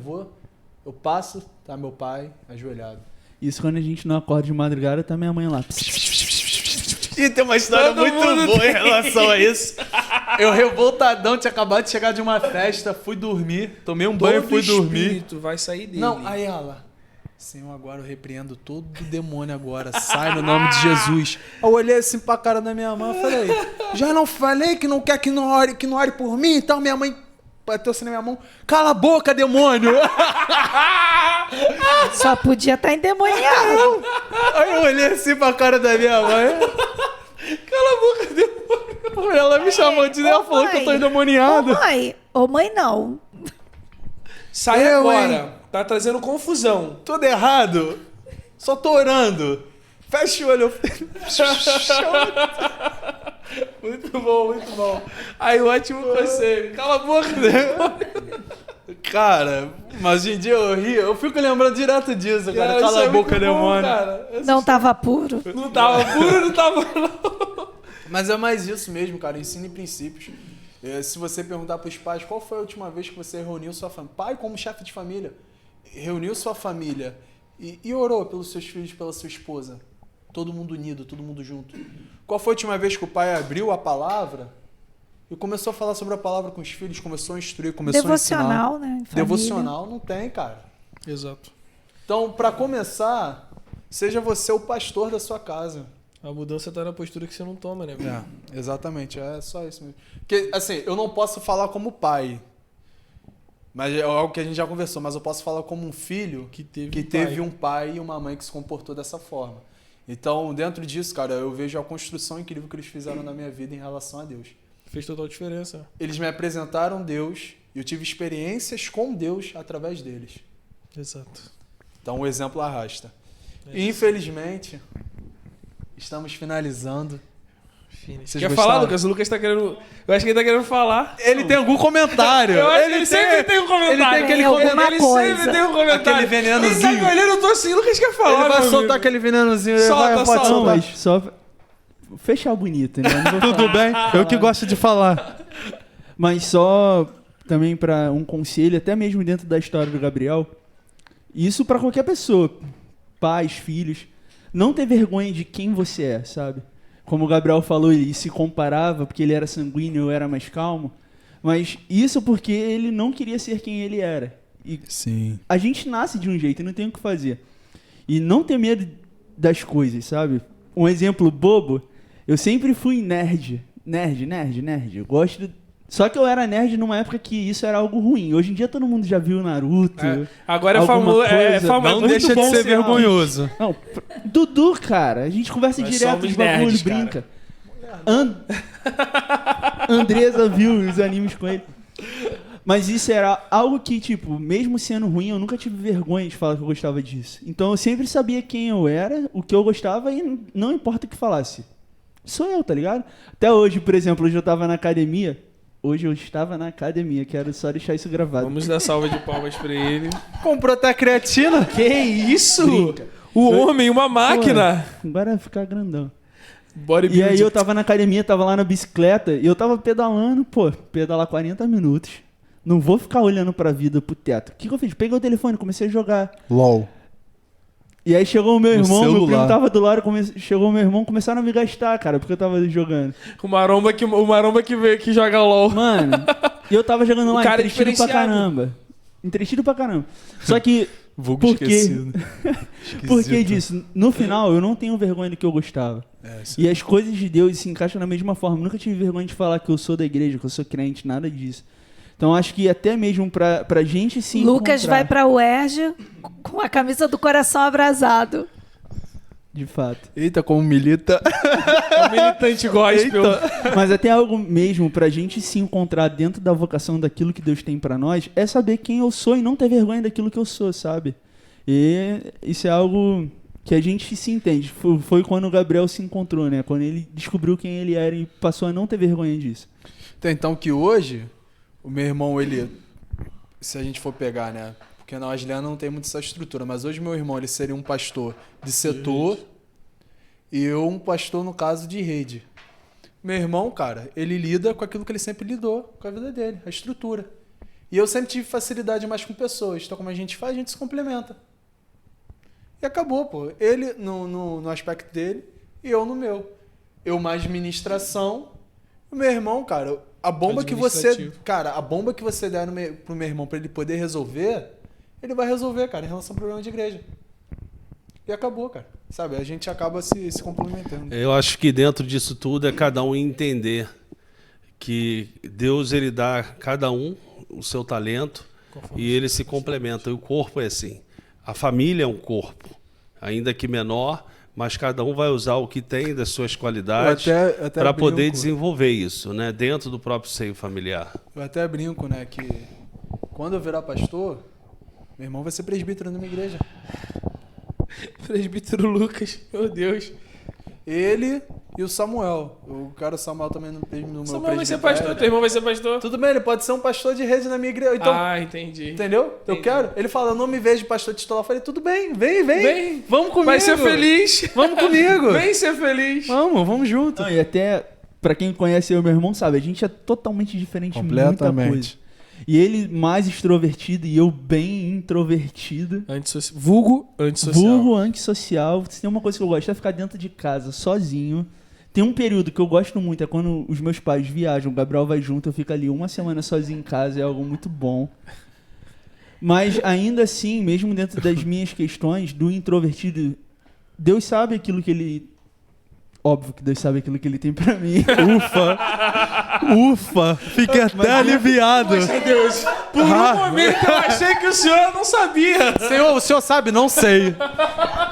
eu passo, tá meu pai ajoelhado. Isso quando a gente não acorda de madrugada, tá minha mãe lá. E tem uma história Todo mundo boa tem. em relação a isso. Eu revoltadão, tinha acabado de chegar de uma festa, fui dormir, tomei um banho e fui dormir. Espírito vai sair dele. Não, aí ela, Senhor, agora eu repreendo todo demônio agora, sai no nome de Jesus. Eu olhei assim pra cara da minha mãe e falei, já não falei que não quer que não ore por mim? Então minha mãe bateu assim na minha mão, cala a boca, demônio! Só podia estar endemoniado. Aí eu olhei assim pra cara da minha mãe. Cala a boca, demônio. Ela me chamou de ela falou que eu tô endemoniado. Ô mãe não. Sai Eu, agora. Tá trazendo confusão. Tudo errado. Só tô orando. Fecha o olho. Muito bom, muito bom. Aí, ótimo conselho. Cala a boca. Cara, mas hoje em dia eu rio, eu fico lembrando direto disso, cara. Cala a boca, demônio. Não tava puro. Não tava puro, não tava não. Mas é mais isso mesmo, cara. Ensine princípios. Se você perguntar pros pais qual foi a última vez que você reuniu sua família, pai como chefe de família, reuniu sua família e orou pelos seus filhos, pela sua esposa, todo mundo unido, todo mundo junto. Qual foi a última vez que o pai abriu a palavra e começou a falar sobre a palavra com os filhos, começou a instruir, começou Devocional, a ensinar? né? Em família. Devocional não tem, cara. Exato. Então, para começar, seja você o pastor da sua casa. A mudança tá na postura que você não toma, né? velho? Exatamente, é só isso mesmo. Porque, assim, eu não posso falar como pai, mas é algo que a gente já conversou, mas eu posso falar como um filho Que teve que um teve pai. um pai e uma mãe que se comportou dessa forma. Então, dentro disso, cara, eu vejo a construção incrível que eles fizeram na minha vida em relação a Deus. Fez total diferença. Eles me apresentaram Deus e eu tive experiências com Deus através deles. Exato. Então, o exemplo arrasta. É E, infelizmente, estamos finalizando. Vocês Quer gostaram? falar, Lucas? O Lucas tá querendo... Eu acho que ele tá querendo falar. Ele tem algum comentário. Eu acho que ele sempre tem um comentário. Ele tem aquele Tem alguma comentário. Ele coisa. sempre tem um comentário. Aquele venenozinho. Ele tá me olhando, eu tô assim, Lucas quer falar, Ele vai meu soltar amigo. aquele venenozinho. Ele Solta, vai, pode solta. Não, soltar. mas só fechar bonito, né? Não vou falar. Tudo bem? Eu que gosto de falar. Mas só também para um conselho, até mesmo dentro da história do Gabriel, isso para qualquer pessoa, pais, filhos, não ter vergonha de quem você é, sabe? Como o Gabriel falou, ele se comparava porque ele era sanguíneo, eu era mais calmo, mas isso porque ele não queria ser quem ele era. E Sim. a gente nasce de um jeito e não tem o que fazer. E não ter medo das coisas, sabe? Um exemplo bobo, eu sempre fui nerd. Nerd. Eu gosto... Só que eu era nerd numa época que isso era algo ruim. Hoje em dia todo mundo já viu Naruto. Agora é alguma famoso. É coisa. famoso. Não muito deixa de bom ser vergonhoso. Não, Dudu, cara, a gente conversa Nós direto somos de bagulho, nerds, brinca. Andresa viu os animes com ele. Mas isso era algo que, tipo, mesmo sendo ruim, eu nunca tive vergonha de falar que eu gostava disso. Então eu sempre sabia quem eu era, o que eu gostava e não importa o que falasse. Sou eu, tá ligado? Até hoje, por exemplo, hoje eu tava na academia. Hoje eu estava na academia, quero só deixar isso gravado. Vamos dar salva de palmas pra ele. Comprou até creatina? Que isso? Brinca. O homem, uma máquina. Pô, agora vai ficar grandão. Bodybuilding. E aí eu tava na academia, tava lá na bicicleta, e eu tava pedalando, pedalar 40 minutos. Não vou ficar olhando pra vida, pro teto. O que eu fiz? Peguei o telefone, comecei a jogar. LOL. E aí chegou o meu irmão, meu celular. primo tava do lado, chegou o meu irmão, começaram a me gastar, cara, porque eu tava jogando. O maromba que veio que joga LOL. Mano, e eu tava jogando O lá, cara é entretido pra diferenciado. caramba. Entretido pra caramba. Só que, Vulgo por quê? esquecido. Por que disso? No final, eu não tenho vergonha do que eu gostava. Isso. E as coisas de Deus se encaixam da mesma forma. Eu nunca tive vergonha de falar que eu sou da igreja, que eu sou crente, nada disso. Então acho que até mesmo pra gente se Lucas encontrar, vai pra UERJ com a camisa do coração abrasado. de fato. Eita, como milita. É um militante gospel. Mas até algo mesmo pra gente se encontrar dentro da vocação daquilo que Deus tem pra nós, é saber quem eu sou e não ter vergonha daquilo que eu sou, sabe? E isso é algo que a gente se entende. Foi quando o Gabriel se encontrou, né? Quando ele descobriu quem ele era e passou a não ter vergonha disso. Então que hoje, o meu irmão, ele... Se a gente for pegar, né? Porque na Wesleyana não tem muito essa estrutura. Mas hoje meu irmão, ele seria um pastor de setor e eu um pastor, no caso, de rede. Meu irmão, cara, ele lida com aquilo que ele sempre lidou com a vida dele, a estrutura. E eu sempre tive facilidade mais com pessoas. Então como a gente faz, a gente se complementa. E acabou, pô. Ele no aspecto dele e eu no meu. Eu mais ministração. O meu irmão, cara, a bomba que você... Administrativo. Cara, a bomba que você der pro meu irmão pra ele poder resolver, ele vai resolver, cara, em relação ao problema de igreja. E acabou, cara. Sabe? A gente acaba se complementando. Eu acho que dentro disso tudo é cada um entender que Deus ele dá a cada um o seu talento e ele se complementa. E o corpo é assim. A família é um corpo, ainda que menor, mas cada um vai usar o que tem das suas qualidades Eu até para poder brinco. desenvolver isso, né, dentro do próprio seio familiar. Eu até brinco, né, que quando eu virar pastor, meu irmão vai ser presbítero na minha igreja. Presbítero Lucas, meu Deus. Ele E o Samuel. O cara Samuel também no meu Samuel vai ser presbitério. pastor, teu irmão vai ser pastor. Tudo bem, ele pode ser um pastor de rede na minha igreja. Então, Entendi. entendeu? Eu Entendi. quero. Ele fala, eu não me vejo de pastor titular. Eu falei, tudo bem, vem. Vem. Vamos comigo. Vai ser feliz. Vamos comigo. Vem ser feliz. Vamos junto. Não, e até, pra quem conhece eu e meu irmão, sabe, a gente é totalmente diferente em muita Completamente. coisa. E ele mais extrovertido e eu bem introvertido. Vulgo antissocial. Vulgo antissocial. Se tem uma coisa que eu gosto é ficar dentro de casa, sozinho. Tem um período que eu gosto muito, é quando os meus pais viajam, o Gabriel vai junto, eu fico ali uma semana sozinho em casa, é algo muito bom. Mas ainda assim, mesmo dentro das minhas questões, do introvertido, Deus sabe aquilo que ele... Óbvio que Deus sabe aquilo que ele tem pra mim. Ufa. Fiquei até aliviado. Poxa Deus, por um momento eu achei que o senhor não sabia. Senhor, o senhor sabe? Não sei.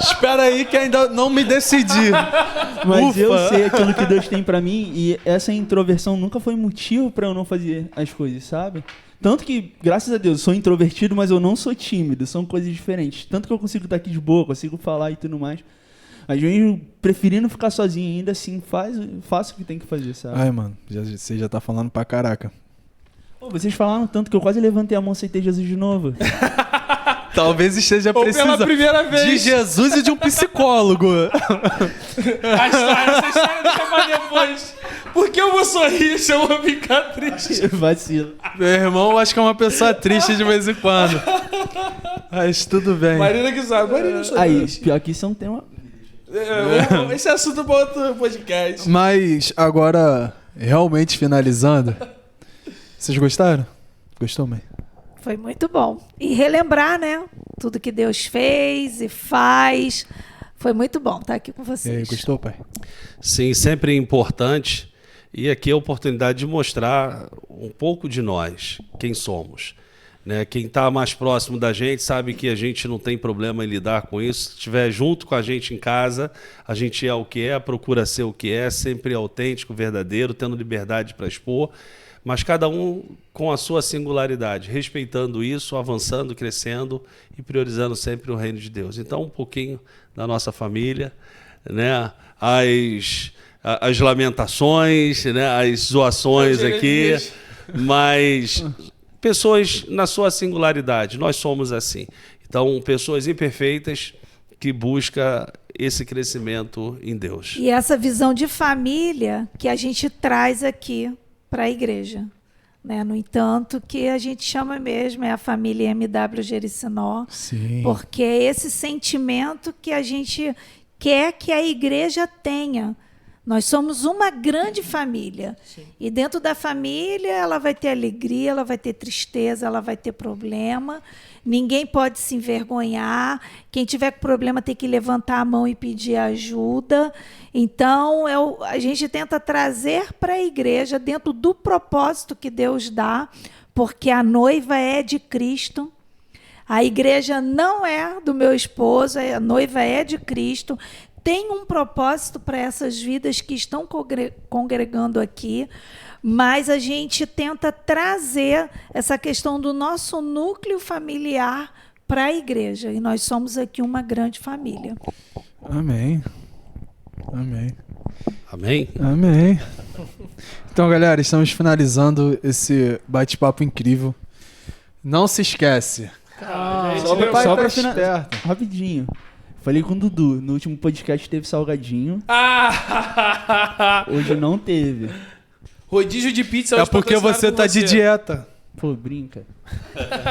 Espera aí que ainda não me decidi. Mas eu Ufa. sei aquilo que Deus tem pra mim e essa introversão nunca foi motivo pra eu não fazer as coisas, sabe? Tanto que, graças a Deus, eu sou introvertido, mas eu não sou tímido, são coisas diferentes. Tanto que eu consigo estar aqui de boa, consigo falar e tudo mais. Às vezes, preferindo ficar sozinho ainda assim, faço o que tem que fazer, sabe? Ai, mano, você já tá falando pra caraca. Pô, vocês falaram tanto que eu quase levantei a mão e aceitei Jesus de novo. Talvez esteja Ou pela precisando primeira vez. de Jesus e de um psicólogo. Essa história deixa pra depois. Porque eu vou sorrir se eu vou ficar triste. Vacilo. Meu irmão, eu acho que é uma pessoa triste de vez em quando. Mas tudo bem. Marina que sabe. Marina, eu sou Aí, triste. pior que isso é um tema... Esse é assunto para outro podcast. Mas agora, realmente finalizando, vocês gostaram? Gostou, mãe? Foi muito bom. E relembrar, né? Tudo que Deus fez e faz. Foi muito bom estar aqui com E aí, vocês. gostou, pai? Sim, sempre importante. E aqui é a oportunidade de mostrar um pouco de nós, quem somos. Né? Quem está mais próximo da gente sabe que a gente não tem problema em lidar com isso. Se estiver junto com a gente em casa, a gente é o que é, procura ser o que é, sempre autêntico, verdadeiro, tendo liberdade para expor, mas cada um com a sua singularidade, respeitando isso, avançando, crescendo e priorizando sempre o reino de Deus. Então, um pouquinho da nossa família, né? As lamentações, né? As zoações aqui, mas... pessoas na sua singularidade, nós somos assim. Então, pessoas imperfeitas que buscam esse crescimento em Deus. E essa visão de família que a gente traz aqui para a igreja. Né? No entanto, que a gente chama mesmo é a família MW Jericinó, Sim. porque é esse sentimento que a gente quer que a igreja tenha. Nós somos uma grande família. Sim. E dentro da família, ela vai ter alegria, ela vai ter tristeza, ela vai ter problema. Ninguém pode se envergonhar. Quem tiver com problema tem que levantar a mão e pedir ajuda. Então, a gente tenta trazer para a igreja, dentro do propósito que Deus dá, porque a noiva é de Cristo. A igreja não é do meu esposo, a noiva é de Cristo. Tem um propósito para essas vidas que estão congregando aqui, mas a gente tenta trazer essa questão do nosso núcleo familiar para a igreja. E nós somos aqui uma grande família. Amém. Amém. Amém? Amém. Então, galera, estamos finalizando esse bate-papo incrível. Não se esquece. Só Meu pai pra tá finalizar, esperto. rapidinho. Falei com o Dudu, no último podcast teve salgadinho, hoje não teve. Rodízio de pizza É hoje porque patrocinado você por tá de dieta. Pô, brinca.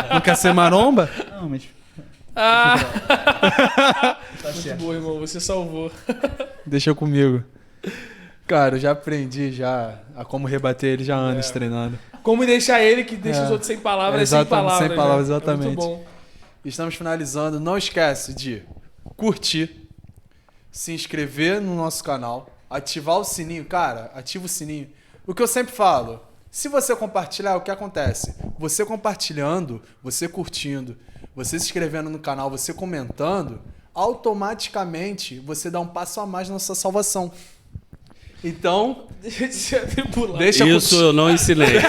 Não quer ser maromba? Não, mas... Muito boa, irmão, você salvou. Deixa comigo. Cara, eu já aprendi a como rebater ele já há anos treinando. Como deixar ele que deixa os outros sem palavras, sem palavras. Sem palavras, né? exatamente. É muito bom. Estamos finalizando. Não esquece de curtir, se inscrever no nosso canal, ativar o sininho. Cara, ativa o sininho. O que eu sempre falo, se você compartilhar, o que acontece? Você compartilhando, você curtindo, você se inscrevendo no canal, você comentando, automaticamente você dá um passo a mais na sua salvação. Então, Deixa de ser atribulado. deixa Isso eu não ensinei.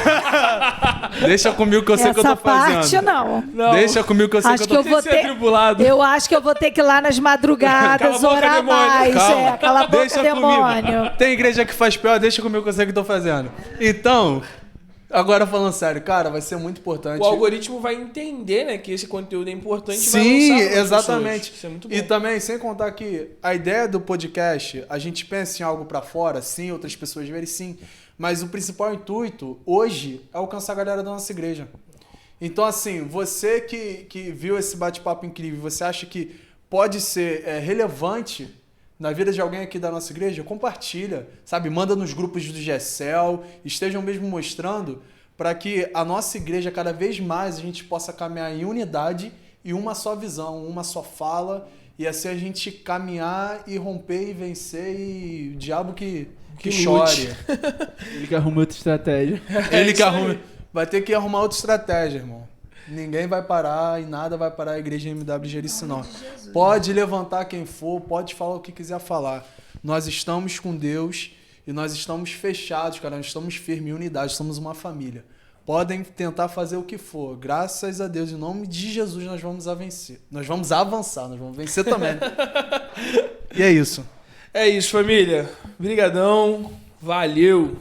Deixa comigo que eu sei o que eu Essa tô parte fazendo. não. Não. Deixa comigo que eu sei Acho que eu tô que eu vou Ser ter. atribulado. Eu acho que eu vou ter que ir lá nas madrugadas Cala a boca, orar demônio. mais. Calma. Cala a boca, Deixa demônio. comigo. Tem igreja que faz pior, deixa comigo que eu sei o que eu tô fazendo. Então, agora falando sério, cara, vai ser muito importante. O algoritmo vai entender, né, que esse conteúdo é importante e vai Sim, lançar para as exatamente. pessoas. Isso é muito bom. E também, sem contar que a ideia do podcast, a gente pensa em algo pra fora, sim, outras pessoas verem, sim. Mas o principal intuito, hoje, é alcançar a galera da nossa igreja. Então, assim, você que viu esse bate-papo incrível, você acha que pode ser relevante na vida de alguém aqui da nossa igreja, compartilha, sabe? Manda nos grupos do GECEL, estejam mesmo mostrando para que a nossa igreja, cada vez mais, a gente possa caminhar em unidade e uma só visão, uma só fala, e assim a gente caminhar e romper e vencer e o diabo que chore. Ele que arruma outra estratégia. Ele que isso arruma. aí. Vai ter que arrumar outra estratégia, irmão. Ninguém vai parar e nada vai parar a igreja MW Jerici, não. Pode levantar quem for, pode falar o que quiser falar. Nós estamos com Deus e nós estamos fechados, cara. Nós estamos firmes em unidade, somos uma família. Podem tentar fazer o que for. Graças a Deus, em nome de Jesus, nós vamos vencer. Nós vamos avançar, nós vamos vencer também. E é isso. É isso, família. Brigadão. Valeu.